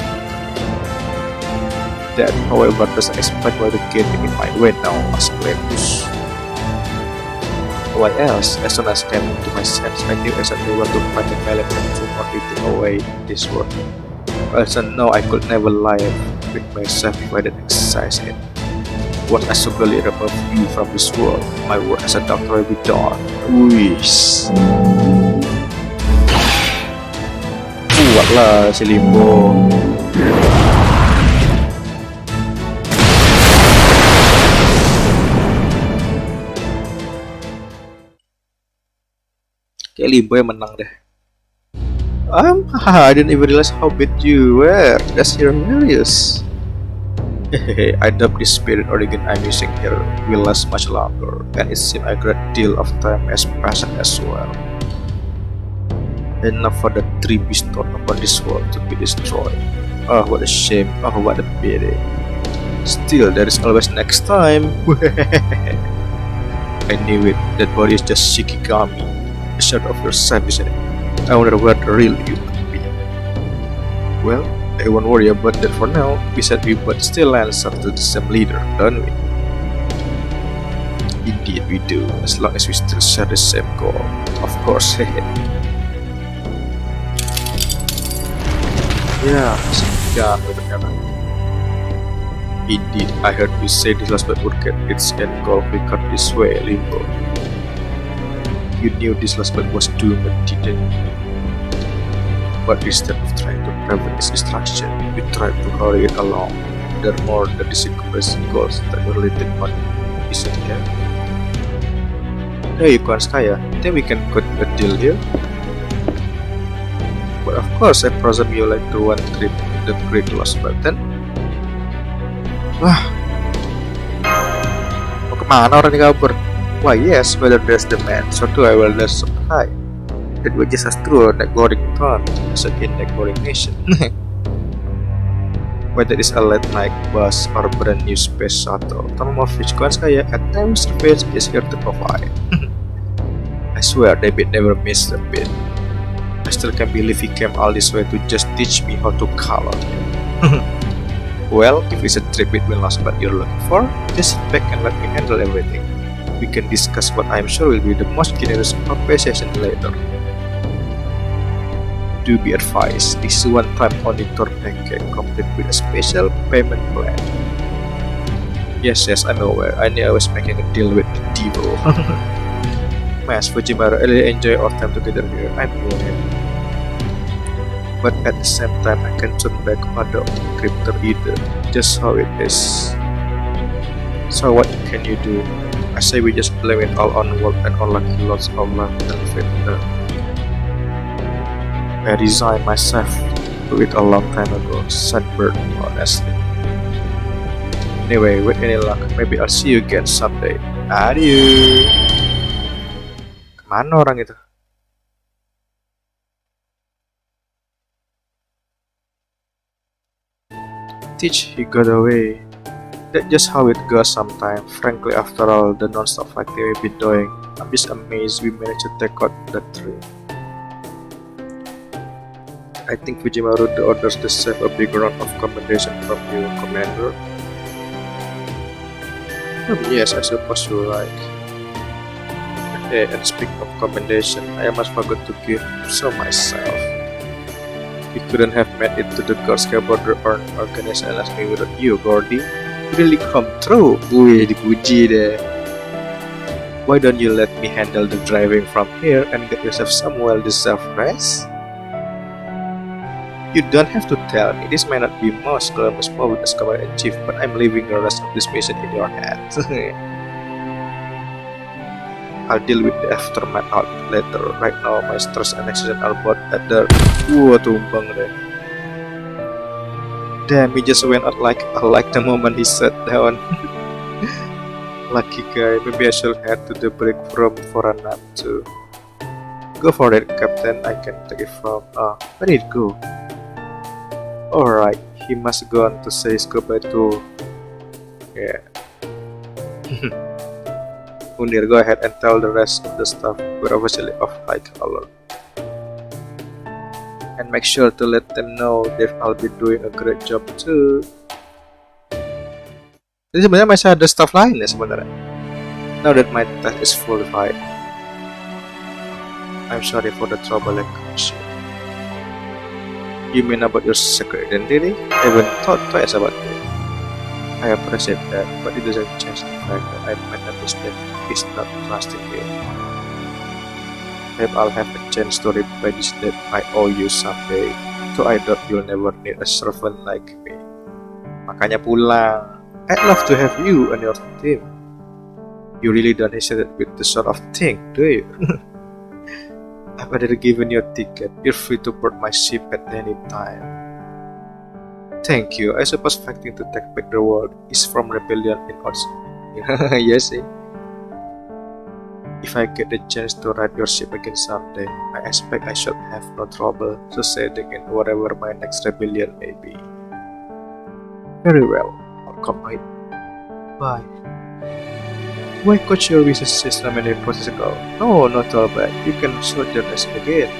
That, however, doesn't explain why the game in my way now, as Cletus. Why else? As soon as I came into my sense, I knew exactly where to find the melon to not eating away this world. I also know I could never live with myself if I didn't exercise it. What I so gladly remove you from this world, my work as a doctor will be done. Wish. Kuat lah si Limbo. Kayak Limbo yang menang deh. I didn't even realize how bad you were. That's hilarious. Hehehe, I doubt this spirit organ I'm using here will last much longer, and it seems a great deal of time has passed as well. Enough for the tree bestowed upon this world to be destroyed. Oh, what a shame. Oh, what a pity. Still, there is always next time. I knew it. That body is just Shikigami. A shadow of yourself, isn't it? I wonder what the real you could be. Well, I won't worry about that for now. We said we but still answer to the same leader, don't we? Indeed we do, as long as we still share the same goal. Of course, hehe. Ya, sedang ternyata. Indeed, I heard you say this Lostbelt would get its end goal quicker this way, Limbo. You knew this Lostbelt was doomed, didn't you? But instead of trying to prevent its destruction, you tried to hurry it along. There are more than the secret goals that were related on, isn't there? Hey, Yukanskaya, think we can cut a deal here? But of course, I presume you like to one trip to the Great Lostbelt then? Wah, mau kemana orang ini kabur? Why yes, whether there's the man, so too I will just supply. That was just as true on that boring town as in that boring nation. Whether it's a late night bus or brand new space shuttle, some of which Kuanskaya at times space is here to provide. I swear David never missed a bit. I still can't believe he came all this way to just teach me how to color. Well, if it's a trip between Lostbelt you're looking for, just sit back and let me handle everything. We can discuss what I'm sure will be the most generous compensation later. Do be advised, this is one-time only tour package complete with a special payment plan. Yes, I'm aware. I knew I was making a deal with the Dewa. Mas Fujimaru, I really enjoy our time together here. I'm glad. But at the same time, I can turn back pada crypto either. Just how it is. So what can you do? I say we just blame it all on work and all lucky lots of luck and fate. I resigned myself to it a long time ago, Sunbird, honestly. Anyway, with any luck, maybe I'll see you again someday. Adieu. Kemana orang itu? Teach, he got away. That's just how it goes sometimes. Frankly, after all the non-stop fighting we've been doing, I'm just amazed we managed to take out that tree. I think Fujimaru the orders deserve a big round of commendation from you, Commander. Yes, I suppose you're right. Hey, and speaking of commendation, I almost forgot to give so myself. We couldn't have made it to the Girl Scout border organization as me without you, Gordy. You really come through. Wih, dipuji deh. Why don't you let me handle the driving from here and get yourself some well-deserved rest? You don't have to tell me. This may not be most glamorous moment as Commander-in-Chief, but I'm leaving the rest of this mission in your hands. I'll deal with the aftermath out later. Right now, my stress and exhaustion are both at the... Wah, tumbang deh. Damn, he just went out like I like the moment he sat down. Lucky guy. Maybe I should head to the break room for a nap too. Go for it, Captain. I can take it from... where did it go? Alright, he must go on to say his goodbye to... Yeah. Unir, go ahead and tell the rest of the staff we're officially off high color. And make sure to let them know they'll all be doing a great job too. Jadi sebenarnya masih ada staff lain ya sebenarnya. Now that my task is fulfilled, I'm sorry for the trouble I caused you. You mean about your secret identity? I haven't thought twice about it. I appreciate that, but it doesn't change the fact that I made a mistake is not trusting you. Maybe I'll have a chance to repay this debt I owe you someday, so I doubt you'll never need a servant like me. Makanya pulang. I'd love to have you on your team. You really don't hesitate with this sort of thing, do you? I've already given you a ticket. You're free to board my ship at any time. Thank you. I suppose fighting to take back the world is from rebellion in odds. Yes, eh? If I get the chance to ride your ship again someday, I expect I should have no trouble succeeding in whatever my next rebellion may be. Very well, I'll come right. Bye. Why could your wishes say so many possible? No, not all bad. You can soldier us again.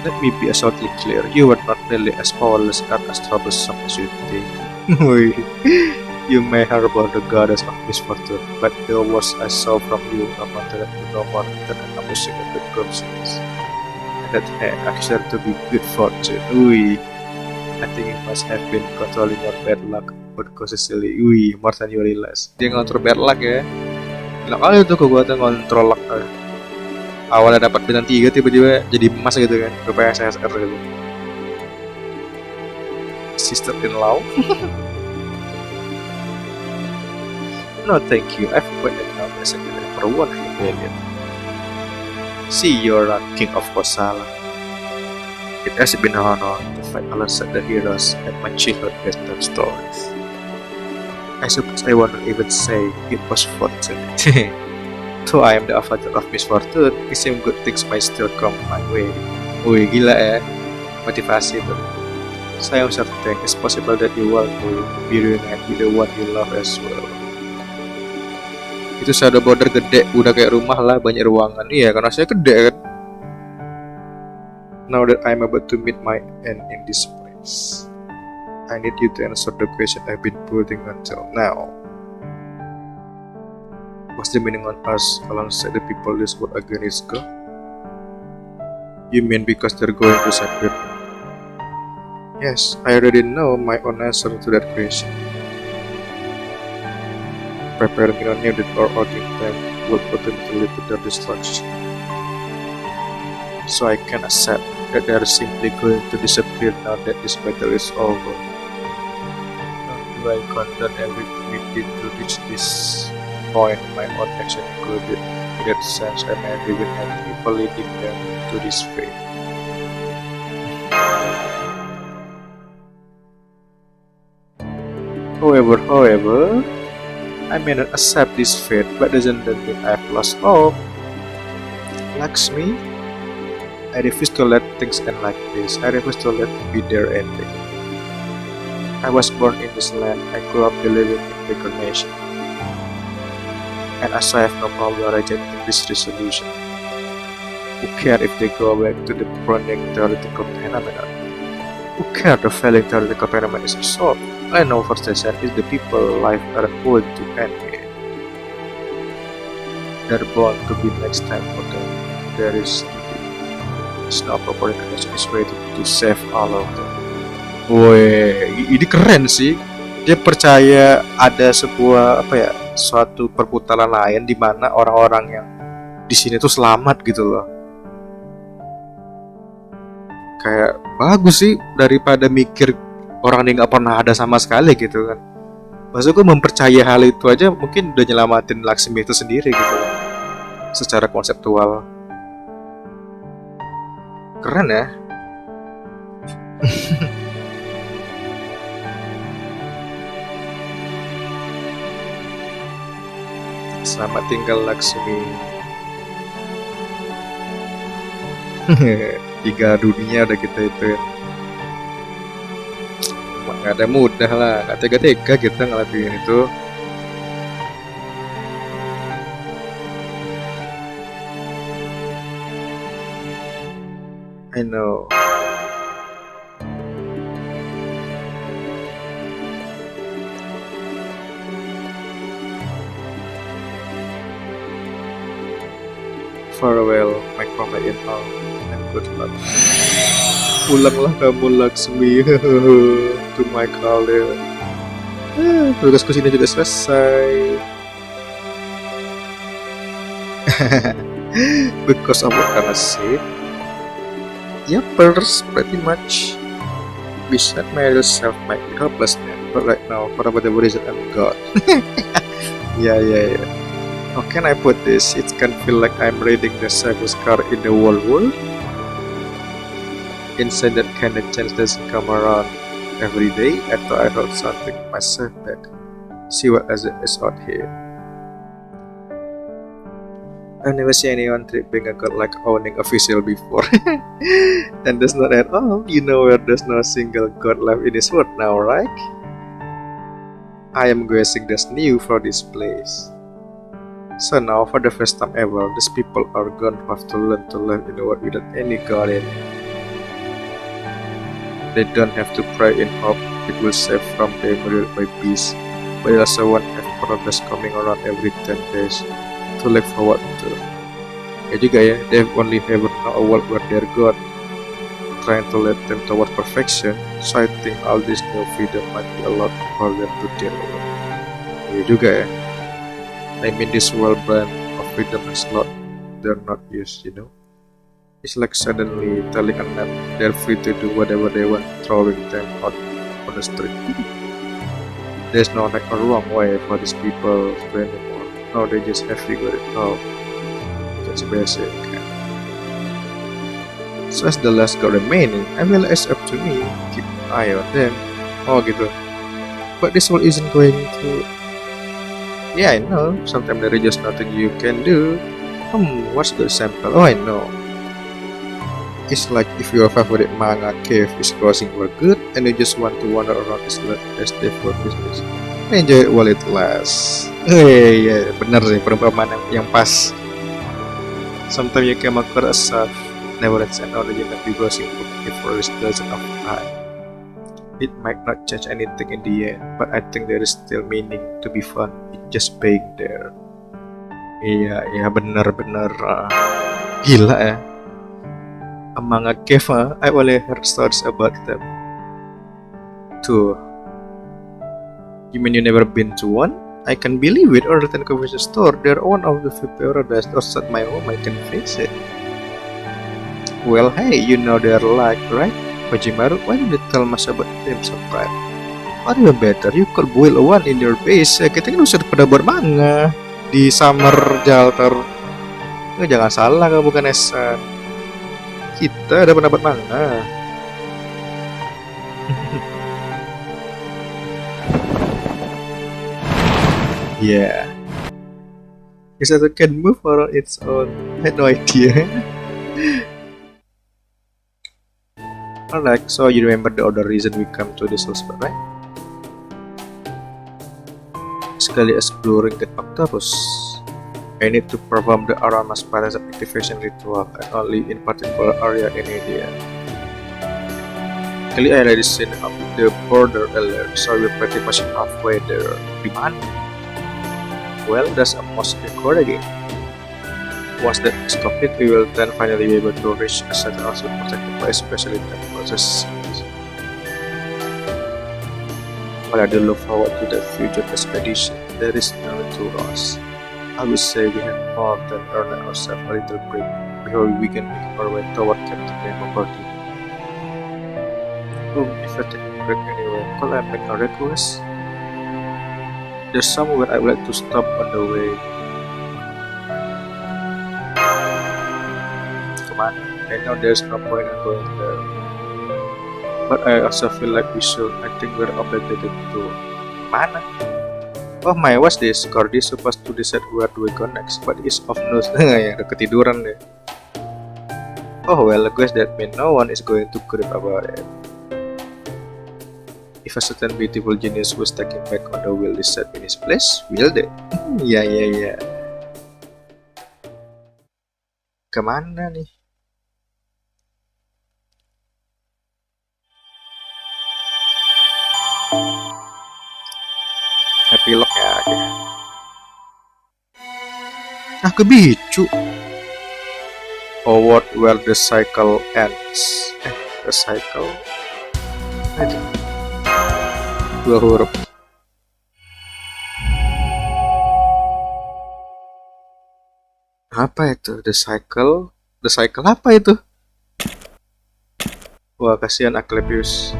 Let me be absolutely clear. You were not really as powerless and as troublesome as you think. You may harbor the goddess of misfortune, but the worst I saw from you amounted to no more than an amusing and good coincidence. And that had actually to be good fortune. I think you must have been controlling your bad luck unconsciously. Wih, more than you realize. Dia ngatur bad luck ya. Gila kali tuh kekuatan kontrol luck. Awalnya dapat bintang 3 tiba-tiba jadi emas gitu kan. Rupanya SSR gitu. Sister-in-law. No thank you, I've quite enough as a for one rebellion. See, you're not king of Kosala. It has been an honor to fight alongside the heroes and my childhood bedtime stories. I suppose I won't even say it was fortunate. Though I am the avatar of misfortune, it seems good things might still come my way. Wih, gila ya, motivasi tuh. So I am certain it's possible that you will be reunited with the one you love as well. Itu shadow border gede, udah kayak rumah lah, banyak ruangan. Iya, karena saya gede kan. Now that I'm about to meet my end in this place, I need you to answer the question I've been putting until now. What's the meaning on us alongside the people this world against God? You mean because they're going to separate me? Yes, I already know my own answer to that question. Preparing in a needed or ordering them will potentially lead to their destruction. So I can accept that they are simply going to disappear now that this battle is over. How do I condone everything we did to reach this point? My own action included. In that sense, I'm angry with people leading them to this fate. However, I may not accept this fate, but doesn't that mean I've lost hope? Lakshmi, I refuse to let things end like this. I refuse to let it be their ending. I was born in this land. I grew up believing in reincarnation. And as I have no problem rejecting this resolution. Who cares if they go back to the burning theoretical phenomenon? Who cares the failing theoretical phenomenon is resolved? I know for certain is the people life are going to end here. They're born to be next time for them. There is no proper incarnation is waiting to save all of them. Woi, ini keren sih. Dia percaya ada sebuah suatu perputaran lain di mana orang-orang yang di sini tuh selamat gitu loh. Kayak bagus sih daripada mikir orang yang nggak pernah ada sama sekali gitu kan. Maksudku mempercayai hal itu aja mungkin udah nyelamatin Lakshmi itu sendiri gitu kan. Secara konseptual keren ya. Selamat tinggal Lakshmi. 3 dunia udah kita itu. Gak ada mudah lah, gak tega-tega kita ngelakuin itu. I know. Farewell, my comrade-in-law, and good luck. Pulanglah kamu Lakshmi to my calling. Tugasku sini juga selesai. Because of what I said. Yappers, pretty much. Besides my real self might be helpless man, but right now, for whatever reason, I'm God. Yeah. How can I put this? It can feel like I'm reading the saddest card in the whole world. Inside that kind of chance doesn't come around every day. I thought I heard something myself back. See what is out here. I've never seen anyone tripping a god like owning official before. And that's not at all. You know where there's no single god left in this world now, right? I am guessing that's new for this place. So now, for the first time ever, these people are going to have to learn to live in a world without any god in it. They don't have to pray in hope it will save from the murdered by beasts, but they also won't have progress coming around every 10 days to look forward to. Ya juga ya, they only ever know a world where their god trying to lead them toward perfection, so I think all this new freedom might be a lot for them to deal with. Iya juga ya. I mean this world brand of freedom is not, they're not used, you know. It's like suddenly telling a net they're free to do whatever they want, throwing them out on the street. There's no right or wrong way for these people to anymore. No, they just have figured it out. That's basic. So as the last girl remaining, I will it's up to me, keep an eye on them. Oh gitu. But this world isn't going to... Yeah, I know. Sometimes there is just nothing you can do. What's the example? Oh, I know. It's like if your favorite manga cave is closing for good and you just want to wander around this day for business. Enjoy it while it lasts. Yeah, bener sih perumpamaan yang pas. Sometimes you come across a never ends and only might be browsing book for a dozen of time. It might not change anything in the end, but I think there is still meaning to be fun in just being there. Iya bener-bener gila ya. Among a cave, I only heard stories about them. Tuh. You mean you never been to one? I can believe it. Other than convenience store, they're one of the few paradise outside my home I can visit. Well, hey, you know they're like, right? Majimaru, why did you tell us about them sometime? Or even better, you could boil one in your base. Kita kan usah pada buat manga di summer shelter. Jangan salah, kamu bukan Esan. Kita ada pendapat manga. Yeah. Kshetra can move around its own. I had no idea. Alright, so you remember the other reason we come to this Lostbelt, right? Sekali exploring the octopus, I need to perform the Aramas Parasite activation ritual and only in particular area in India. Kali I already seen up the border alert, so we're pretty much halfway there. Di mana? Well, that's almost encouraging. Once that is complete, we will then finally be able to reach a certain also protected by especially that process. But I do look forward to the future expedition. There is no to us. I would say we have more than earned ourselves a little break before we begin making our way toward Captain Nemo party. If I take a break anyway, could I make a request? There's somewhere I would like to stop on the way. Come on, I know there's no point in going there. But I also feel like we should. I think we're obligated to. Mana? Oh my, what's this? Cordy supposed to decide where do we go next, but it's off news. Yang udah ketiduran deh. Oh well, I guess that means no one is going to creep about it. If a certain beautiful genius was taken back on the wheel decide in his place, will they? Yeah. Kemana nih? Epilog ya. Ke bicu. Forward where the cycle ends. The cycle. Itu. 2 huruf. Apa itu? The cycle? The cycle apa itu? Wah, kasihan Asclepius.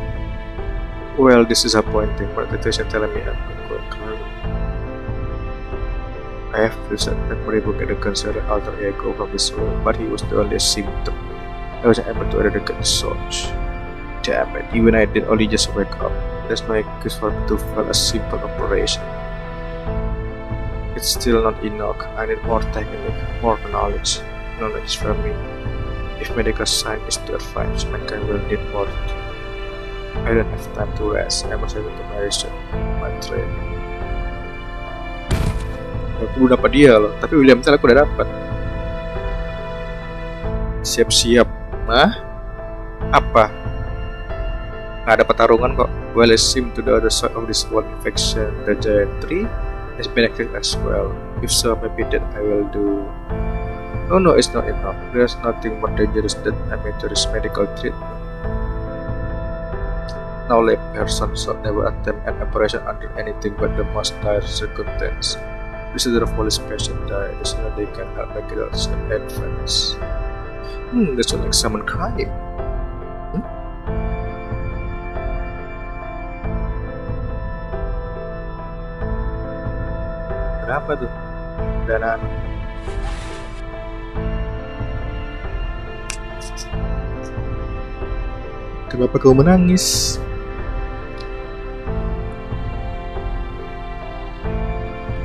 Well, this is disappointing, but the tuition telling me I'm going clear. I have to set that Maribu get a considered alter ego from this world, but he was the only symptom. I wasn't able to eradicate the source. Damn it, even I did only just wake up. There's no excuse for me to fail a simple operation. It's still not enough. I need more technique, more knowledge from me. If medical science is to advance, mankind will need more. I don't have time to rest. I must have to manage my train. Aku udah dapat dia loh, tapi William Tell aku udah dapat. Siap-siap. Apa? Nggak ada pertarungan kok. Well, it seems to the other side of this world infection, the giant tree has been active as well. If so, maybe that I will do. No, it's not enough. There's nothing more dangerous than amateurish medical treatment. No lay person should never attempt an operation under anything but the most dire circumstances. Visitor of police patient die, the sooner they can help make it advance. That sounds like someone crying. Kenapa tuh? Danaan. Kenapa kau menangis?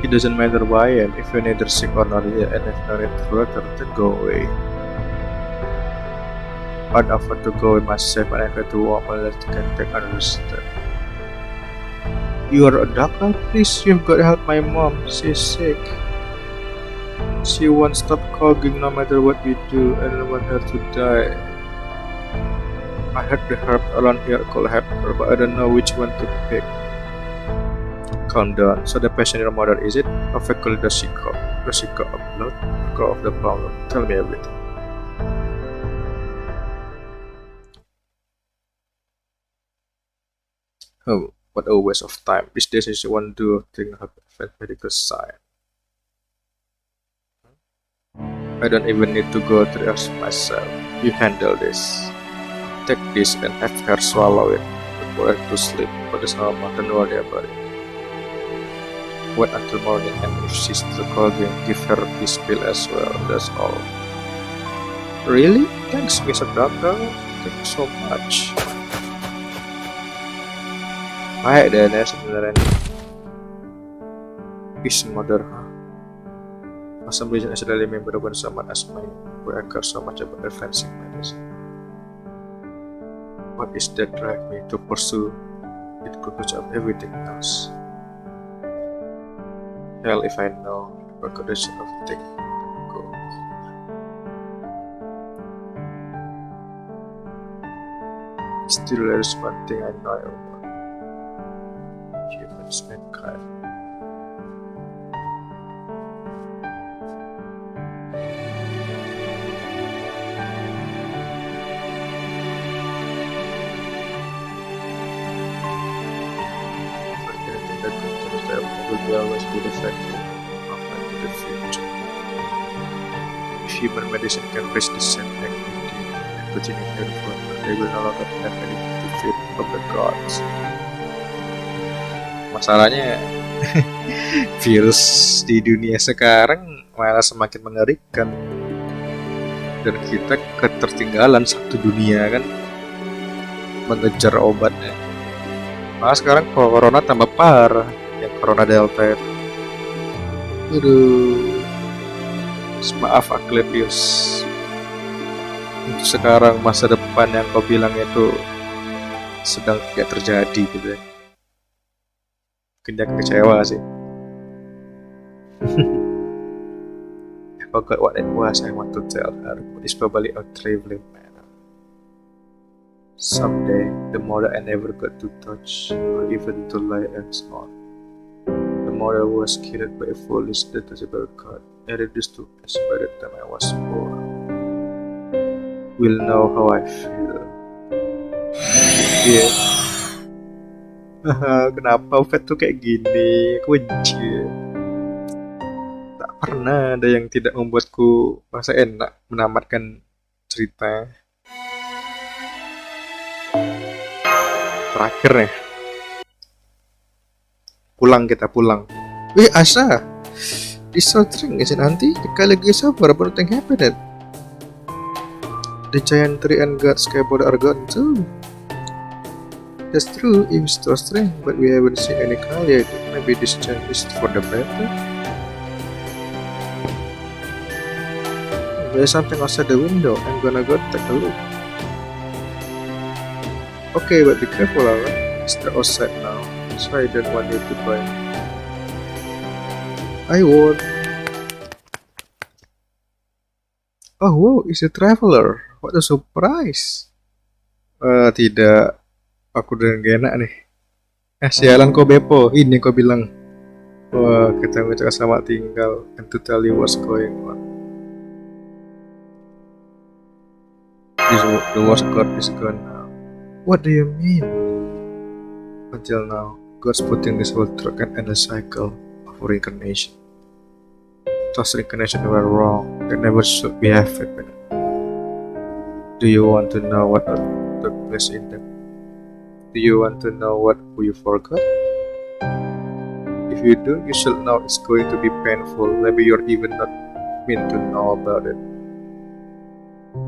It doesn't matter why I am. If you're neither sick or not yet and if not further, then go away. I'd offer to go with myself and I had to walk unless you can take another step. You are a doctor? Please, you've got to help my mom. She's sick. She won't stop coughing no matter what we do. I don't want her to die. I heard the herb around here could help her, but I don't know which one to pick. Calm down. So the patient your mother, is it? How frequently does she cough? Does she cough up blood? Cough of the problem? Tell me everything. Oh, what a waste of time. These days is one do thing have medical science. I don't even need to go through it myself. You handle this. Take this and have her swallow it before her to sleep. But it's normal, don't worry about it. Wait until morning and if she's still coughing, give her this pill as well, that's all. Really? Thanks, Mr. Doctor. Thank you so much. Baik deh sebenarnya nih. His mother. For some reason I suddenly remember when someone asked me why I care so much about advancing medicine. What is that drive me to pursue it could of everything else? Hell if I know the condition of things go. Still there's one thing I know about humans, mankind. Will always be the factor into the future. If human medicine can reach the same activity and continue therefore, they will no longer have anything to fear from the gods. Masalahnya virus di dunia sekarang malah semakin mengerikan dan kita ketertinggalan satu dunia kan mengejar obatnya. Malah sekarang corona tambah parah. Yang corona delta itu. Aduh. Maaf Aklepius. Untuk sekarang masa depan yang kau bilang itu sedang tidak terjadi gitu ya. Mungkin dia kecewa sih. I forgot what it was I want to tell her, but it's probably a traveling matter. Someday, the mother I never got to touch or even to lay hands on. The mother was killed by a foolish detestable god and reduced to ash by the time I was 4. Will know how I feel. Yeah. Kenapa Fat tuh kayak gini? Aku benci. Tak pernah ada yang tidak membuatku merasa enak menamatkan cerita. Terakhir nih. Kita pulang. Wih, Asa. This so string is nanti kali lagi sabar about thing happened. The giant tree and god skateboard are gone too. That's true, it was so strange, but we haven't seen any car yet. Maybe this change is for the better. There's something outside the window. I'm gonna go take a look. Okay, but be careful, alright? It's the outside now. So I don't want you to buy. I won't. Oh wow, it's a traveler. What a surprise. Tidak. Aku udah gak enak nih. Sialan kau Bepo. Ini kau bilang. Wah, kita ngucapkan selamat tinggal. And to tell you what's going on. The worst god is gone now. What do you mean? Until now, God's putting this whole through an endless cycle of reincarnation. Those reincarnations were wrong. They never should be happened. Do you want to know what took place in them? Do you want to know what you forgot? If you do, you should know it's going to be painful. Maybe you're even not meant to know about it.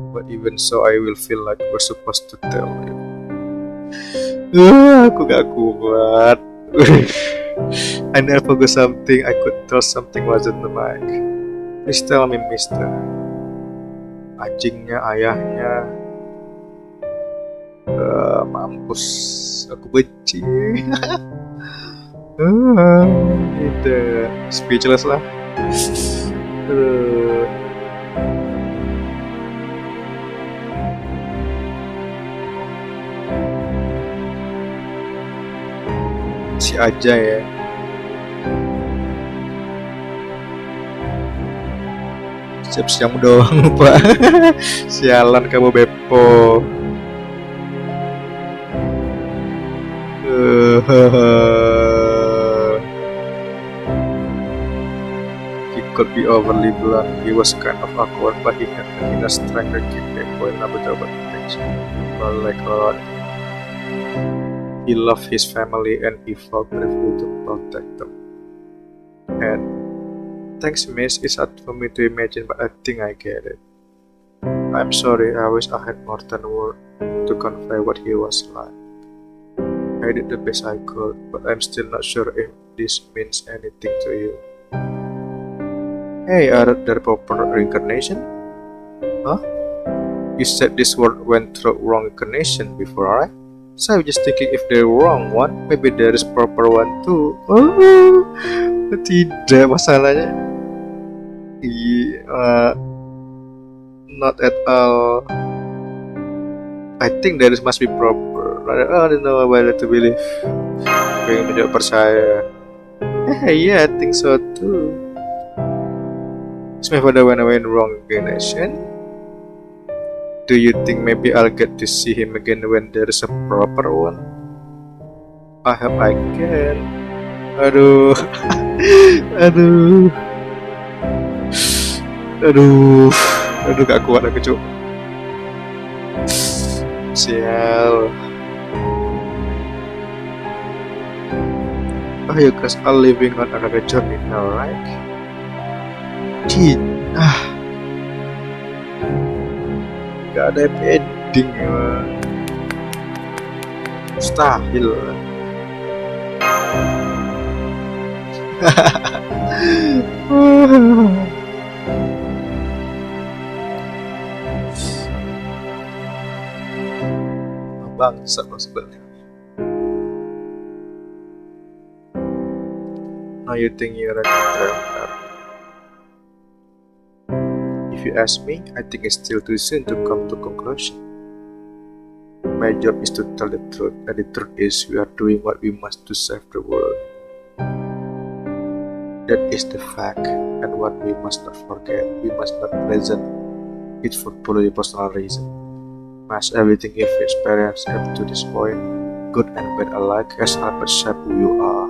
But even so, I will feel like we're supposed to tell you. Aku gak kuat. I never forgot something. I could tell something wasn't the mic. Please tell me, mister. Anjingnya, ayahnya. Mampus. Aku benci. Itu speechless lah. Si aja ya. Siap-siap doang pak. Sialan kamu Beppo. He could be overly blunt. He was kind of awkward, but he had the inner strength to keep Beppo in a better things. Well, like he loved his family and he felt bravely to protect them. And thanks, miss. It's hard for me to imagine, but I think I get it. I'm sorry. I wish I had more than words to convey what he was like. I did the best I could, but I'm still not sure if this means anything to you. Hey, are there proper reincarnation? Huh? You said this word went through wrong incarnation before, right? So I'm just thinking if they're wrong one, maybe there is proper one too. Oh, tidak masalahnya. Not at all. I think there must be proper. I don't know whether to believe. Pengen tidak percaya. Yeah, I think so too. Is my father went away in wrong incarnation? Do you think maybe I'll get to see him again when there is a proper one? I hope I can. Aduh. Aduh gak kuat aku cuk. Sial. Oh, you guys are living on another journey now, right? Gak ada ending ya. Mustahil. Bangsat loh sebenarnya. Now you think you're a traveler? If you ask me, I think it's still too soon to come to conclusion. My job is to tell the truth, and the truth is we are doing what we must to save the world. That is the fact, and what we must not forget. We must not present it for purely personal reason. Must everything you've experienced up to this point, good and bad alike, has helped shape who you are.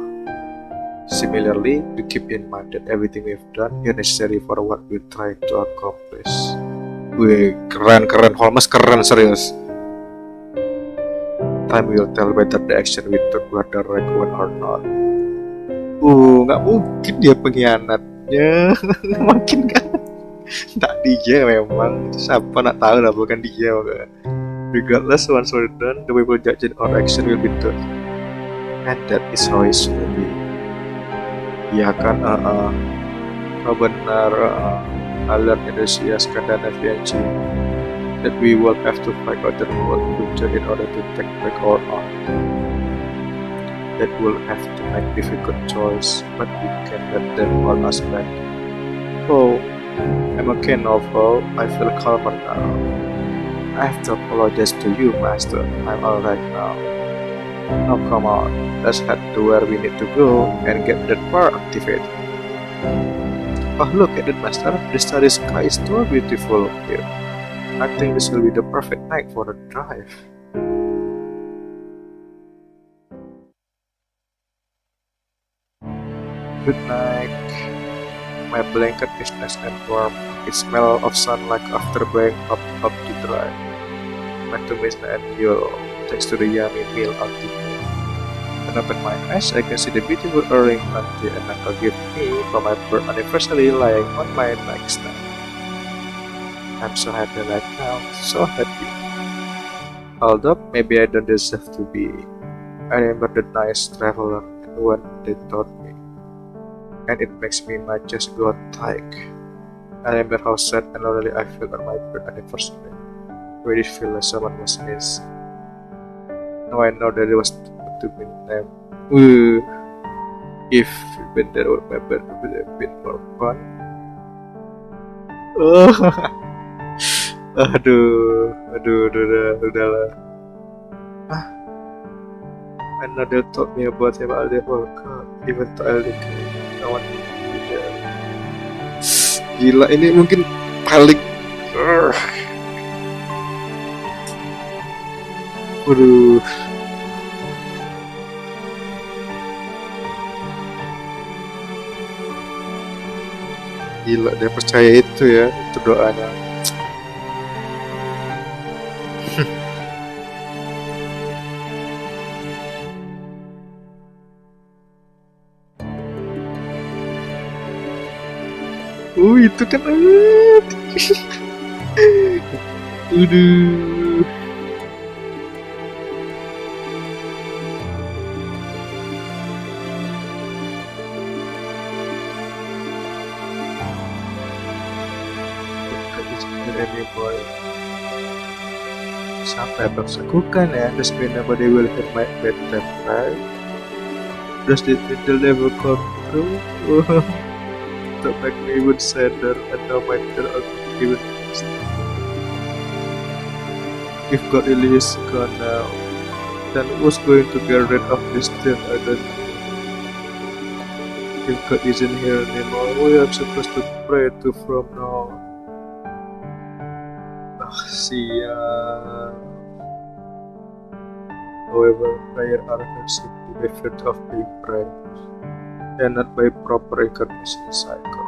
Similarly, we keep in mind that everything we've done is necessary for what we're trying to accomplish. Wih, keren, Holmes keren serius. Time will tell whether the action we took were the right one or not. Nggak mungkin dia pengkhianatnya. Makin kan? Tak dia memang. Siapa nak tahu lah, bukan dia. Regardless, once we're done, the way we'll judge our action will be done. And that is how it should be. Ya kan, benar, alert Indonesia Scandinavian that we will have to fight out the world future in order to take back our own. That will have to make difficult choice, but we can let them hold us back. Oh, I'm okay now, I feel calmer now. I have to apologize to you, Master. I'm alright now. Now come on, let's head to where we need to go and get that bar activated. Oh, look at it, Master. The starry sky is so beautiful here. I think this will be the perfect night for a drive. Good night. My blanket is nice and warm. It smells of sunlight after being up to dry. My tummy is nice and yellow, thanks to the yummy meal on the table. When I open my eyes, I can see the beautiful earring auntie and uncle give me for my birth anniversary lying on my nightstand. I'm so happy right now, so happy. Although maybe I don't deserve to be. I remember the nice traveler and what they taught me, and it makes me my chest go tight. I remember how sad and lonely I felt on my birth anniversary. Really feel like someone was missing. Now I know that it was to be named. If been there, my birth would have been more fun. Oh, udahlah. I know they told me about him. I'll never come, even though I'll I want to be there. Gila, ini mungkin paling. Waduh. Gila, dia percaya itu ya, itu doanya. Itu kan. Udah. Boy. Sampai bersakukan ya, there's been nobody will hit my bedtime, right? Does it will never come true? That make me even sadder and now my dear even if God really is gone now, then who's going to get rid of this thing? I don't know. If God isn't here anymore, we are supposed to pray to from now. Siap. However, prayer are received to the effect of being prayed, and not by proper recognition cycle.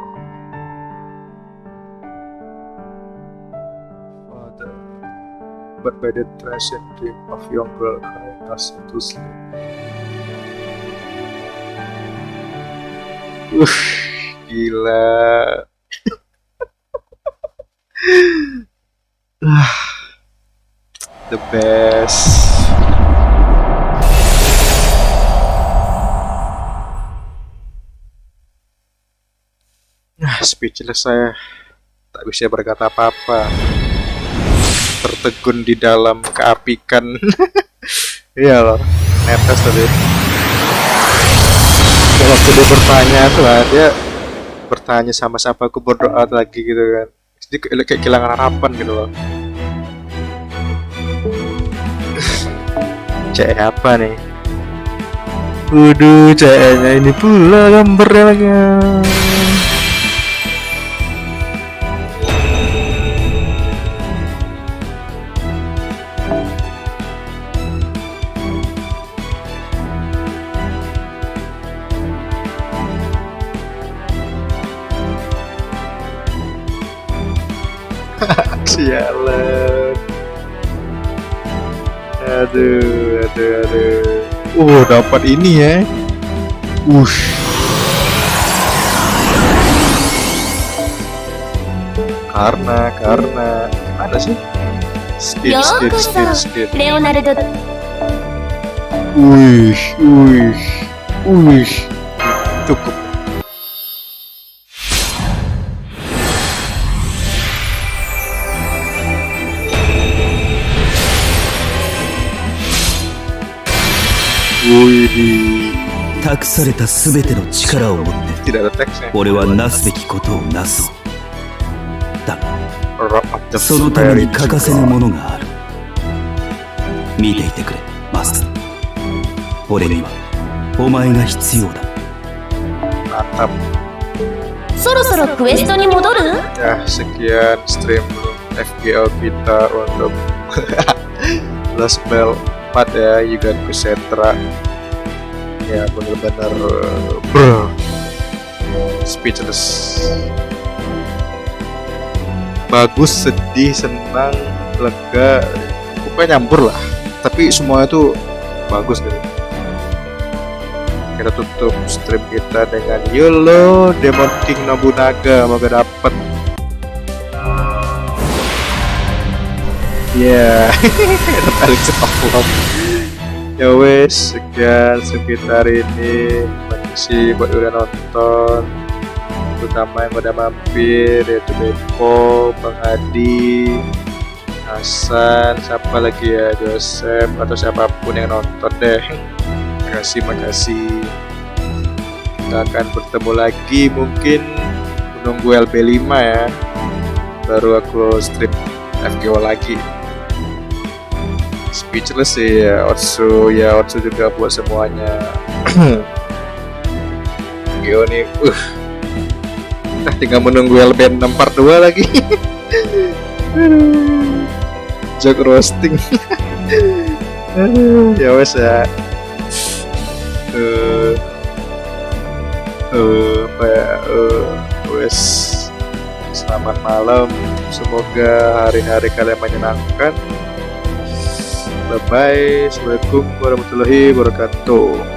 Father, but by the transient dream of young girl crying us to sleep. Gila. The best. Speechless saya, tak bisa berkata apa-apa. Tertegun di dalam keapikan. Iya loh, netes tadi. Waktu dia bertanya tuh, dia bertanya sama siapa, aku berdoa lagi gitu kan. Jadi kayak kehilangan harapan gitu loh. Cek apa nih? Waduh, ceknya ini pula gambarnya lagi. Sialan. Aduh. Dapat ini ya. Karena mana sih? Speed. Leonardo. Cukup. Wih. 託されたすべての力を持って Tidak ada teksnya. 俺はなすべきことをなそう。だが Rock of the そのために Fairy 欠かせぬ Jewel. ものがある。見ていてくれ、マスター。俺にはお前が必要だ。 Mantap. そろそろクエストに戻る？ Ya, sekian stream FGO kita untuk Lostbelt 4 ya, Yuga Kshetra. Ya bener-bener bro, speechless. Bagus, sedih, senang, lega, pokoknya nyampur lah. Tapi semuanya tuh bagus gitu. Kita tutup stream kita dengan YOLO Demon King Nobunaga, moga dapet. Ya, tertarik cepat. Ya wes, sekian sekitar ini. Makasih buat udah nonton, terutama yang udah mampir, yaitu Depo, Bang Adi, Hasan, siapa lagi ya, Joseph, atau siapapun yang nonton deh. Makasih. Kita akan bertemu lagi mungkin menunggu LB5 ya, baru aku strip FGO lagi. Speechless sih ya, Otsu juga buat semuanya. FGO nih, tinggal menunggu LB6 part 2 lagi. Joke roasting. Ya wes ya. Wes, selamat malam, semoga hari-hari kalian menyenangkan. Bye bye, assalamualaikum warahmatullahi wabarakatuh.